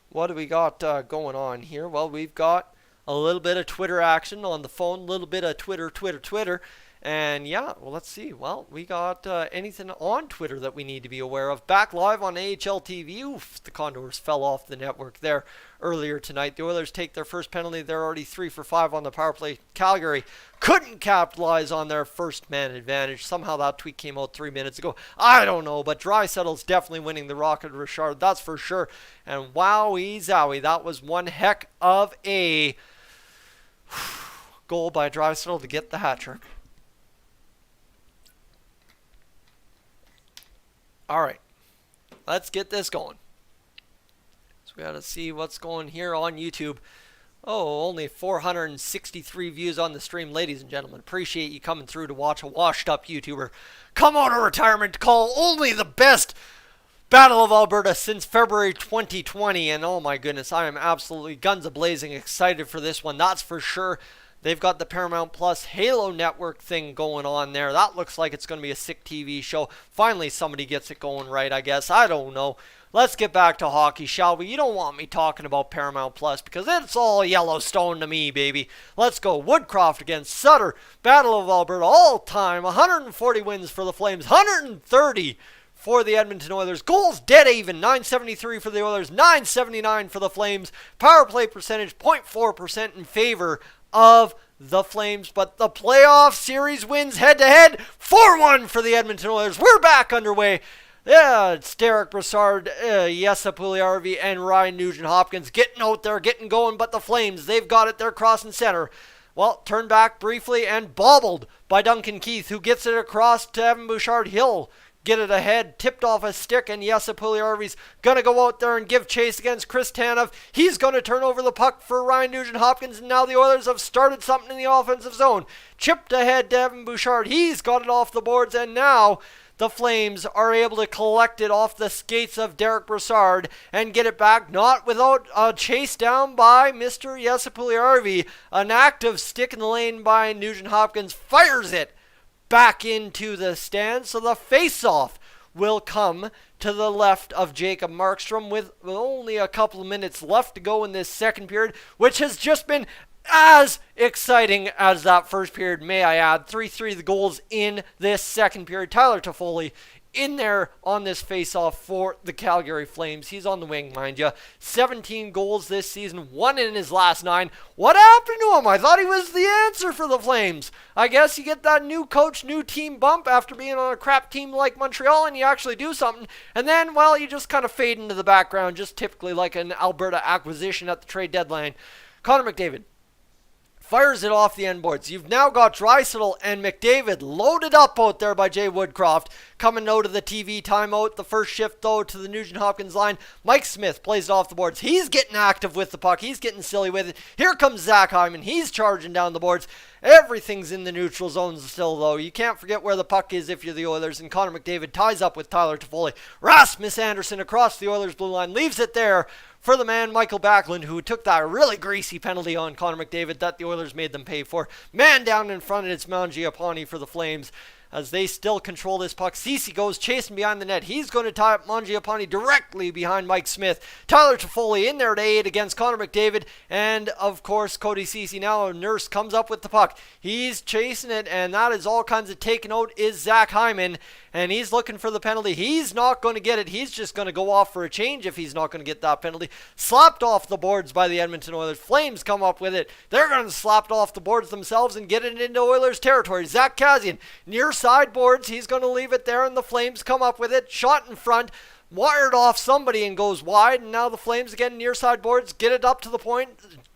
what do we got going on here? Well, we've got a little bit of Twitter action on the phone, a little bit of Twitter. And yeah, well, let's see. Well, we got anything on Twitter that we need to be aware of. Back live on AHL TV. Oof, the Condors fell off the network there earlier tonight. The Oilers take their first penalty. They're already 3 for 5 on the power play. Calgary couldn't capitalize on their first man advantage. Somehow that tweet came out 3 minutes ago. I don't know, but Draisaitl's definitely winning the Rocket Richard. That's for sure. And wowie zowie, that was one heck of a goal by Draisaitl to get the hat trick. All right, let's get this going. So we got to see what's going here on YouTube. Oh, only 463 views on the stream, ladies and gentlemen. Appreciate you coming through to watch a washed-up YouTuber come out of retirement to call only the best Battle of Alberta since February 2020. And oh my goodness, I am absolutely guns a-blazing excited for this one. That's for sure. They've got the Paramount Plus Halo Network thing going on there. That looks like it's going to be a sick TV show. Finally, somebody gets it going right, I guess. I don't know. Let's get back to hockey, shall we? You don't want me talking about Paramount Plus because it's all Yellowstone to me, baby. Let's go. Woodcroft against Sutter. Battle of Alberta all time. 140 wins for the Flames. 130 for the Edmonton Oilers. Goals dead even. 973 for the Oilers. 979 for the Flames. Power play percentage 0.4% in favor of the Flames, but the playoff series wins head-to-head 4-1 for the Edmonton Oilers. We're back underway. Yeah, it's Derek Brassard, Jesse Puljujärvi, and Ryan Nugent-Hopkins getting out there, getting going, but the Flames, they've got it. They're crossing center. Well, turned back briefly and bobbled by Duncan Keith, who gets it across to Evan Bouchard. He'll get it ahead, tipped off a stick, and Jesse Puljujärvi's going to go out there and give chase against Chris Tanev. He's going to turn over the puck for Ryan Nugent-Hopkins, and now the Oilers have started something in the offensive zone. Chipped ahead to Evan Bouchard. He's got it off the boards, and now the Flames are able to collect it off the skates of Derek Brassard and get it back, not without a chase down by Mr. Jesse Puljujärvi. An active stick in the lane by Nugent-Hopkins fires it back into the stand, so the face-off will come to the left of Jacob Markstrom with only a couple of minutes left to go in this second period, which has just been as exciting as that first period, may I add. 3-3 the goals in this second period. Tyler Toffoli in there on this face-off for the Calgary Flames. He's on the wing, mind you. 17 goals this season, 1 in his last 9. What happened to him? I thought he was the answer for the Flames. I guess you get that new coach, new team bump after being on a crap team like Montreal and you actually do something. And then, well, you just kind of fade into the background, just typically like an Alberta acquisition at the trade deadline. Connor McDavid fires it off the end boards. You've now got Draisaitl and McDavid loaded up out there by Jay Woodcroft. Coming out of the TV timeout. The first shift, though, to the Nugent-Hopkins line. Mike Smith plays it off the boards. He's getting active with the puck. He's getting silly with it. Here comes Zach Hyman. He's charging down the boards. Everything's in the neutral zone still, though. You can't forget where the puck is if you're the Oilers. And Connor McDavid ties up with Tyler Toffoli. Rasmus Andersson across the Oilers' blue line. Leaves it there for the man Michael Backlund, who took that really greasy penalty on Connor McDavid that the Oilers made them pay for. Man down in front, and it's Mangiapane for the Flames as they still control this puck. Ceci goes chasing behind the net. He's going to tie up Mangiapane directly behind Mike Smith. Tyler Toffoli in there to aid against Connor McDavid. And, of course, Cody Ceci now. Nurse comes up with the puck. He's chasing it, and that is all kinds of taken out is Zach Hyman. And he's looking for the penalty. He's not going to get it. He's just going to go off for a change if he's not going to get that penalty. Slapped off the boards by the Edmonton Oilers. Flames come up with it. They're going to slap it off the boards themselves and get it into Oilers territory. Zach Kassian near sideboards. He's going to leave it there, and the Flames come up with it. Shot in front. Wired off somebody and goes wide. And now the Flames again near sideboards. Get it up to the point.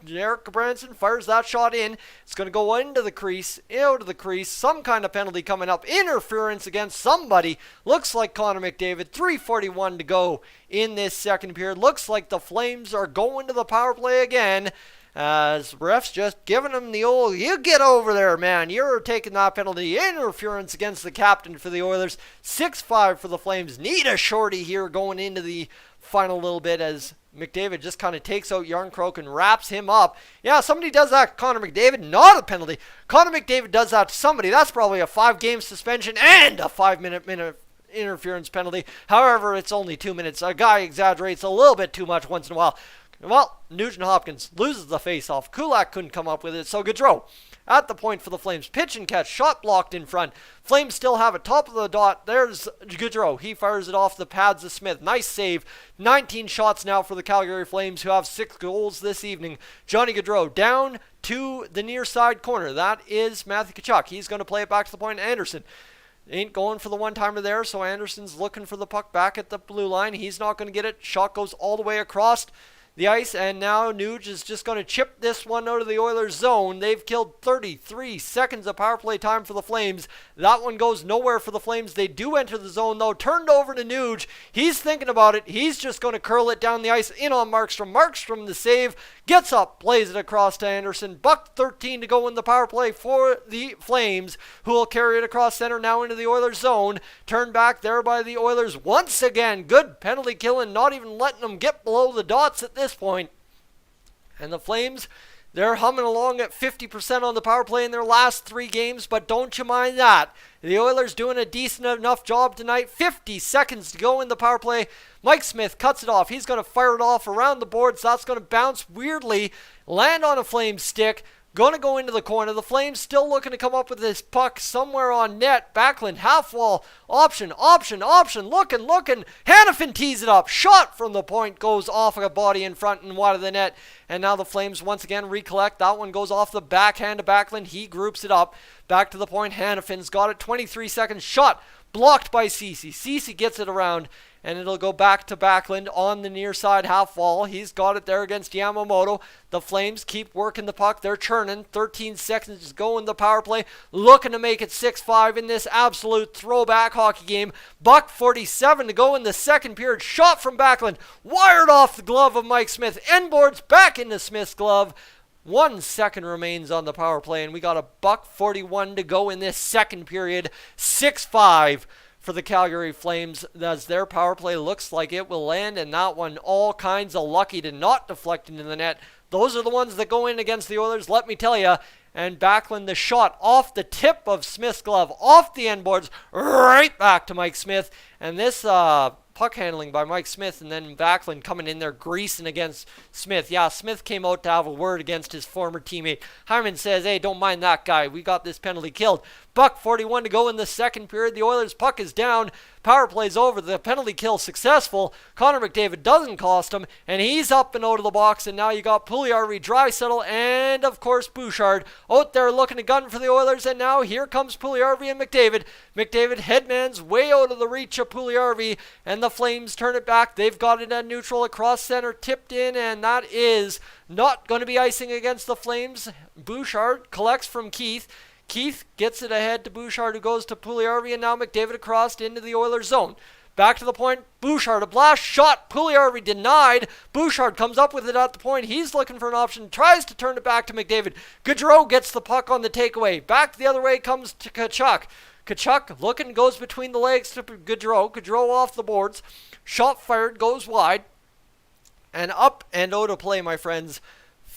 Eric Branson fires that shot in. It's going to go into the crease, out of the crease. Some kind of penalty coming up. Interference against somebody. Looks like Connor McDavid. 3:41 to go in this second period. Looks like the Flames are going to the power play again. As refs just giving him the old, you get over there, man. You're taking that penalty. Interference against the captain for the Oilers. 6-5 for the Flames. Need a shorty here going into the final little bit as McDavid just kind of takes out Yarncroke and wraps him up. Yeah, somebody does that. Connor McDavid, not a penalty. Connor McDavid does that to somebody. That's probably a 5-game suspension and a 5-minute interference penalty. However, it's only 2 minutes. A guy exaggerates a little bit too much once in a while. Well, Nugent-Hopkins loses the face-off. Kulak couldn't come up with it, so Gaudreau at the point for the Flames. Pitch and catch, shot blocked in front. Flames still have it, top of the dot. There's Gaudreau. He fires it off the pads of Smith. Nice save. 19 shots now for the Calgary Flames, who have 6 goals this evening. Johnny Gaudreau down to the near side corner. That is Matthew Tkachuk. He's going to play it back to the point. Anderson ain't going for the one-timer there, so Anderson's looking for the puck back at the blue line. He's not going to get it. Shot goes all the way across the ice, and now Nuge is just going to chip this one out of the Oilers zone. They've killed 33 seconds of power play time for the Flames. That one goes nowhere for the Flames. They do enter the zone, though. Turned over to Nuge. He's thinking about it. He's just going to curl it down the ice in on Markstrom. Markstrom the save. Gets up, plays it across to Anderson. $1:13 to go in the power play for the Flames, who will carry it across center now into the Oilers zone. Turned back there by the Oilers once again. Good penalty killing, not even letting them get below the dots at this point. And the Flames, they're humming along at 50% on the power play in their last 3 games, but don't you mind that. The Oilers doing a decent enough job tonight. 50 seconds to go in the power play. Mike Smith cuts it off. He's going to fire it off around the boards. That's going to bounce weirdly, land on a Flames stick. Going to go into the corner. The Flames still looking to come up with this puck somewhere on net. Backlund, half wall, option. Looking. Hanifin tees it up. Shot from the point goes off a body in front and wide of the net. And now the Flames once again recollect. That one goes off the backhand of Backlund. He groups it up. Back to the point. Hanifin's got it. 23 seconds. Shot blocked by Ceci. Ceci gets it around. And it'll go back to Backlund on the near side half wall. He's got it there against Yamamoto. The Flames keep working the puck. They're churning. 13 seconds to go in the power play. Looking to make it 6-5 in this absolute throwback hockey game. $1:47 to go in the second period. Shot from Backlund. Wired off the glove of Mike Smith. End boards back into Smith's glove. 1 second remains on the power play. And we got a $1:41 to go in this second period. 6-5. For the Calgary Flames, as their power play looks like it will land, and that one all kinds of lucky to not deflect into the net. Those are the ones that go in against the Oilers, let me tell you. And Backlund, the shot off the tip of Smith's glove, off the end boards, right back to Mike Smith. And this puck handling by Mike Smith, and then Backlund coming in there greasing against Smith. Yeah, Smith came out to have a word against his former teammate. Hyman says, hey, don't mind that guy. We got this penalty killed. Buck 41 to go in the second period. The Oilers puck is down. Power play's over. The penalty kill successful. Connor McDavid doesn't cost him, and he's up and out of the box, and now you got Puljujarvi, Draisaitl, and of course Bouchard out there looking to gun for the Oilers, and now here comes Puljujarvi and McDavid. McDavid headman's way out of the reach of Puljujarvi, and the Flames turn it back. They've got it at neutral across center, tipped in, and that is not going to be icing against the Flames. Bouchard collects from Keith. Keith gets it ahead to Bouchard, who goes to Puljujarvi, and now McDavid across into the Oilers zone. Back to the point, Bouchard, a blast shot, Puljujarvi denied. Bouchard comes up with it at the point. He's looking for an option, tries to turn it back to McDavid. Gaudreau gets the puck on the takeaway. Back the other way comes to Tkachuk. Tkachuk looking, goes between the legs to Gaudreau. Gaudreau off the boards. Shot fired, goes wide. And up and out of play, my friends.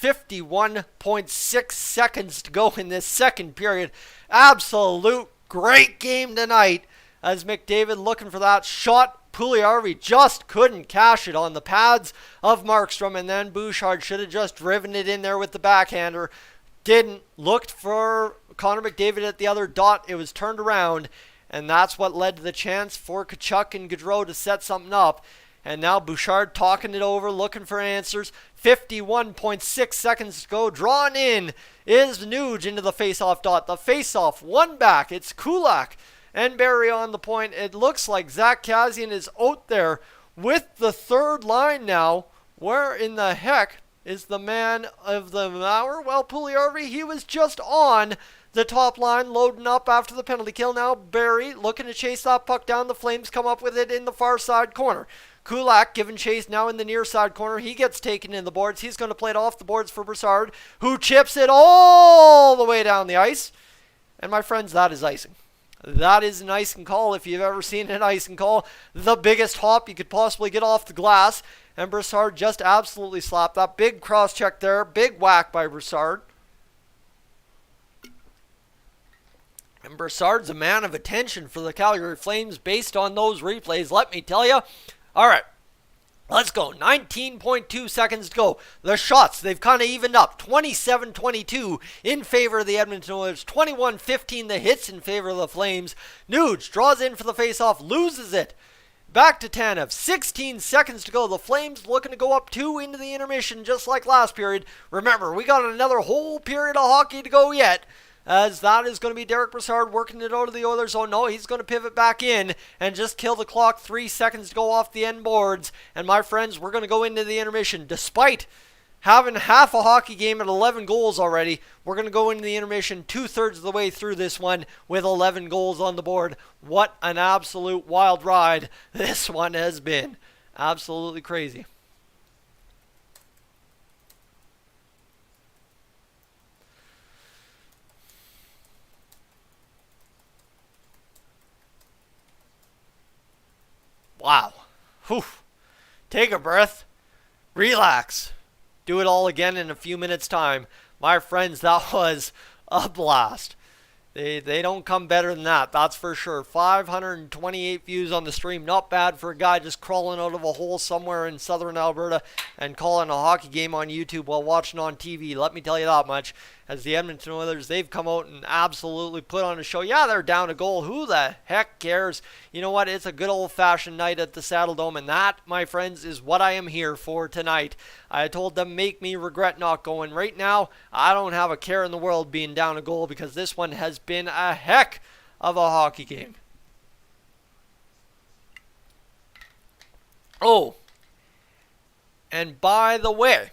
51.6 seconds to go in this second period. Absolute great game tonight as McDavid looking for that shot. Puljujarvi just couldn't cash it on the pads of Markstrom, and then Bouchard should have just driven it in there with the backhander. Didn't. Looked for Connor McDavid at the other dot. It was turned around, and that's what led to the chance for Tkachuk and Gaudreau to set something up. And now Bouchard talking it over, looking for answers. 51.6 seconds to go. Drawn in is Nuge into the face-off dot. The face-off, one back. It's Kulak and Barrie on the point. It looks like Zach Kassian is out there with the third line now. Where in the heck is the man of the hour? Well, Puljujarvi, he was just on the top line, loading up after the penalty kill. Now Barrie looking to chase that puck down. The Flames come up with it in the far side corner. Kulak giving chase now in the near side corner. He gets taken in the boards. He's going to play it off the boards for Brassard, who chips it all the way down the ice. And my friends, that is icing. That is an icing call if you've ever seen an icing call. The biggest hop you could possibly get off the glass. And Brassard just absolutely slapped that. Big cross check there. Big whack by Brassard. And Brassard's a man of attention for the Calgary Flames based on those replays, let me tell you. All right, let's go. 19.2 seconds to go. The shots, they've kind of evened up. 27-22 in favor of the Edmonton Oilers. 21-15 the hits in favor of the Flames. Nuge draws in for the faceoff, loses it. Back to Tanev. 16 seconds to go. The Flames looking to go up 2 into the intermission just like last period. Remember, we got another whole period of hockey to go yet, as that is going to be Derek Brassard working it out of the Oilers. Oh no, he's going to pivot back in and just kill the clock. 3 seconds to go off the end boards. And my friends, we're going to go into the intermission. Despite having half a hockey game at 11 goals already, we're going to go into the intermission 2/3 of the way through this one with 11 goals on the board. What an absolute wild ride this one has been. Absolutely crazy. Wow. Whew. Take a breath. Relax. Do it all again in a few minutes' time. My friends, that was a blast. They don't come better than that, that's for sure. 528 views on the stream. Not bad for a guy just crawling out of a hole somewhere in southern Alberta and calling a hockey game on YouTube while watching on TV. Let me tell you that much. As the Edmonton Oilers, they've come out and absolutely put on a show. Yeah, they're down a goal. Who the heck cares? You know what? It's a good old-fashioned night at the Saddle Dome, and that, my friends, is what I am here for tonight. I told them, make me regret not going. Right now, I don't have a care in the world being down a goal because this one has been a heck of a hockey game. Oh, and by the way,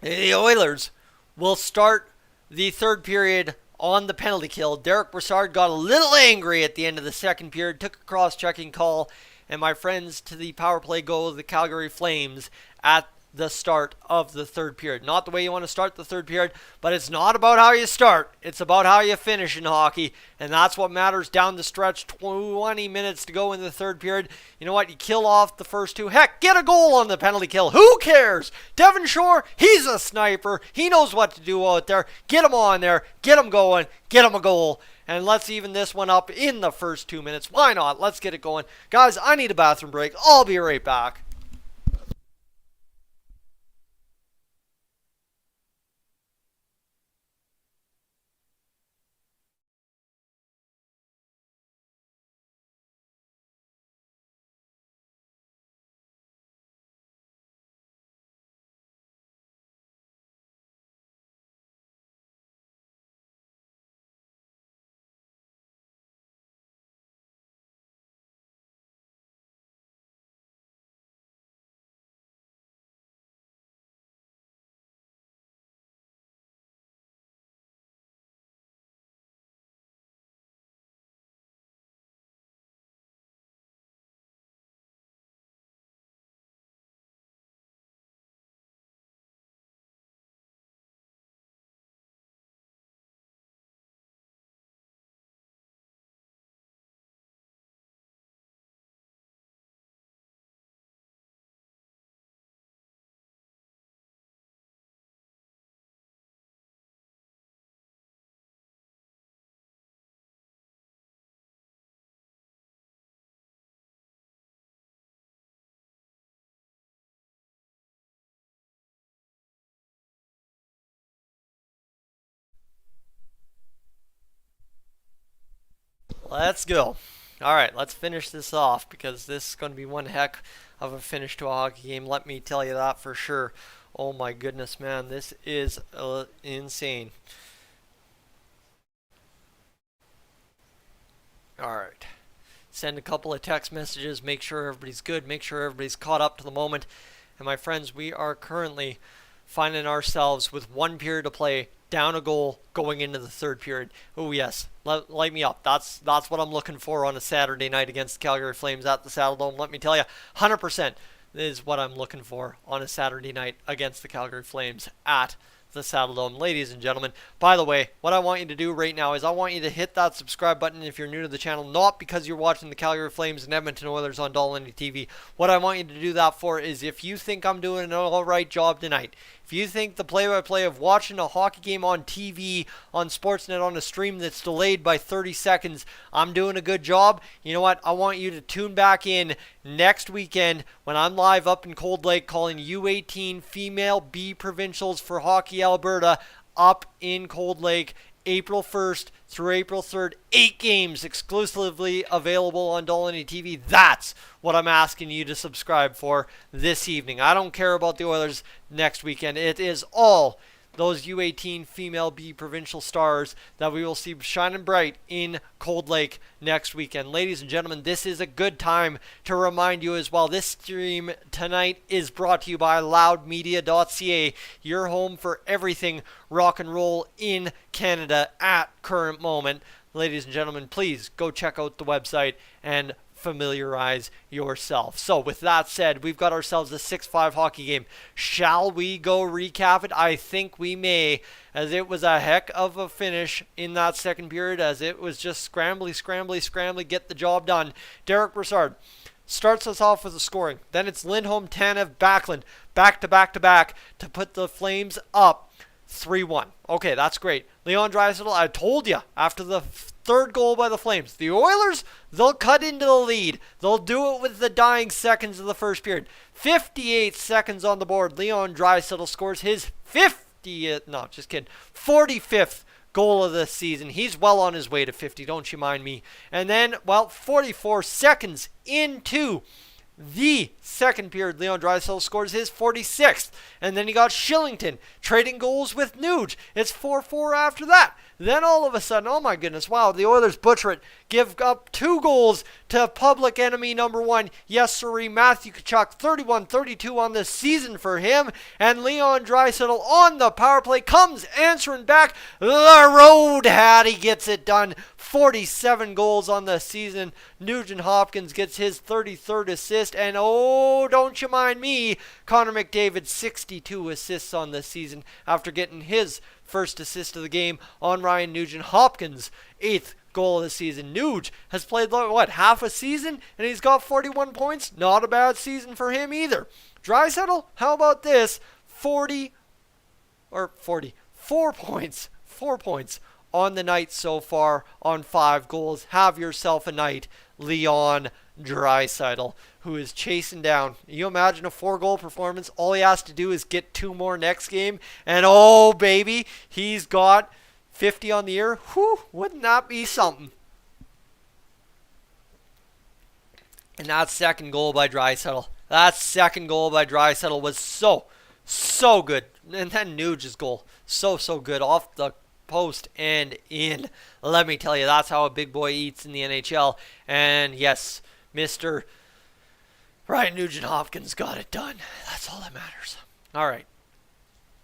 the Oilers will start the third period on the penalty kill. Derek Brassard got a little angry at the end of the second period, took a cross-checking call, and my friends, to the power play go the Calgary Flames at the start of the third period. Not the way you want to start the third period, but it's not about how you start. It's about how you finish in hockey, and that's what matters down the stretch. 20 minutes to go in the third period. You know what? You kill off the first two. Heck, get a goal on the penalty kill. Who cares? Devon Shore, he's a sniper. He knows what to do out there. Get him on there. Get him going. Get him a goal. And let's even this one up in the first 2 minutes. Why not? Let's get it going. Guys, I need a bathroom break. I'll be right back. Let's go. All right, let's finish this off because this is going to be one heck of a finish to a hockey game. Let me tell you that for sure. Oh my goodness, man. This is insane. All right. Send a couple of text messages. Make sure everybody's good. Make sure everybody's caught up to the moment. And my friends, we are currently finding ourselves with 1 period to play, down a goal going into the third period. Oh yes, light me up. That's what I'm looking for on a Saturday night against the Calgary Flames at the Saddledome. Let me tell you, 100% is what I'm looking for on a Saturday night against the Calgary Flames at the Saddledome. Ladies and gentlemen, by the way, what I want you to do right now is I want you to hit that subscribe button if you're new to the channel, not because you're watching the Calgary Flames and Edmonton Oilers on Dolynny TV. What I want you to do that for is if you think I'm doing an alright job tonight, if you think the play-by-play of watching a hockey game on TV, on Sportsnet, on a stream that's delayed by 30 seconds, I'm doing a good job, you know what? I want you to tune back in next weekend when I'm live up in Cold Lake calling U18 Female B Provincials for Hockey Alberta up in Cold Lake, April 1st through April 3rd. 8 games exclusively available on Dolynny TV. That's what I'm asking you to subscribe for this evening. I don't care about the Oilers next weekend. It is all those U18 female B provincial stars that we will see shining bright in Cold Lake next weekend. Ladies and gentlemen, this is a good time to remind you as well. This stream tonight is brought to you by LoudMedia.ca, your home for everything rock and roll in Canada at current moment. Ladies and gentlemen, please go check out the website and familiarize yourself. So with that said, we've got ourselves a 6-5 hockey game. Shall we go recap it? I think we may, as it was a heck of a finish in that second period, as it was just scrambly, get the job done. Derek Brassard starts us off with the scoring. Then it's Lindholm, Tanev, Backlund, back to put the Flames up 3-1. Okay, that's great. Leon Draisaitl, I told you, after the third goal by the Flames, the Oilers, they'll cut into the lead. They'll do it with the dying seconds of the first period. 58 seconds on the board. Leon Draisaitl scores his 45th goal of the season. He's well on his way to 50, don't you mind me. And then, 44 seconds into the second period, Leon Draisaitl scores his 46th. And then you got Shillington trading goals with Nuge. It's 4-4 after that. Then all of a sudden, oh my goodness, wow, the Oilers butcher it. Give up 2 goals to public enemy number 1. Yes, sirree, Matthew Tkachuk, 31-32 on the season for him. And Leon Draisaitl on the power play comes answering back. The road Hattie gets it done. 47 goals on the season. Nugent Hopkins gets his 33rd assist. And oh, don't you mind me, Connor McDavid, 62 assists on the season after getting his first assist of the game on Ryan Nugent Hopkins' 8th goal of the season. Nuge has played, what, half a season, and he's got 41 points. Not a bad season for him either. Draisaitl, how about this? 4 points. 4 points on the night so far on 5 goals. Have yourself a night, Leon Draisaitl, who is chasing down. You imagine a 4-goal performance. All he has to do is get 2 more next game. And oh, baby, he's got 50 on the year. Whew, wouldn't that be something? And that second goal by Draisaitl. That second goal by Draisaitl was so good. And then Nuge's goal. So good off the post and in. Let me tell you, that's how a big boy eats in the NHL. And yes, Mr. Ryan Nugent Hopkins got it done. That's all that matters. All right.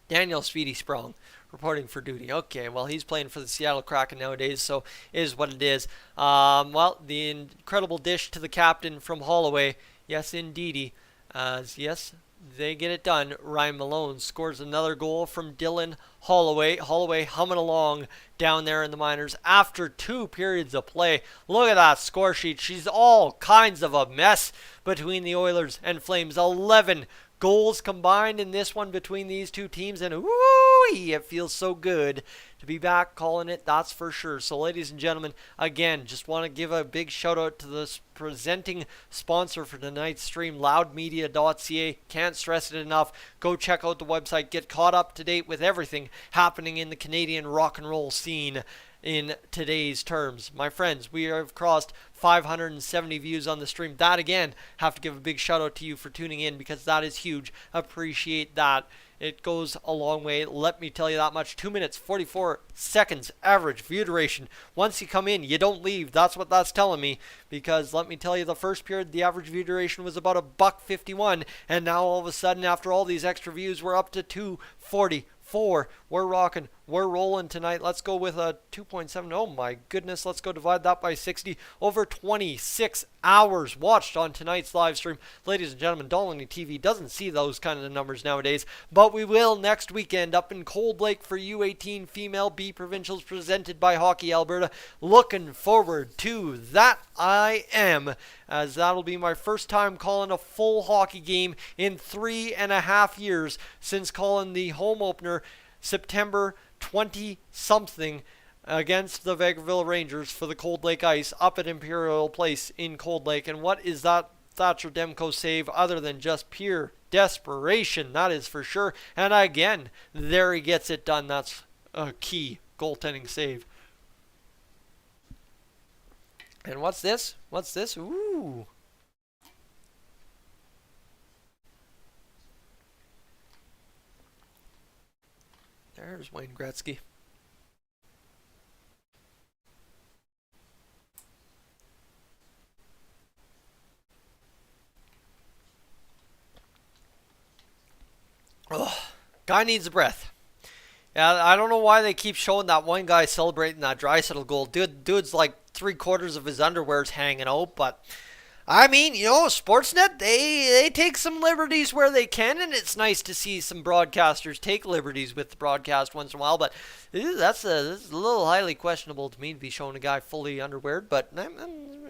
Daniel Speedy Sprong reporting for duty. Okay, well, he's playing for the Seattle Kraken nowadays, so it is what it is. Well, the incredible dish to the captain from Holloway. Yes, indeedy. Yes, they get it done. Ryan Malone scores another goal from Dylan Holloway. Holloway humming along down there in the minors after 2 periods of play. Look at that score sheet. She's all kinds of a mess between the Oilers and Flames. 11 goals combined in this one between these two teams, and woo-wee, it feels so good to be back calling it, that's for sure. So ladies and gentlemen, again, just want to give a big shout out to this presenting sponsor for tonight's stream, LoudMedia.ca. Can't stress it enough. Go check out the website, get caught up to date with everything happening in the Canadian rock and roll scene in today's terms. My friends, we have crossed 570 views on the stream. That again, have to give a big shout out to you for tuning in, because that is huge. Appreciate that. It goes a long way, let me tell you that much. 2 minutes 44 seconds average view duration. Once you come in, you don't leave. That's what that's telling me, because let me tell you, the first period the average view duration was about $1.51, and now all of a sudden, after all these extra views, we're up to 244. We're rocking, we're rolling tonight. Let's go with a 2.7. Oh my goodness, let's go divide that by 60. Over 26 hours watched on tonight's live stream. Ladies and gentlemen, Dolynny TV doesn't see those kind of numbers nowadays, but we will next weekend up in Cold Lake for U18 Female B Provincials presented by Hockey Alberta. Looking forward to that, I am, as that'll be my first time calling a full hockey game in 3.5 years since calling the home opener September 20-something against the Vegreville Rangers for the Cold Lake Ice up at Imperial Place in Cold Lake. And what is that Thatcher Demko save other than just pure desperation? That is for sure. And again, there he gets it done. That's a key goaltending save. And what's this? What's this? Ooh. There's Wayne Gretzky. Oh, guy needs a breath. Yeah, I don't know why they keep showing that one guy celebrating that Draisaitl goal. Dude's like 3/4 of his underwear's hanging out, but I mean, you know, Sportsnet, they take some liberties where they can, and it's nice to see some broadcasters take liberties with the broadcast once in a while, but that's a little highly questionable to me to be showing a guy fully underweared, but I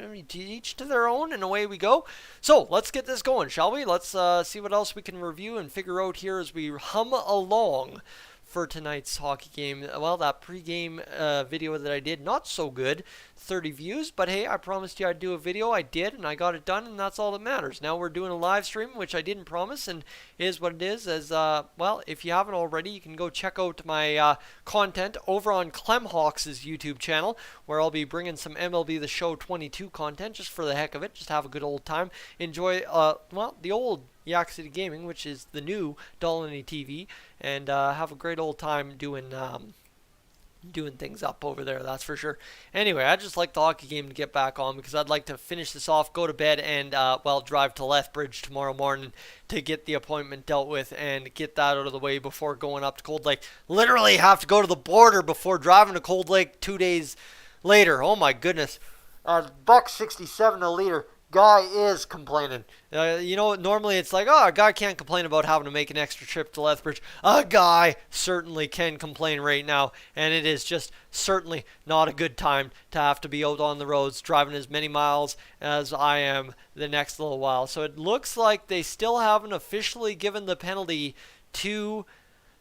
mean, each to their own, and away we go. So, let's get this going, shall we? Let's see what else we can review and figure out here as we hum along for tonight's hockey game. Well, that pregame video that I did, not so good, 30 views, but hey, I promised you I'd do a video. I did, and I got it done, and that's all that matters. Now we're doing a live stream, which I didn't promise, and is what it is. As well, if you haven't already, you can go check out my content over on Clemhawks' YouTube channel, where I'll be bringing some MLB The Show 22 content, just for the heck of it, just have a good old time. Enjoy, well, the old Yak City Gaming, which is the new Dolynny TV, and have a great old time doing doing things up over there, that's for sure. Anyway, I just like the hockey game to get back on because I'd like to finish this off, go to bed, and drive to Lethbridge tomorrow morning to get the appointment dealt with and get that out of the way before going up to Cold Lake. Literally have to go to the border before driving to Cold Lake 2 days later. Oh my goodness. $1.67 a liter. Guy is complaining. Normally it's like, a guy can't complain about having to make an extra trip to Lethbridge. A guy certainly can complain right now, and it is just certainly not a good time to have to be out on the roads driving as many miles as I am the next little while. So it looks like they still haven't officially given the penalty to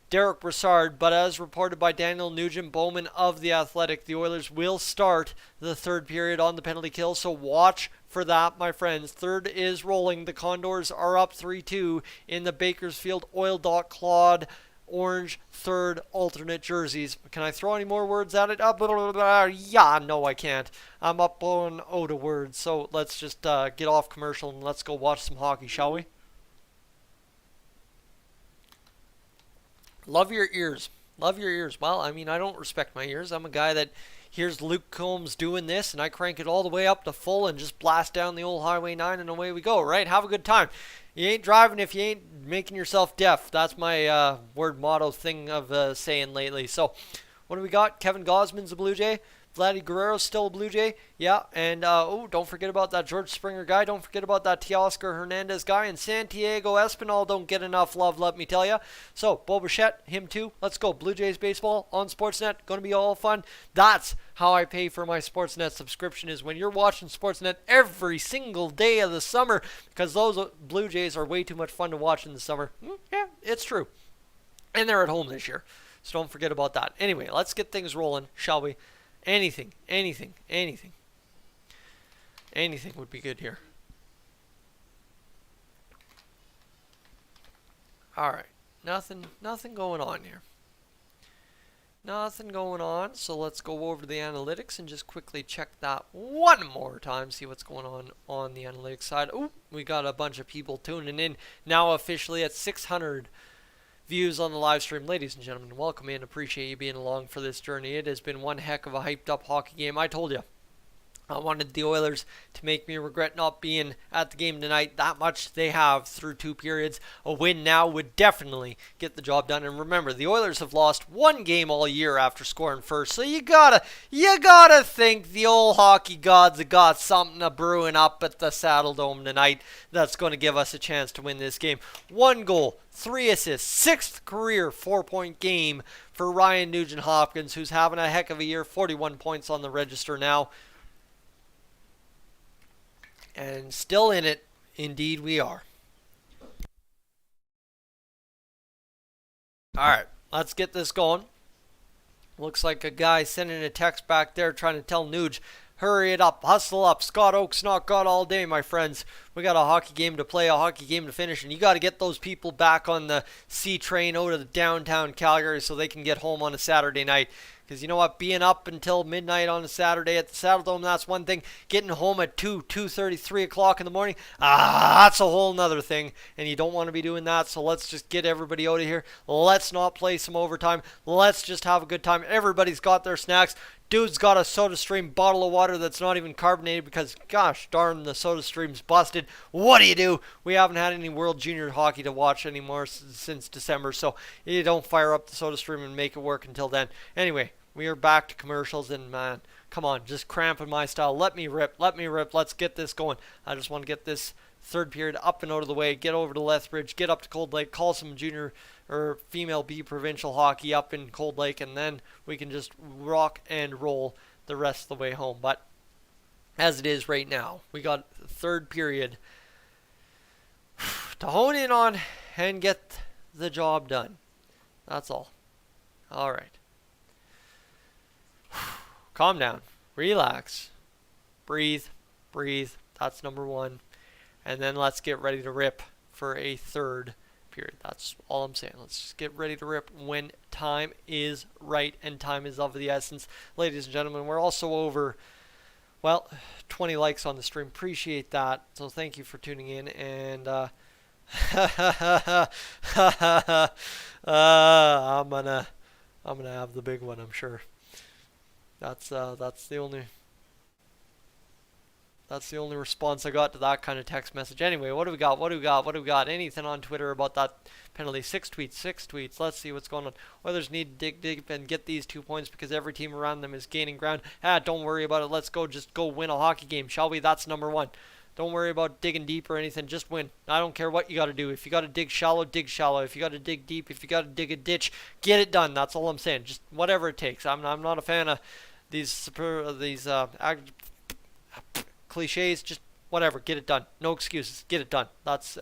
Derek Brassard, but as reported by Daniel Nugent-Bowman of The Athletic, the Oilers will start the third period on the penalty kill, so watch for that, my friends. Third is rolling. The Condors are up 3-2 in the Bakersfield Oil Dock Claude orange third alternate jerseys. Can I throw any more words at it? Yeah, no, I can't. I'm up on out of words, so let's just get off commercial and let's go watch some hockey, shall we? Love your ears. Love your ears. Well, I mean, I don't respect my ears. I'm a guy that hears Luke Combs doing this, and I crank it all the way up to full and just blast down the old Highway 9, and away we go, right? Have a good time. You ain't driving if you ain't making yourself deaf. That's my word motto thing of saying lately. So, what do we got? Kevin Gosman's a Blue Jay. Vladdy Guerrero's still a Blue Jay. Yeah, and don't forget about that George Springer guy. Don't forget about that Teoscar Hernandez guy. And Santiago Espinal don't get enough love, let me tell you. So, Bo Bichette, him too. Let's go. Blue Jays baseball on Sportsnet. Going to be all fun. That's how I pay for my Sportsnet subscription, is when you're watching Sportsnet every single day of the summer, because those Blue Jays are way too much fun to watch in the summer. Yeah, it's true. And they're at home this year. So don't forget about that. Anyway, let's get things rolling, shall we? Anything would be good here. Alright, nothing going on here. Nothing going on, so let's go over to the analytics and just quickly check that one more time, see what's going on the analytics side. Oh, we got a bunch of people tuning in now officially at 600 views on the live stream. Ladies and gentlemen, welcome in. Appreciate you being along for this journey. It has been one heck of a hyped up hockey game. I told you, I wanted the Oilers to make me regret not being at the game tonight. That much they have through 2 periods. A win now would definitely get the job done. And remember, the Oilers have lost 1 game all year after scoring first. So you gotta think the old hockey gods have got something brewing up at the Saddle Dome tonight that's going to give us a chance to win this game. 1 goal, 3 assists, 6th career 4-point game for Ryan Nugent-Hopkins, who's having a heck of a year. 41 points on the register now. And still in it, indeed we are. Alright, let's get this going. Looks like a guy sending a text back there trying to tell Nuge, hurry it up, hustle up. Scott Oak's not got all day, my friends. We got a hockey game to play, a hockey game to finish, and you got to get those people back on the C train out of the downtown Calgary so they can get home on a Saturday night. Because you know what, being up until midnight on a Saturday at the Saddle Dome, that's one thing. Getting home at 2:30, 3 o'clock in the morning, that's a whole nother thing. And you don't want to be doing that, so let's just get everybody out of here. Let's not play some overtime. Let's just have a good time. Everybody's got their snacks. Dude's got a SodaStream bottle of water that's not even carbonated because, gosh darn, the SodaStream's busted. What do? We haven't had any World Junior hockey to watch anymore since December, so you don't fire up the SodaStream and make it work until then. Anyway, we are back to commercials, and man, come on, just cramping my style. Let me rip. Let's get this going. I just want to get this third period up and out of the way, get over to Lethbridge, get up to Cold Lake, call some junior or female B provincial hockey up in Cold Lake, and then we can just rock and roll the rest of the way home. But as it is right now, we got the third period to hone in on and get the job done. That's all. All right. Calm down. Relax. Breathe. That's number 1. And then let's get ready to rip for a third period. That's all I'm saying. Let's just get ready to rip when time is right and time is of the essence. Ladies and gentlemen, we're also over, 20 likes on the stream. Appreciate that. So thank you for tuning in. And I'm gonna have the big one, I'm sure. That's the only response I got to that kind of text message. Anyway, what do we got? What do we got? What do we got? Anything on Twitter about that penalty? Six tweets. Let's see what's going on. Oilers need to dig deep and get these 2 points because every team around them is gaining ground. Don't worry about it. Let's go. Just go win a hockey game, shall we? That's number one. Don't worry about digging deep or anything. Just win. I don't care what you got to do. If you got to dig shallow, dig shallow. If you got to dig deep, if you got to dig a ditch, get it done. That's all I'm saying. Just whatever it takes. I'm not a fan of these cliches. Just whatever, get it done. No excuses. Get it done.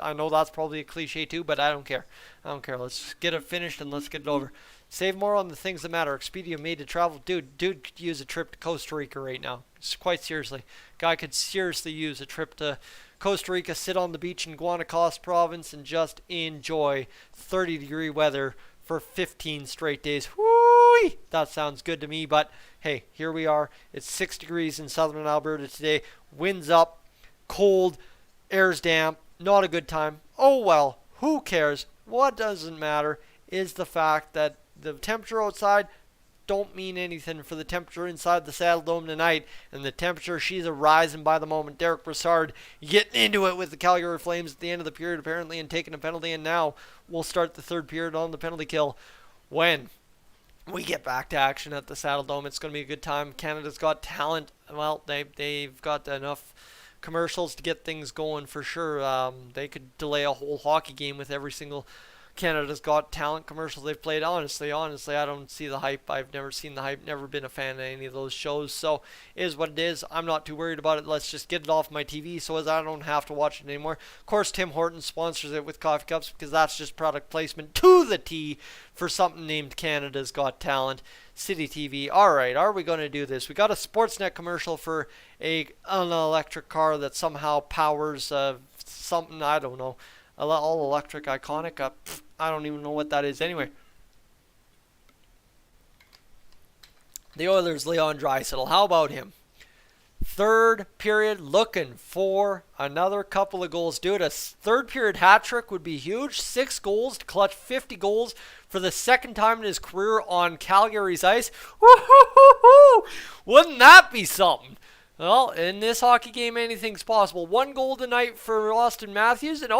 I know that's probably a cliche too, but I don't care. Let's get it finished and let's get it over. Save more on the things that matter. Expedia made to travel. Dude could use a trip to Costa Rica right now. Quite seriously. Guy could seriously use a trip to Costa Rica, sit on the beach in Guanacaste province and just enjoy 30-degree weather for 15 straight days. Whoo! That sounds good to me, but hey, here we are. It's 6 degrees in southern Alberta today. Winds up, cold, air's damp, not a good time. Oh well, who cares? What doesn't matter is the fact that the temperature outside don't mean anything for the temperature inside the Saddle Dome tonight, and the temperature, she's a rising by the moment. Derek Brassard getting into it with the Calgary Flames at the end of the period apparently and taking a penalty, and now we'll start the third period on the penalty kill when we get back to action at the Saddle Dome. It's going to be a good time. Canada's got talent. Well, they've got enough commercials to get things going for sure. They could delay a whole hockey game with every single Canada's Got Talent commercials they've played. Honestly, I don't see the hype. I've never seen the hype, never been a fan of any of those shows. So, it is what it is. I'm not too worried about it. Let's just get it off my TV so as I don't have to watch it anymore. Of course, Tim Hortons sponsors it with coffee cups because that's just product placement to the T for something named Canada's Got Talent. City TV. Alright, are we going to do this? We got a Sportsnet commercial for an electric car that somehow powers something, I don't know. All electric iconic. I don't even know what that is anyway. The Oilers' Leon Draisaitl. How about him? Third period, looking for another couple of goals. Dude, a third period hat trick would be huge. 6 goals to clutch 50 goals for the second time in his career on Calgary's ice. Woo-hoo-hoo-hoo! Wouldn't that be something? Well, in this hockey game, anything's possible. 1 goal tonight for Austin Matthews, and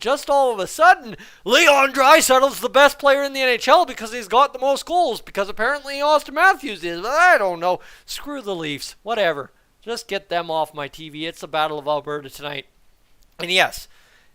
just all of a sudden, Leon Draisaitl's the best player in the NHL because he's got the most goals, because apparently Austin Matthews is. I don't know. Screw the Leafs. Whatever. Just get them off my TV. It's the Battle of Alberta tonight. And yes,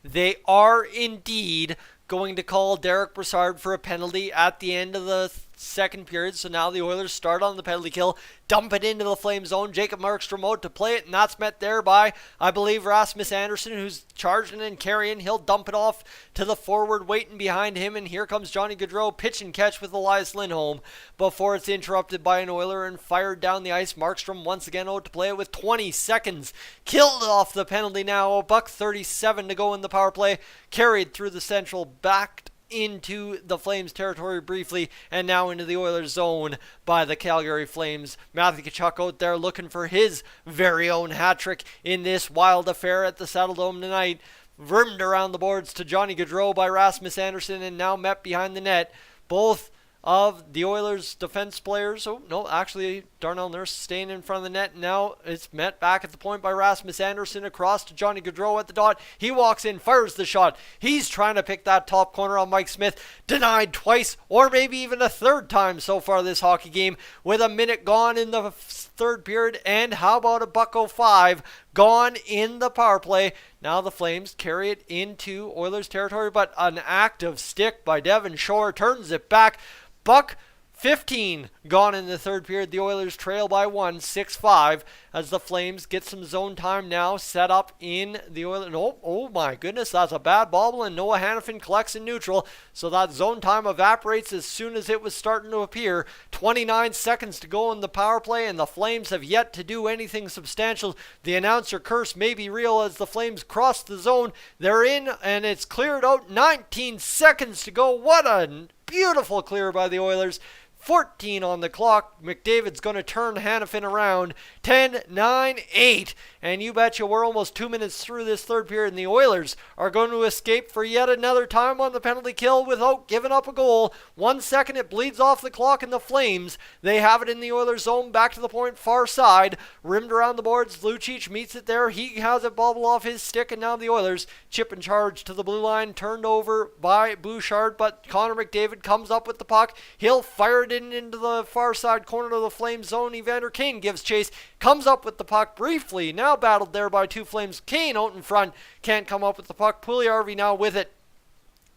they are indeed going to call Derek Brassard for a penalty at the end of the second period. So now the Oilers start on the penalty kill, dump it into the Flame zone. Jacob Markstrom out to play it, and that's met there by, I believe, Rasmus Andersson, who's charging and carrying. He'll dump it off to the forward waiting behind him, and here comes Johnny Gaudreau, pitch and catch with Elias Lindholm before it's interrupted by an Oiler and fired down the ice. Markstrom once again out to play it with 20 seconds. Killed off the penalty now. $1:37 to go in the power play. Carried through the central, backed into the Flames territory briefly, and now into the Oilers zone by the Calgary Flames. Matthew Tkachuk out there looking for his very own hat trick in this wild affair at the Saddle Dome tonight. Rimmed around the boards to Johnny Gaudreau by Rasmus Andersson, and now met behind the net. Both of the Oilers' defense players. Oh, no, actually, Darnell Nurse staying in front of the net. Now it's met back at the point by Rasmus Andersson across to Johnny Gaudreau at the dot. He walks in, fires the shot. He's trying to pick that top corner on Mike Smith. Denied twice, or maybe even a third time so far this hockey game, with a minute gone in the third period. And how about $1:05 gone in the power play? Now the Flames carry it into Oilers territory, but an active stick by Devon Shore turns it back. $1:15 gone in the third period. The Oilers trail by 1, 6-5, as the Flames get some zone time now set up in the Oilers. Oh my goodness, that's a bad bobble, and Noah Hannafin collects in neutral, so that zone time evaporates as soon as it was starting to appear. 29 seconds to go in the power play, and the Flames have yet to do anything substantial. The announcer curse may be real as the Flames cross the zone. They're in, and it's cleared out. 19 seconds to go. What a beautiful clear by the Oilers. 14 on the clock. McDavid's going to turn Hanifin around. 10, 9, 8. And you betcha we're almost 2 minutes through this third period, and the Oilers are going to escape for yet another time on the penalty kill without giving up a goal. 1 second, it bleeds off the clock, and the Flames, they have it in the Oilers zone, back to the point, far side, rimmed around the boards. Lucic meets it there. He has it bobble off his stick, and now the Oilers chip and charge to the blue line, turned over by Bouchard, but Connor McDavid comes up with the puck. He'll fire it into the far side corner of the Flames zone. Evander Kane gives chase, comes up with the puck briefly, now battled there by two Flames. Kane out in front, can't come up with the puck. Puljujarvi now with it,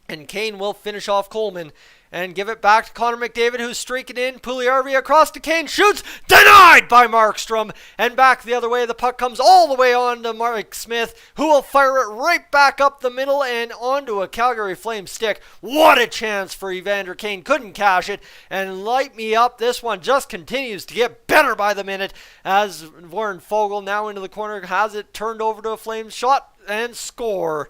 and Kane will finish off Coleman and give it back to Connor McDavid, who's streaking in. Puljujarvi across to Kane, shoots, denied by Markstrom, and back the other way. The puck comes all the way on to Mike Smith, who will fire it right back up the middle and onto a Calgary Flames stick. What a chance for Evander Kane, couldn't cash it, and light me up. This one just continues to get better by the minute as Warren Foegele now into the corner has it turned over to a Flames shot and score.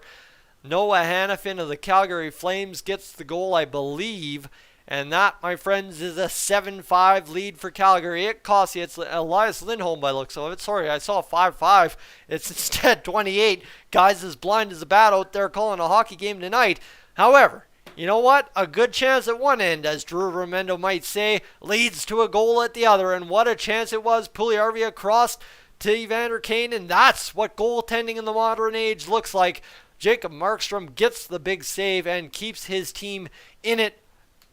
Noah Hanifin of the Calgary Flames gets the goal, I believe. And that, my friends, is a 7-5 lead for Calgary. It costs you. It's Elias Lindholm by looks of it. Sorry, I saw 5-5. It's instead 28. Guys as blind as a bat out there calling a hockey game tonight. However, you know what? A good chance at one end, as Drew Remendo might say, leads to a goal at the other. And what a chance it was. Puljujarvi across to Evander Kane. And that's what goaltending in the modern age looks like. Jacob Markstrom gets the big save and keeps his team in it,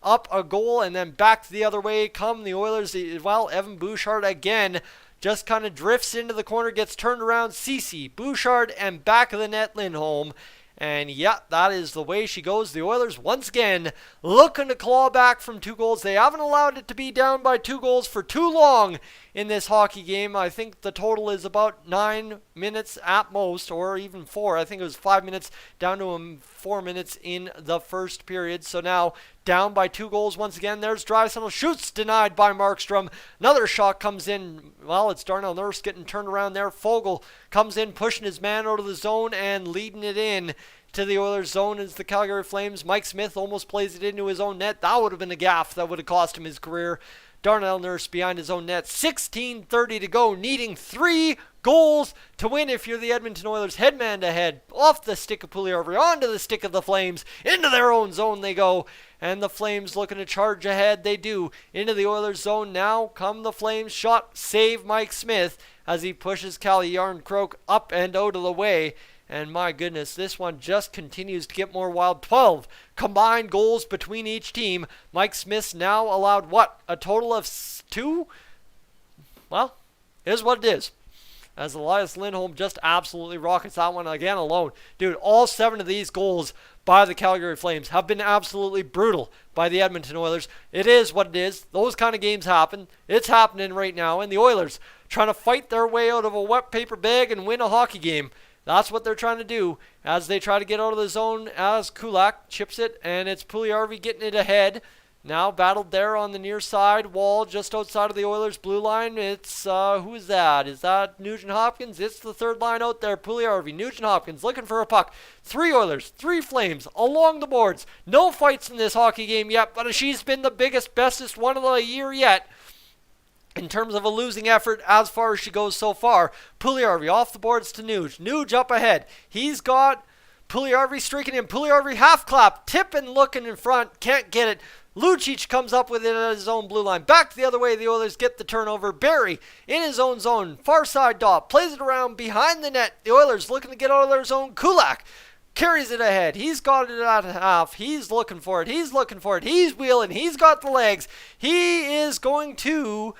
up a goal, and then back the other way come the Oilers. Well, Evan Bouchard again just kind of drifts into the corner, gets turned around. Ceci, Bouchard, and back of the net Lindholm. And yeah, that is the way she goes. The Oilers once again looking to claw back from 2 goals. They haven't allowed it to be down by 2 goals for too long in this hockey game. I think the total is about 9 minutes at most, or even 4. I think it was 5 minutes down to 4 minutes in the first period. So now down by 2 goals once again. There's Draisaitl, shoots, denied by Markstrom. Another shot comes in. Well, it's Darnell Nurse getting turned around there. Foegele comes in, pushing his man out of the zone and leading it in to the Oilers zone is the Calgary Flames. Mike Smith almost plays it into his own net. That would have been a gaffe that would have cost him his career. Darnell Nurse behind his own net. 16:30 to go, needing 3 goals to win if you're the Edmonton Oilers. Headman to head, off the stick of Puljujarvi, onto the stick of the Flames. Into their own zone they go. And the Flames looking to charge ahead. They do. Into the Oilers zone now come the Flames. Shot, save Mike Smith as he pushes Calle Jarnkrok up and out of the way. And my goodness, this one just continues to get more wild. 12 combined goals between each team. Mike Smith's now allowed, what, a total of 2? Well, here's what it is. As Elias Lindholm just absolutely rockets that one again alone. Dude, all 7 of these goals by the Calgary Flames have been absolutely brutal by the Edmonton Oilers. It is what it is. Those kind of games happen. It's happening right now. And the Oilers trying to fight their way out of a wet paper bag and win a hockey game. That's what they're trying to do as they try to get out of the zone as Kulak chips it, and it's Puljujarvi getting it ahead. Now battled there on the near side wall just outside of the Oilers' blue line. It's, who is that? Is that Nugent Hopkins? It's the third line out there. Puljujarvi, Nugent Hopkins looking for a puck. 3 Oilers, 3 Flames along the boards. No fights in this hockey game yet, but she's been the biggest, bestest one of the year yet. In terms of a losing effort as far as she goes so far. Puljujarvi off the boards to Nuge. Nuge up ahead. He's got Puljujarvi streaking in. Puljujarvi half clap. Tipping looking in front. Can't get it. Lucic comes up with it at his own blue line. Back the other way. The Oilers get the turnover. Barry in his own zone. Far side dot. Plays it around behind the net. The Oilers looking to get out of their zone. Kulak carries it ahead. He's got it at half. He's looking for it. He's looking for it. He's wheeling. He's got the legs. He is going to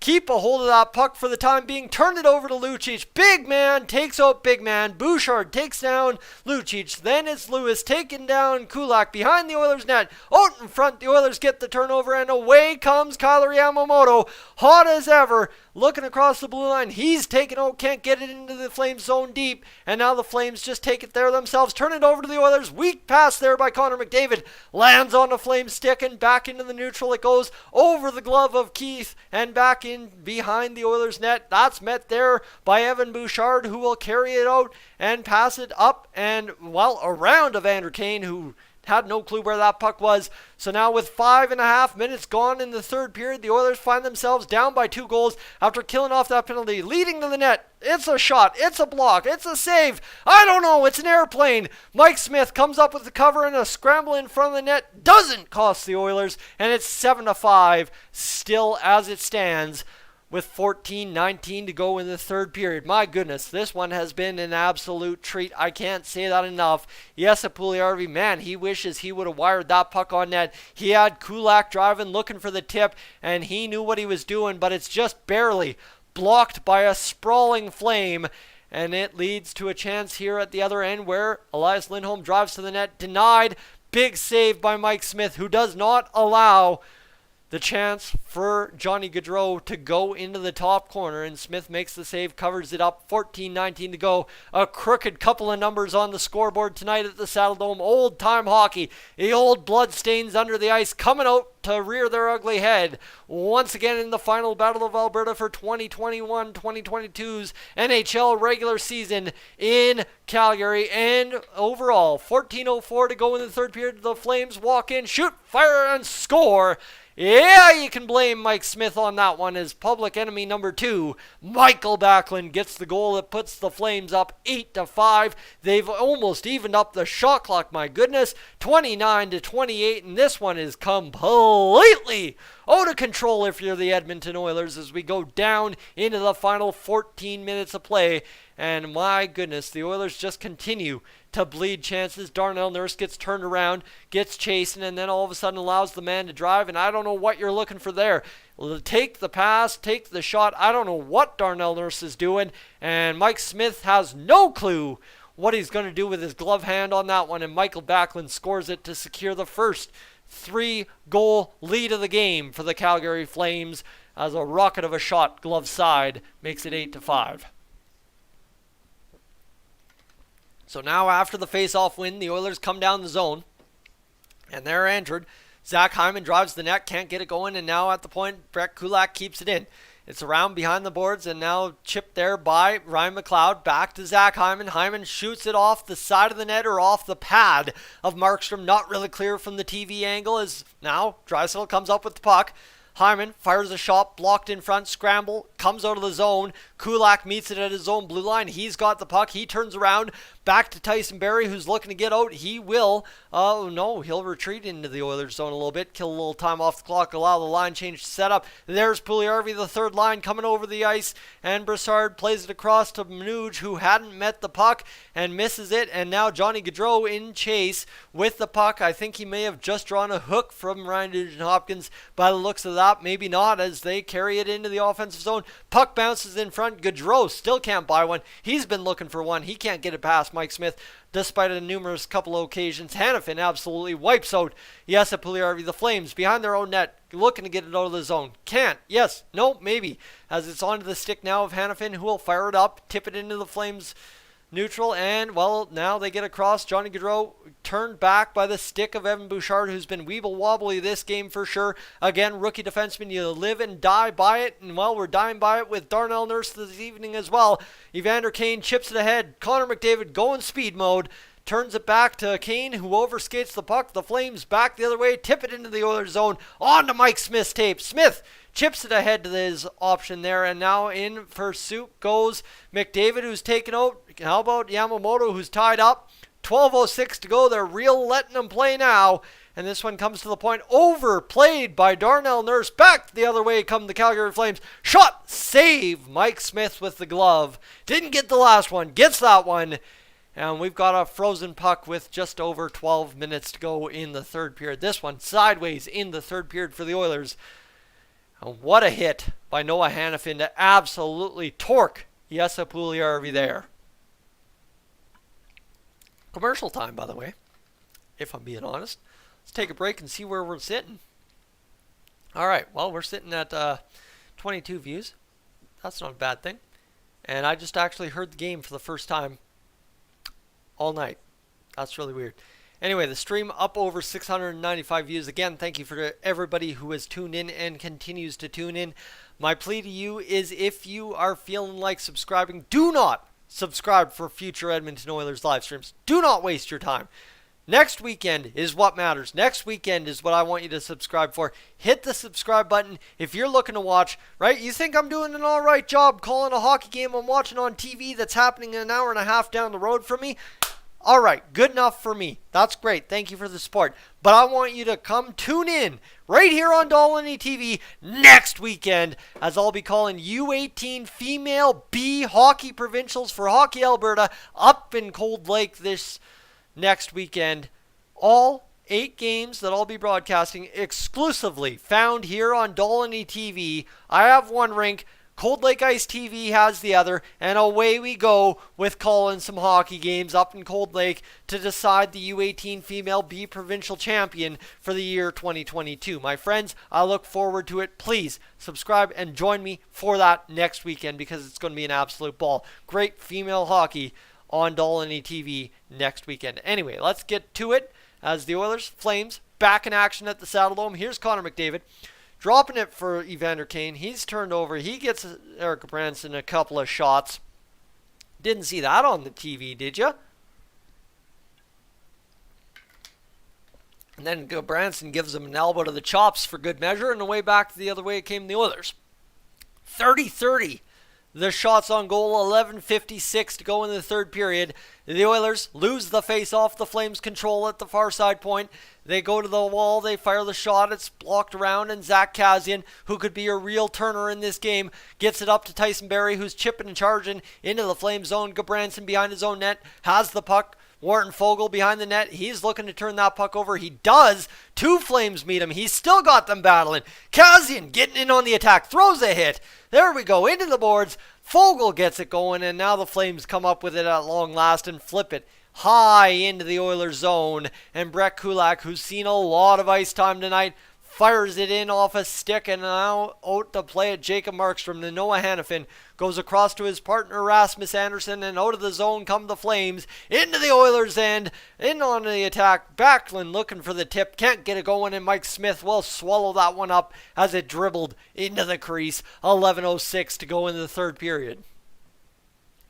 keep a hold of that puck for the time being. Turn it over to Lucic. Big man takes out big man. Bouchard takes down Lucic. Then it's Lewis taking down Kulak behind the Oilers net. Out in front, the Oilers get the turnover, and away comes Kyler Yamamoto. Hot as ever. Looking across the blue line. He's taken out, can't get it into the Flames zone deep. And now the Flames just take it there themselves. Turn it over to the Oilers. Weak pass there by Connor McDavid. Lands on the Flames stick and back into the neutral. It goes over the glove of Keith and back in behind the Oilers net. That's met there by Evan Bouchard, who will carry it out and pass it up and, well, around Evander Kane, who had no clue where that puck was. So now with 5.5 minutes gone in the third period, the Oilers find themselves down by 2 goals after killing off that penalty, leading to the net. It's a shot, it's a block, it's a save. I don't know, it's an airplane. Mike Smith comes up with the cover and a scramble in front of the net. Doesn't cost the Oilers, and it's 7-5 still as it stands, with 14:19 to go in the third period. My goodness, this one has been an absolute treat. I can't say that enough. Yes, Puljujärvi, man, he wishes he would have wired that puck on net. He had Kulak driving, looking for the tip, and he knew what he was doing, but it's just barely blocked by a sprawling Flame, and it leads to a chance here at the other end where Elias Lindholm drives to the net, denied. Big save by Mike Smith, who does not allow the chance for Johnny Gaudreau to go into the top corner, and Smith makes the save, covers it up. 14:19 to go. A crooked couple of numbers on the scoreboard tonight at the Saddledome. Old-time hockey. The old bloodstains under the ice coming out to rear their ugly head once again in the final battle of Alberta for 2021-2022's NHL regular season in Calgary. And overall, 14:04 to go in the third period. The Flames walk in, shoot, fire, and score. Yeah, you can blame Mike Smith on that one, as public enemy number 2, Michael Backlund, gets the goal that puts the Flames up 8-5. They've almost evened up the shot clock, my goodness, 29-28, and this one is completely out of control if you're the Edmonton Oilers as we go down into the final 14 minutes of play. And my goodness, the Oilers just continue to bleed chances. Darnell Nurse gets turned around, gets chasing, and then all of a sudden allows the man to drive. And I don't know what you're looking for there. Take the pass, take the shot. I don't know what Darnell Nurse is doing. And Mike Smith has no clue what he's going to do with his glove hand on that one. And Michael Backlund scores it to secure the first 3-goal lead of the game for the Calgary Flames as a rocket of a shot, glove side, makes it 8-5. So now after the face-off win, the Oilers come down the zone, and they're entered. Zach Hyman drives the net, can't get it going, and now at the point, Brett Kulak keeps it in. It's around behind the boards, and now chipped there by Ryan McLeod. Back to Zach Hyman. Hyman shoots it off the side of the net or off the pad of Markstrom. Not really clear from the TV angle, as now Draisaitl comes up with the puck. Hyman fires a shot, blocked in front, scramble, comes out of the zone. Kulak meets it at his own blue line. He's got the puck. He turns around, back to Tyson Barrie, who's looking to get out. He will. No, he'll retreat into the Oilers zone a little bit, kill a little time off the clock, allow the line change to set up. There's Puljujärvi, the third line, coming over the ice, and Brassard plays it across to Manoj, who hadn't met the puck and misses it. And now Johnny Gaudreau in chase with the puck. I think he may have just drawn a hook from Ryan Nugent-Hopkins by the looks of that. Maybe not, as they carry it into the offensive zone. Puck bounces in front. Gaudreau still can't buy one. He's been looking for one. He can't get it past Mike Smith, despite a numerous couple of occasions. Hanifin absolutely wipes out Puljujärvi. The Flames behind their own net, looking to get it out of the zone. Can't. Yes. No. Maybe. As it's onto the stick now of Hanifin, who will fire it up, tip it into the Flames neutral, and, well, now they get across. Johnny Gaudreau turned back by the stick of Evan Bouchard, who's been weeble-wobbly this game for sure. Again, rookie defenseman, you live and die by it, and, well, we're dying by it with Darnell Nurse this evening as well. Evander Kane chips it ahead. Connor McDavid going speed mode. Turns it back to Kane, who overskates the puck. The Flames back the other way, tip it into the Oilers zone. On to Mike Smith's tape. Smith chips it ahead to his option there, and now in for soup goes McDavid, who's taken out. How about Yamamoto, who's tied up? 12:06 to go. They're real letting him play now, and this one comes to the point. Overplayed by Darnell Nurse. Back the other way come the Calgary Flames. Shot, save. Mike Smith with the glove. Didn't get the last one. Gets that one. And we've got a frozen puck with just over 12 minutes to go in the third period. This one sideways in the third period for the Oilers. And what a hit by Noah Hanifin to absolutely torque Jesse Puljujärvi there. Commercial time, by the way, if I'm being honest. Let's take a break and see where we're sitting. All right, well, we're sitting at 22 views. That's not a bad thing. And I just actually heard the game for the first time all night. That's really weird. Anyway, the stream up over 695 views. Again, thank you for everybody who has tuned in and continues to tune in. My plea to you is, if you are feeling like subscribing, do not subscribe for future Edmonton Oilers live streams. Do not waste your time. Next weekend is what matters. Next weekend is what I want you to subscribe for. Hit the subscribe button if you're looking to watch, right? You think I'm doing an all right job calling a hockey game I'm watching on TV that's happening an hour and a half down the road from me? All right, good enough for me. That's great. Thank you for the support. But I want you to come tune in right here on Dolynny TV next weekend, as I'll be calling U18 Female B Hockey Provincials for Hockey Alberta up in Cold Lake this next weekend. All 8 games that I'll be broadcasting exclusively found here on Dolynny TV. I have one rink. Cold Lake Ice TV has the other, and away we go with calling some hockey games up in Cold Lake to decide the U18 Female B Provincial Champion for the year 2022. My friends, I look forward to it. Please subscribe and join me for that next weekend, because it's going to be an absolute ball. Great female hockey on Dolynny TV next weekend. Anyway, let's get to it as the Oilers, Flames, back in action at the Saddledome. Here's Connor McDavid. Dropping it for Evander Kane. He's turned over. He gets Eric Branson a couple of shots. Didn't see that on the TV, did you? And then Branson gives him an elbow to the chops for good measure, and away back the other way came the Oilers. 30-30. The shots on goal, 11:56 to go in the third period. The Oilers lose the face-off. The Flames control at the far side point. They go to the wall. They fire the shot. It's blocked around, and Zach Kassian, who could be a real turner in this game, gets it up to Tyson Barrie, who's chipping and charging into the Flame zone. Gabranson behind his own net has the puck. Warren Fogle behind the net. He's looking to turn that puck over. He does. 2 Flames meet him. He's still got them battling. Kassian getting in on the attack. Throws a hit. There we go. Into the boards. Fogle gets it going, and now the Flames come up with it at long last and flip it high into the Oilers zone. And Brett Kulak, who's seen a lot of ice time tonight, fires it in off a stick, and now out to play it. Jacob Markstrom to Noah Hannafin. Goes across to his partner Rasmus Anderson, and out of the zone come the Flames. Into the Oilers' end. In on the attack. Backlund looking for the tip. Can't get it going, and Mike Smith will swallow that one up as it dribbled into the crease. 11:06 to go in the third period.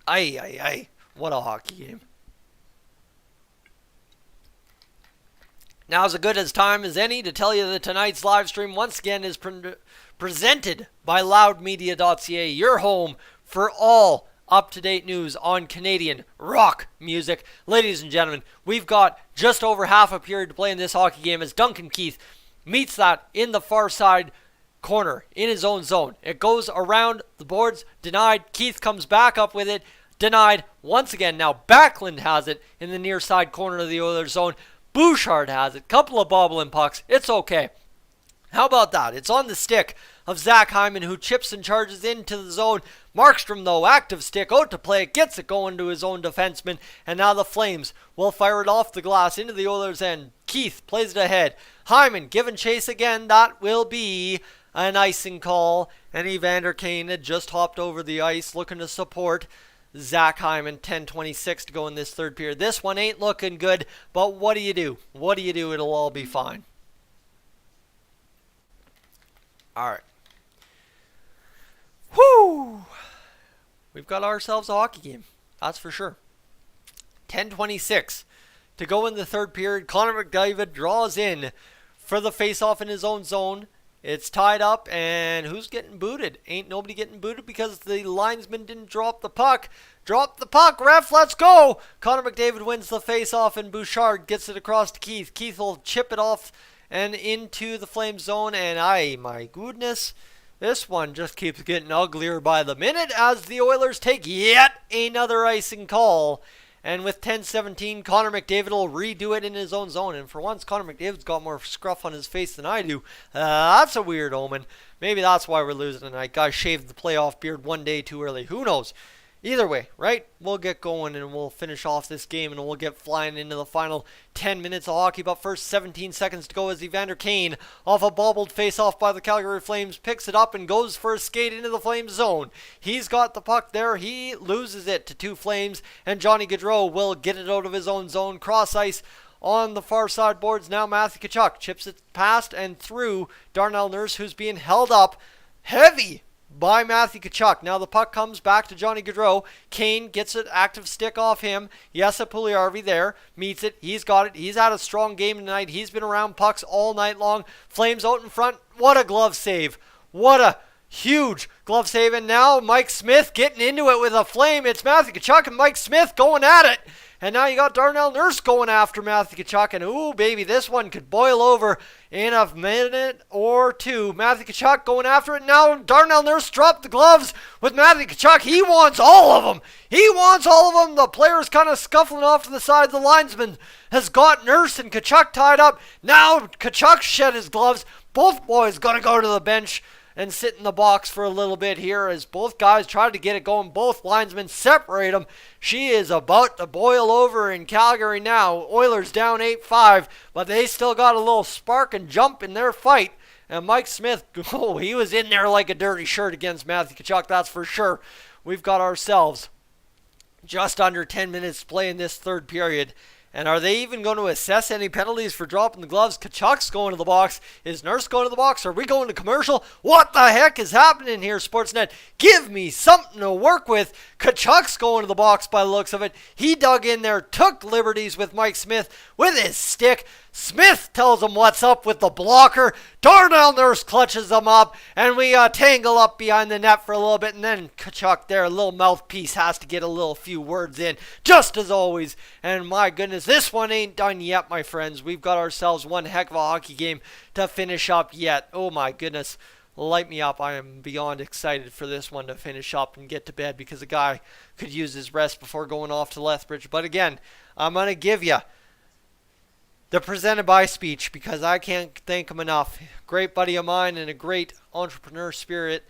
Ay. What a hockey game. Now's as good as time as any to tell you that tonight's live stream once again is presented by LoudMedia.ca, your home for all up-to-date news on Canadian rock music. Ladies and gentlemen, we've got just over half a period to play in this hockey game as Duncan Keith meets that in the far side corner in his own zone. It goes around the boards, denied. Keith comes back up with it, denied once again. Now Backlund has it in the near side corner of the Oilers zone. Bouchard has it. Couple of bobbling pucks. It's okay. How about that? It's on the stick of Zach Hyman, who chips and charges into the zone. Markstrom, though, active stick, out to play it, gets it going to his own defenseman, and now the Flames will fire it off the glass into the Oilers' end. Keith plays it ahead. Hyman giving chase again. That will be an icing call, and Evander Kane had just hopped over the ice looking to support Zach Hyman. 10:26 to go in this third period. This one ain't looking good, but what do you do? What do you do? It'll all be fine. All right. Whoo! We've got ourselves a hockey game. That's for sure. 10:26 to go in the third period. Connor McDavid draws in for the face-off in his own zone. It's tied up, and who's getting booted? Ain't nobody getting booted because the linesman didn't drop the puck. Drop the puck, ref, let's go! Connor McDavid wins the face-off, and Bouchard gets it across to Keith. Keith will chip it off and into the Flames zone, and my goodness, this one just keeps getting uglier by the minute as the Oilers take yet another icing call. And with 10:17, Connor McDavid will redo it in his own zone. And for once, Connor McDavid's got more scruff on his face than I do. That's a weird omen. Maybe that's why we're losing tonight. Guy shaved the playoff beard one day too early. Who knows? Either way, right? We'll get going and we'll finish off this game and we'll get flying into the final 10 minutes of hockey. But first, 17 seconds to go as Evander Kane, off a bobbled face-off by the Calgary Flames, picks it up and goes for a skate into the Flames zone. He's got the puck there. He loses it to 2 Flames, and Johnny Gaudreau will get it out of his own zone. Cross ice on the far side boards. Now Matthew Tkachuk chips it past and through Darnell Nurse, who's being held up heavy by Matthew Tkachuk. Now the puck comes back to Johnny Gaudreau. Kane gets an active stick off him. Yes, Puljujärvi there. Meets it. He's got it. He's had a strong game tonight. He's been around pucks all night long. Flames out in front. What a glove save. What a huge glove save. And now Mike Smith getting into it with a Flame. It's Matthew Tkachuk and Mike Smith going at it. And now you got Darnell Nurse going after Matthew Tkachuk. And ooh, baby, this one could boil over in a minute or two. Matthew Tkachuk going after it. Now Darnell Nurse dropped the gloves with Matthew Tkachuk. He wants all of them. He wants all of them. The player's kind of scuffling off to the side. The linesman has got Nurse and Tkachuk tied up. Now Tkachuk shed his gloves. Both boys got to go to the bench and sit in the box for a little bit here as both guys try to get it going. Both linesmen separate them. She is about to boil over in Calgary now. Oilers down 8-5, but they still got a little spark and jump in their fight. And Mike Smith, oh, he was in there like a dirty shirt against Matthew Tkachuk, that's for sure. We've got ourselves just under 10 minutes to play in this third period. And are they even going to assess any penalties for dropping the gloves? Tkachuk's going to the box. Is Nurse going to the box? Are we going to commercial? What the heck is happening here, Sportsnet? Give me something to work with. Tkachuk's going to the box by the looks of it. He dug in there, took liberties with Mike Smith with his stick. Smith tells him what's up with the blocker. Darnell Nurse clutches him up, and we tangle up behind the net for a little bit, and then Tkachuk there, a little mouthpiece, has to get a few words in, just as always. And my goodness, this one ain't done yet, my friends. We've got ourselves one heck of a hockey game to finish up yet. Oh my goodness, light me up. I am beyond excited for this one to finish up and get to bed, because a guy could use his rest before going off to Lethbridge. But again, I'm going to give you the presented by speech, because I can't thank him enough. Great buddy of mine and a great entrepreneur spirit.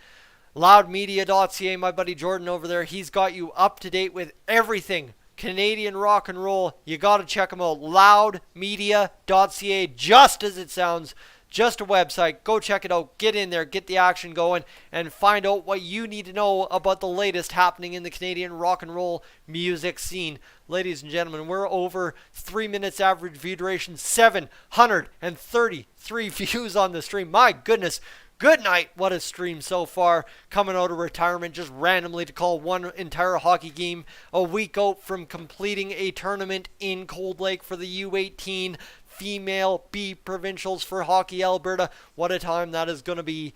LoudMedia.ca, my buddy Jordan over there, he's got you up to date with everything Canadian rock and roll. You got to check him out. LoudMedia.ca, just as it sounds. Just a website. Go check it out. Get in there. Get the action going. And find out what you need to know about the latest happening in the Canadian rock and roll music scene. Ladies and gentlemen, we're over 3 minutes average view duration. 733 views on the stream. My goodness. Good night. What a stream so far. Coming out of retirement just randomly to call one entire hockey game a week out from completing a tournament in Cold Lake for the U18 female B provincials for Hockey Alberta. What a time that is going to be.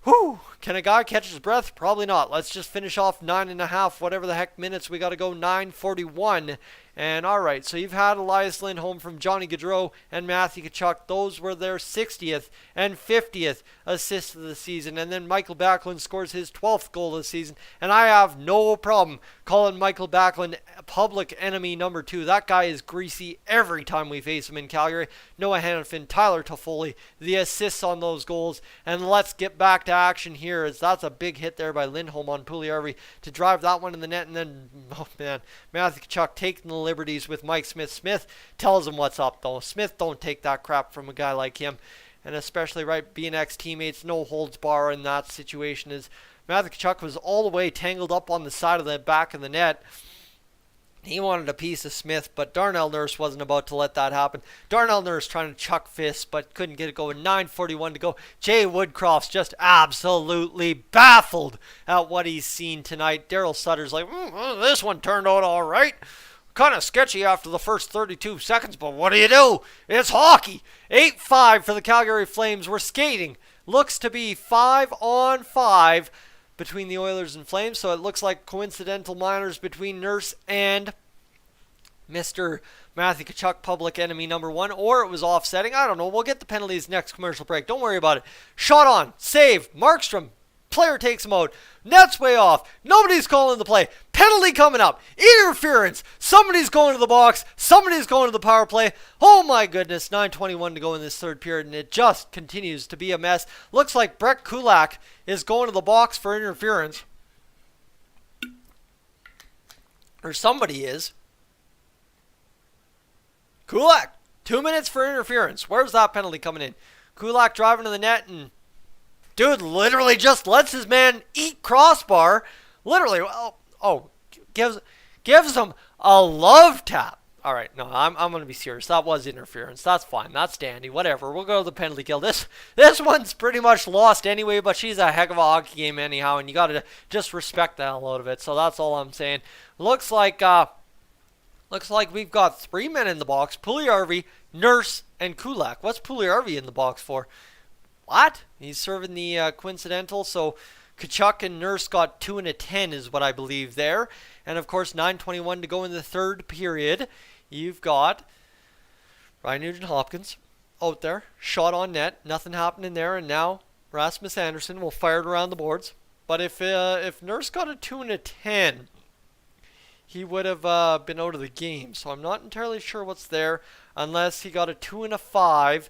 Whew. Can a guy catch his breath? Probably not. Let's just finish off 9.5, whatever the heck minutes we got to go. 9:41. And all right, so you've had Elias Lindholm from Johnny Gaudreau and Matthew Tkachuk. Those were their 60th and 50th assists of the season. And then Michael Backlund scores his 12th goal of the season. And I have no problem calling Michael Backlund public enemy number 2. That guy is greasy every time we face him in Calgary. Noah Hannafin, Tyler Toffoli, the assists on those goals. And let's get back to action here, as that's a big hit there by Lindholm on Puljujärvi to drive that one in the net. And then, oh man, Matthew Tkachuk taking the liberties with Mike Smith. Smith tells him what's up, though. Smith don't take that crap from a guy like him. And especially, right, being ex-teammates, no holds bar in that situation. Is Matthew Tkachuk was all the way tangled up on the side of the back of the net. He wanted a piece of Smith, but Darnell Nurse wasn't about to let that happen. Darnell Nurse trying to chuck fists, but couldn't get it going. 9:41 to go. Jay Woodcroft's just absolutely baffled at what he's seen tonight. Daryl Sutter's like, this one turned out all right. Kind of sketchy after the first 32 seconds, but what do you do? It's hockey. 8-5 for the Calgary Flames. We're skating. Looks to be 5-on-5 between the Oilers and Flames, so it looks like coincidental minors between Nurse and Mr. Matthew Tkachuk, public enemy number 1, or it was offsetting. I don't know. We'll get the penalties next commercial break. Don't worry about it. Shot on. Save. Markstrom. Player takes him out. Net's way off. Nobody's calling the play. Penalty coming up. Interference. Somebody's going to the box. Somebody's going to the power play. Oh my goodness. 9:21 to go in this third period, and it just continues to be a mess. Looks like Brett Kulak is going to the box for interference. Or somebody is. Kulak. 2 minutes for interference. Where's that penalty coming in? Kulak driving to the net, and dude literally just lets his man eat crossbar. Literally, gives him a love tap. All right, no, I'm going to be serious. That was interference. That's fine. That's dandy. Whatever. We'll go to the penalty kill. This one's pretty much lost anyway, but she's a heck of a hockey game anyhow, and you got to just respect the hell out of it. So that's all I'm saying. Looks like we've got 3 men in the box: Puljujarvi, Nurse, and Kulak. What's Puljujarvi in the box for? What? He's serving the coincidental. So Tkachuk and Nurse got 2 and a 10 is what I believe there. And of course, 9:21 to go in the third period. You've got Ryan Nugent-Hopkins out there, shot on net, nothing happening there, and now Rasmus Andersson will fire it around the boards. But if Nurse got a 2 and a 10, he would have been out of the game. So I'm not entirely sure what's there, unless he got a 2 and a 5,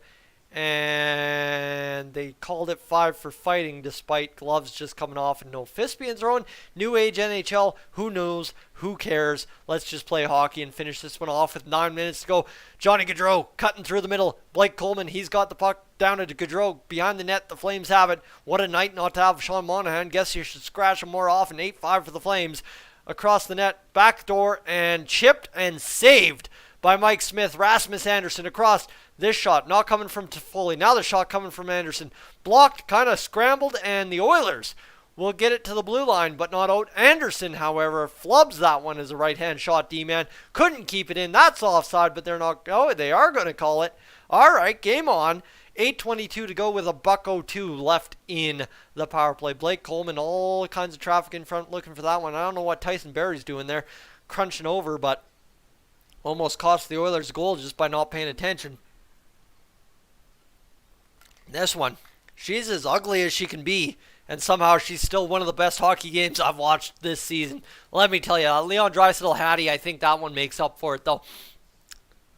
and they called it 5 for fighting despite gloves just coming off and no fist being thrown. New age NHL, who knows, who cares? Let's just play hockey and finish this one off with 9 minutes to go. Johnny Gaudreau cutting through the middle. Blake Coleman, he's got the puck down to Gaudreau behind the net. The Flames have it. What a night not to have Sean Monahan. Guess you should scratch him more often. 8-5 for the Flames. Across the net, backdoor, and chipped and saved by Mike Smith. Rasmus Andersson across. This shot not coming from Toffoli. Now the shot coming from Andersson. Blocked, kind of scrambled, and the Oilers will get it to the blue line, but not out. Andersson, however, flubs that one as a right-hand shot, D-man. Couldn't keep it in. That's offside, but they're not. Oh, they are going to call it. All right, game on. 8:22 to go with a $1.02 left in the power play. Blake Coleman, all kinds of traffic in front looking for that one. I don't know what Tyson Berry's doing there, crunching over, but almost cost the Oilers a goal just by not paying attention. This one, she's as ugly as she can be, and somehow she's still one of the best hockey games I've watched this season. Let me tell you, Leon Draisaitl Hattie, I think that one makes up for it, though.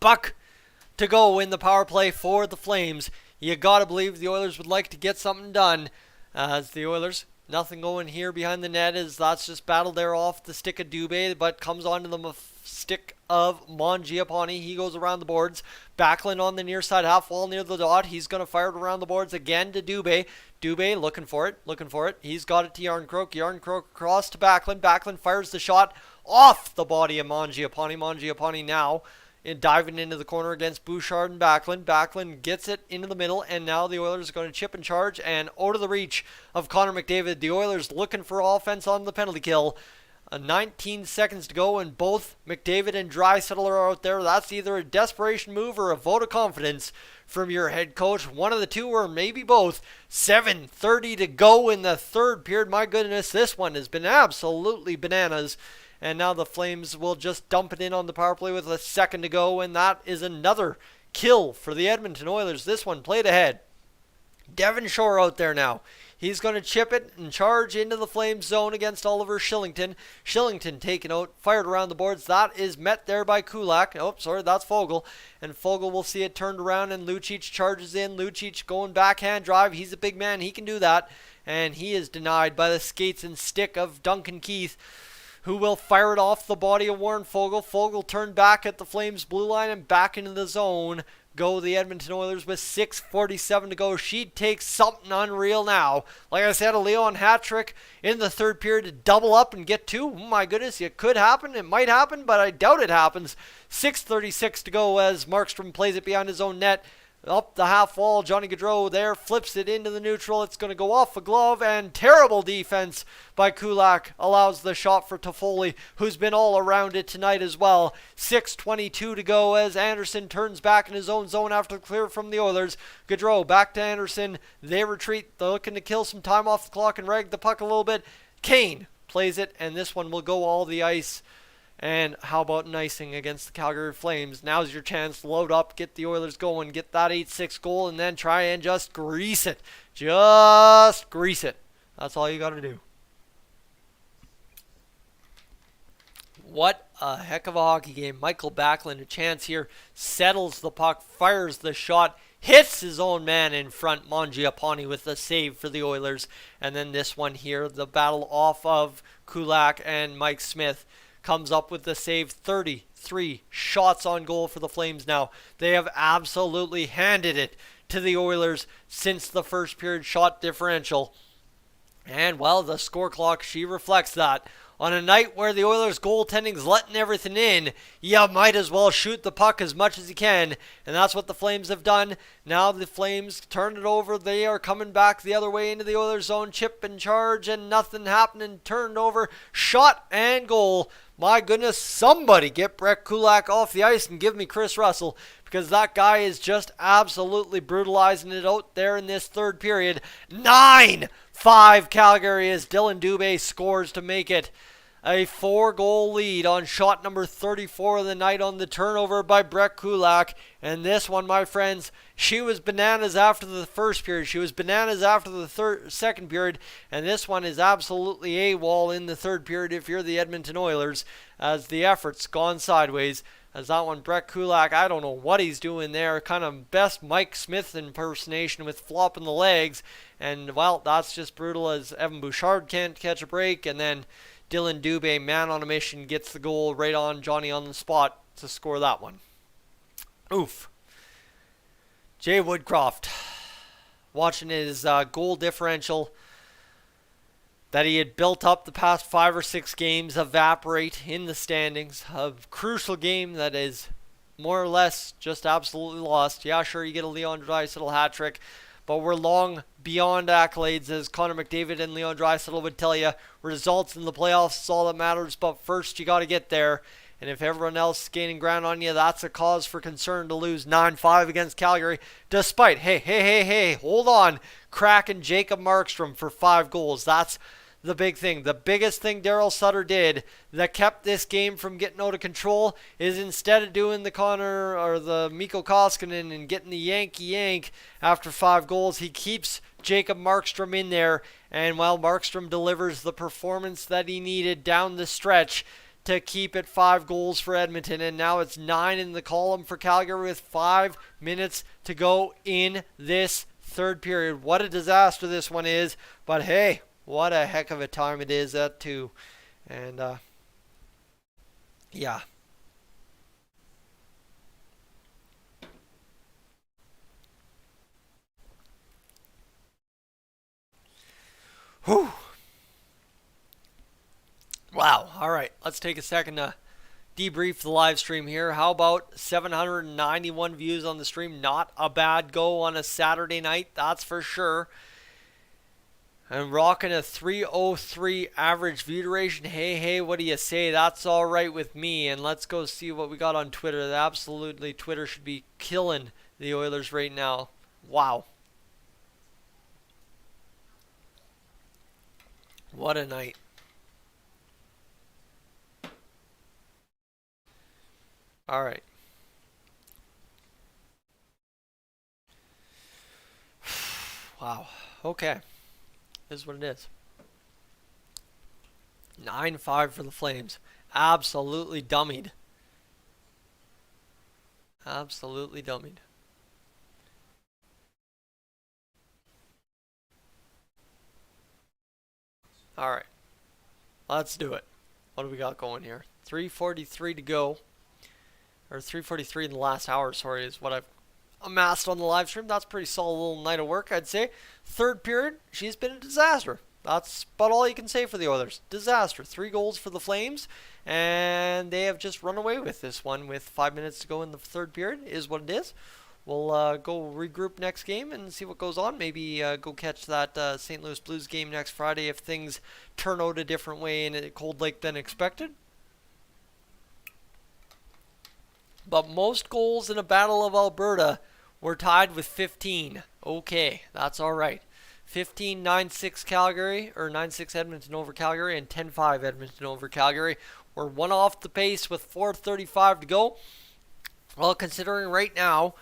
Buck to go in the power play for the Flames. You got to believe the Oilers would like to get something done, as the Oilers, nothing going here behind the net, as that's just battled there off the stick of Dubé, but comes onto the stick of Mangiapane. He goes around the boards. Backlund on the near side half wall near the dot. He's going to fire it around the boards again to Dubé. Dubé looking for it. He's got it to Yarncroke. Yarncroke across to Backlund. Backlund fires the shot off the body of Mangiapane. Mangiapane now diving into the corner against Bouchard and Backlund. Backlund gets it into the middle, and now the Oilers are going to chip and charge and out of the reach of Connor McDavid. The Oilers looking for offense on the penalty kill. 19 seconds to go, and both McDavid and Draisaitl are out there. That's either a desperation move or a vote of confidence from your head coach. One of the two, or maybe both. 7:30 to go in the third period. My goodness, this one has been absolutely bananas. And now the Flames will just dump it in on the power play with a second to go, and that is another kill for the Edmonton Oilers. This one played ahead. Devin Shore out there now. He's going to chip it and charge into the Flames zone against Oliver Shillington. Shillington taken out, fired around the boards. That is met there by Kulak. Oh, sorry, that's Foegele. And Foegele will see it turned around, and Lucic charges in. Lucic going backhand drive. He's a big man. He can do that. And he is denied by the skates and stick of Duncan Keith, who will fire it off the body of Warren Foegele. Foegele turned back at the Flames blue line and back into the zone. Go the Edmonton Oilers with 6:47 to go. She takes something unreal now. Like I said, a Leon hat trick in the third period to double up and get two. Oh my goodness, it could happen. It might happen, but I doubt it happens. 6:36 to go as Markstrom plays it behind his own net. Up the half wall, Johnny Gaudreau there flips it into the neutral. It's going to go off a glove, and terrible defense by Kulak allows the shot for Toffoli, who's been all around it tonight as well. 6:22 to go as Andersson turns back in his own zone after the clear from the Oilers. Gaudreau back to Andersson. They retreat. They're looking to kill some time off the clock and rag the puck a little bit. Kane plays it, and this one will go all the ice. And how about an icing against the Calgary Flames? Now's your chance to load up, get the Oilers going, get that 8-6 goal, and then try and just grease it. Just grease it. That's all you got to do. What a heck of a hockey game. Michael Backlund, a chance here, settles the puck, fires the shot, hits his own man in front, Mangiapane with the save for the Oilers. And then this one here, the battle off of Kulak and Mike Smith, comes up with the save. 33 shots on goal for the Flames now. They have absolutely handed it to the Oilers since the first period shot differential. And, well, the score clock, she reflects that. On a night where the Oilers' goaltending's letting everything in, you might as well shoot the puck as much as you can, and that's what the Flames have done. Now the Flames turn it over. They are coming back the other way into the Oilers' zone, chip and charge, and nothing happening. Turned over, shot, and goal. My goodness, somebody get Brett Kulak off the ice and give me Chris Russell, because that guy is just absolutely brutalizing it out there in this third period. 9-5 Calgary as Dylan Dubé scores to make it a 4-goal lead on shot number 34 of the night on the turnover by Brett Kulak. And this one, my friends, she was bananas after the first period. She was bananas after the second period. And this one is absolutely AWOL in the third period if you're the Edmonton Oilers, as the effort's gone sideways. As that one, Brett Kulak, I don't know what he's doing there. Kind of best Mike Smith impersonation with flopping the legs. And, well, that's just brutal as Evan Bouchard can't catch a break. And then Dylan Dubé, man on a mission, gets the goal right on Johnny on the spot to score that one. Oof. Jay Woodcroft, watching his goal differential that he had built up the past 5 or 6 games evaporate in the standings. A crucial game that is more or less just absolutely lost. Yeah, sure, you get a Leon Draisaitl hat trick, but we're long beyond accolades, as Connor McDavid and Leon Draisaitl would tell you. Results in the playoffs is all that matters, but first you got to get there. And if everyone else is gaining ground on you, that's a cause for concern to lose 9-5 against Calgary, despite, hey, hold on, cracking Jacob Markstrom for 5 goals. That's the big thing. The biggest thing Daryl Sutter did that kept this game from getting out of control is, instead of doing the Connor or the Mikko Koskinen and getting the Yankee yank after 5 goals, he keeps Jacob Markstrom in there. And while Markstrom delivers the performance that he needed down the stretch to keep it 5 goals for Edmonton, and now it's 9 in the column for Calgary with 5 minutes to go in this third period. What a disaster this one is, but hey, what a heck of a time it is at 2. And yeah. Whew. Wow. All right. Let's take a second to debrief the live stream here. How about 791 views on the stream? Not a bad go on a Saturday night, that's for sure. I'm rocking a 303 average view duration. Hey, what do you say? That's all right with me. And let's go see what we got on Twitter. Absolutely, Twitter should be killing the Oilers right now. Wow. What a night. All right. Wow. Okay. Is what it is. 9-5 for the Flames. Absolutely dummied. Absolutely dummied. All right. Let's do it. What do we got going here? 3:43 to go. Or 3:43 in the last hour, sorry, is what I've amassed on the live stream. That's a pretty solid little night of work, I'd say. Third period, she's been a disaster. That's about all you can say for the Oilers. Disaster. 3 goals for the Flames, and they have just run away with this one with 5 minutes to go in the third period, is what it is. We'll go regroup next game and see what goes on. Maybe go catch that St. Louis Blues game next Friday if things turn out a different way in Cold Lake than expected. But most goals in a Battle of Alberta were tied with 15. Okay, that's all right. 15, 9-6 Calgary, or 9-6 Edmonton over Calgary, and 10-5 Edmonton over Calgary. We're 1 off the pace with 4:35 to go. Well, considering right now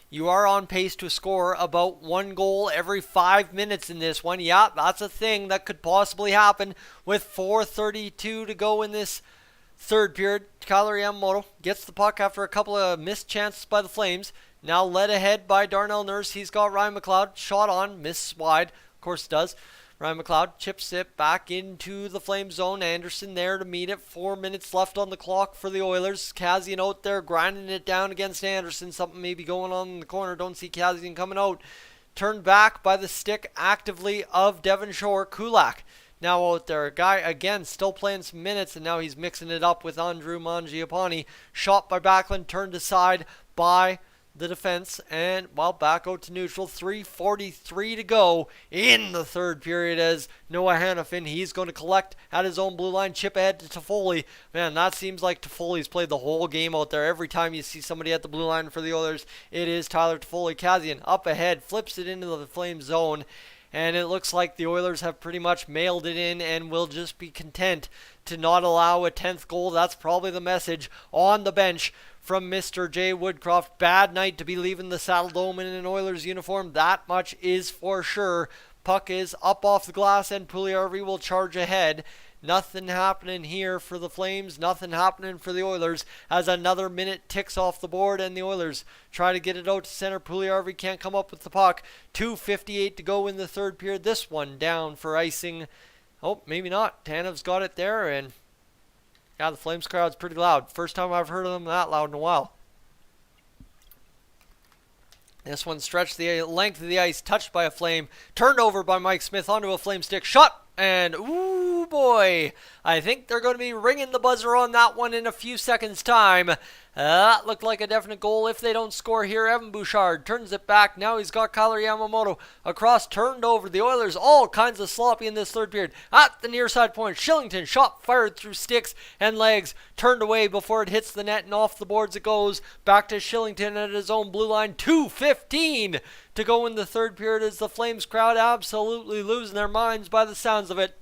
you are on pace to score about 1 goal every 5 minutes in this one. Yeah, that's a thing that could possibly happen with 4:32 to go in this third period. Kyler Yamamoto gets the puck after a couple of missed chances by the Flames. Now led ahead by Darnell Nurse. He's got Ryan McLeod. Shot on. Misses wide. Of course it does. Ryan McLeod chips it back into the Flame zone. Anderson there to meet it. 4 minutes left on the clock for the Oilers. Kazian out there grinding it down against Anderson. Something may be going on in the corner. Don't see Kazian coming out. Turned back by the stick actively of Devon Shore. Kulak now out there. A guy, again, still playing some minutes, and now he's mixing it up with Andrew Mangiapane. Shot by Backlund, turned aside by the defense, and well, back out to neutral. 3:43 to go in the third period as Noah Hannafin, he's going to collect at his own blue line, chip ahead to Toffoli. Man, that seems like Toffoli's played the whole game out there. Every time you see somebody at the blue line for the Oilers, it is Tyler Toffoli. Kazian up ahead, flips it into the Flames zone, and it looks like the Oilers have pretty much mailed it in and will just be content to not allow a 10th goal. That's probably the message on the bench from Mr. Jay Woodcroft. Bad night to be leaving the Saddle Dome in an Oilers uniform. That much is for sure. Puck is up off the glass and Puljujarvi will charge ahead. Nothing happening here for the Flames. Nothing happening for the Oilers as another minute ticks off the board and the Oilers try to get it out to center. Puljujarvi can't come up with the puck. 2:58 to go in the third period. This one down for icing. Oh, maybe not. Tanev's got it there, and yeah, the Flames crowd's pretty loud. First time I've heard of them that loud in a while. This one stretched the length of the ice, touched by a Flame, turned over by Mike Smith onto a Flame stick, shot, and ooh boy, I think they're going to be ringing the buzzer on that one in a few seconds' time. That looked like a definite goal if they don't score here. Evan Bouchard turns it back. Now he's got Kyler Yamamoto across, turned over. The Oilers all kinds of sloppy in this third period. At the near side point, Shillington, shot fired through sticks and legs, turned away before it hits the net, and off the boards it goes. Back to Shillington at his own blue line. 2:15 to go in the third period as the Flames crowd absolutely losing their minds by the sounds of it.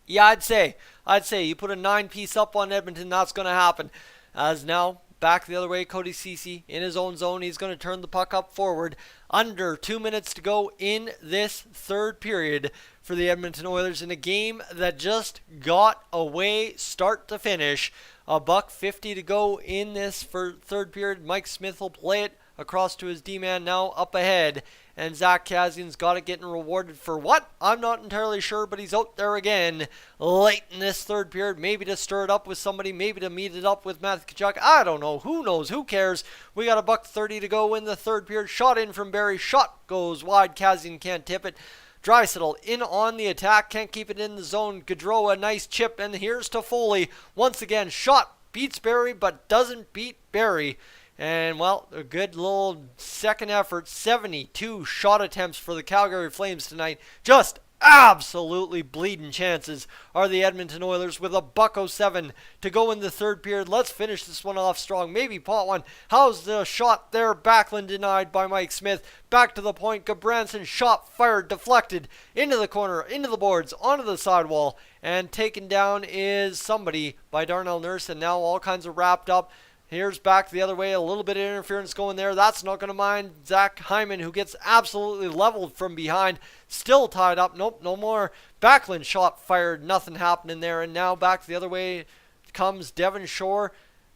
Yeah, I'd say you put a 9-piece up on Edmonton, that's going to happen. As now, back the other way, Cody Ceci in his own zone. He's going to turn the puck up forward. Under 2 minutes to go in this third period for the Edmonton Oilers in a game that just got away start to finish. $1:50 to go in this third period. Mike Smith will play it across to his D-man now up ahead. And Zach Kazian's got it, getting rewarded for what? I'm not entirely sure, but he's out there again late in this third period. Maybe to stir it up with somebody, maybe to meet it up with Matthew Tkachuk. I don't know. Who knows? Who cares? We got $1:30 to go in the third period. Shot in from Barrie. Shot goes wide. Kazian can't tip it. Draisaitl in on the attack. Can't keep it in the zone. Gaudreau, a nice chip. And here's Toffoli. Once again, shot. Beats Barrie, but doesn't beat Barrie. And, well, a good little second effort. 72 shot attempts for the Calgary Flames tonight. Just absolutely bleeding chances are the Edmonton Oilers with $1:07 to go in the third period. Let's finish this one off strong. Maybe pot one. How's the shot there? Backlund denied by Mike Smith. Back to the point. Gabranson shot fired, deflected into the corner, into the boards, onto the sidewall. And taken down is somebody by Darnell Nurse. And now all kinds of wrapped up. Here's back the other way. A little bit of interference going there. That's not going to mind Zach Hyman, who gets absolutely leveled from behind. Still tied up. Nope, no more. Backlund shot fired. Nothing happening there. And now back the other way comes Devon Shore,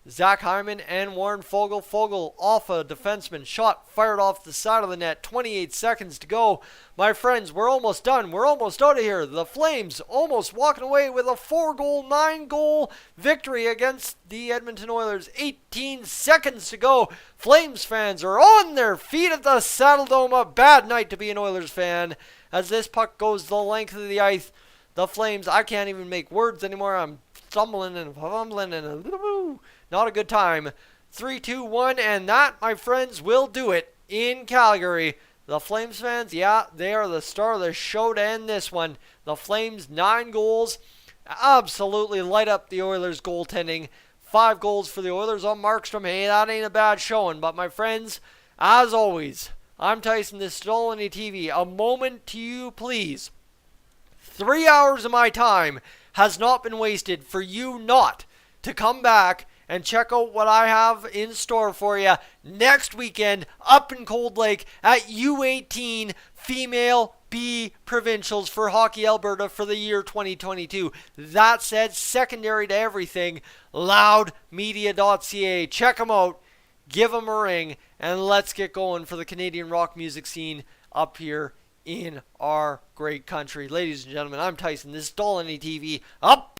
Zach Hyman, and Warren Fogle. Fogle off a defenseman. Shot fired off the side of the net. 28 seconds to go. My friends, we're almost done. We're almost out of here. The Flames almost walking away with a 4-goal, 9-goal victory against the Edmonton Oilers. 18 seconds to go. Flames fans are on their feet at the Saddle Dome. A bad night to be an Oilers fan as this puck goes the length of the ice. The Flames, I can't even make words anymore. I'm stumbling and fumbling and not a good time. 3-2-1, and that, my friends, will do it in Calgary. The Flames fans, yeah, they are the star of the show to end this one. The Flames, 9 goals, absolutely light up the Oilers' goaltending. 5 goals for the Oilers on Markstrom. Hey, that ain't a bad showing. But, my friends, as always, I'm Tyson, this is Dolynny TV. A moment to you, please. 3 hours of my time has not been wasted for you not to come back and check out what I have in store for you next weekend up in Cold Lake at U18 Female B Provincials for Hockey Alberta for the year 2022. That said, secondary to everything, LoudMedia.ca. Check them out, give them a ring, and let's get going for the Canadian rock music scene up here in our great country. Ladies and gentlemen, I'm Tyson. This is Dolynny TV. Up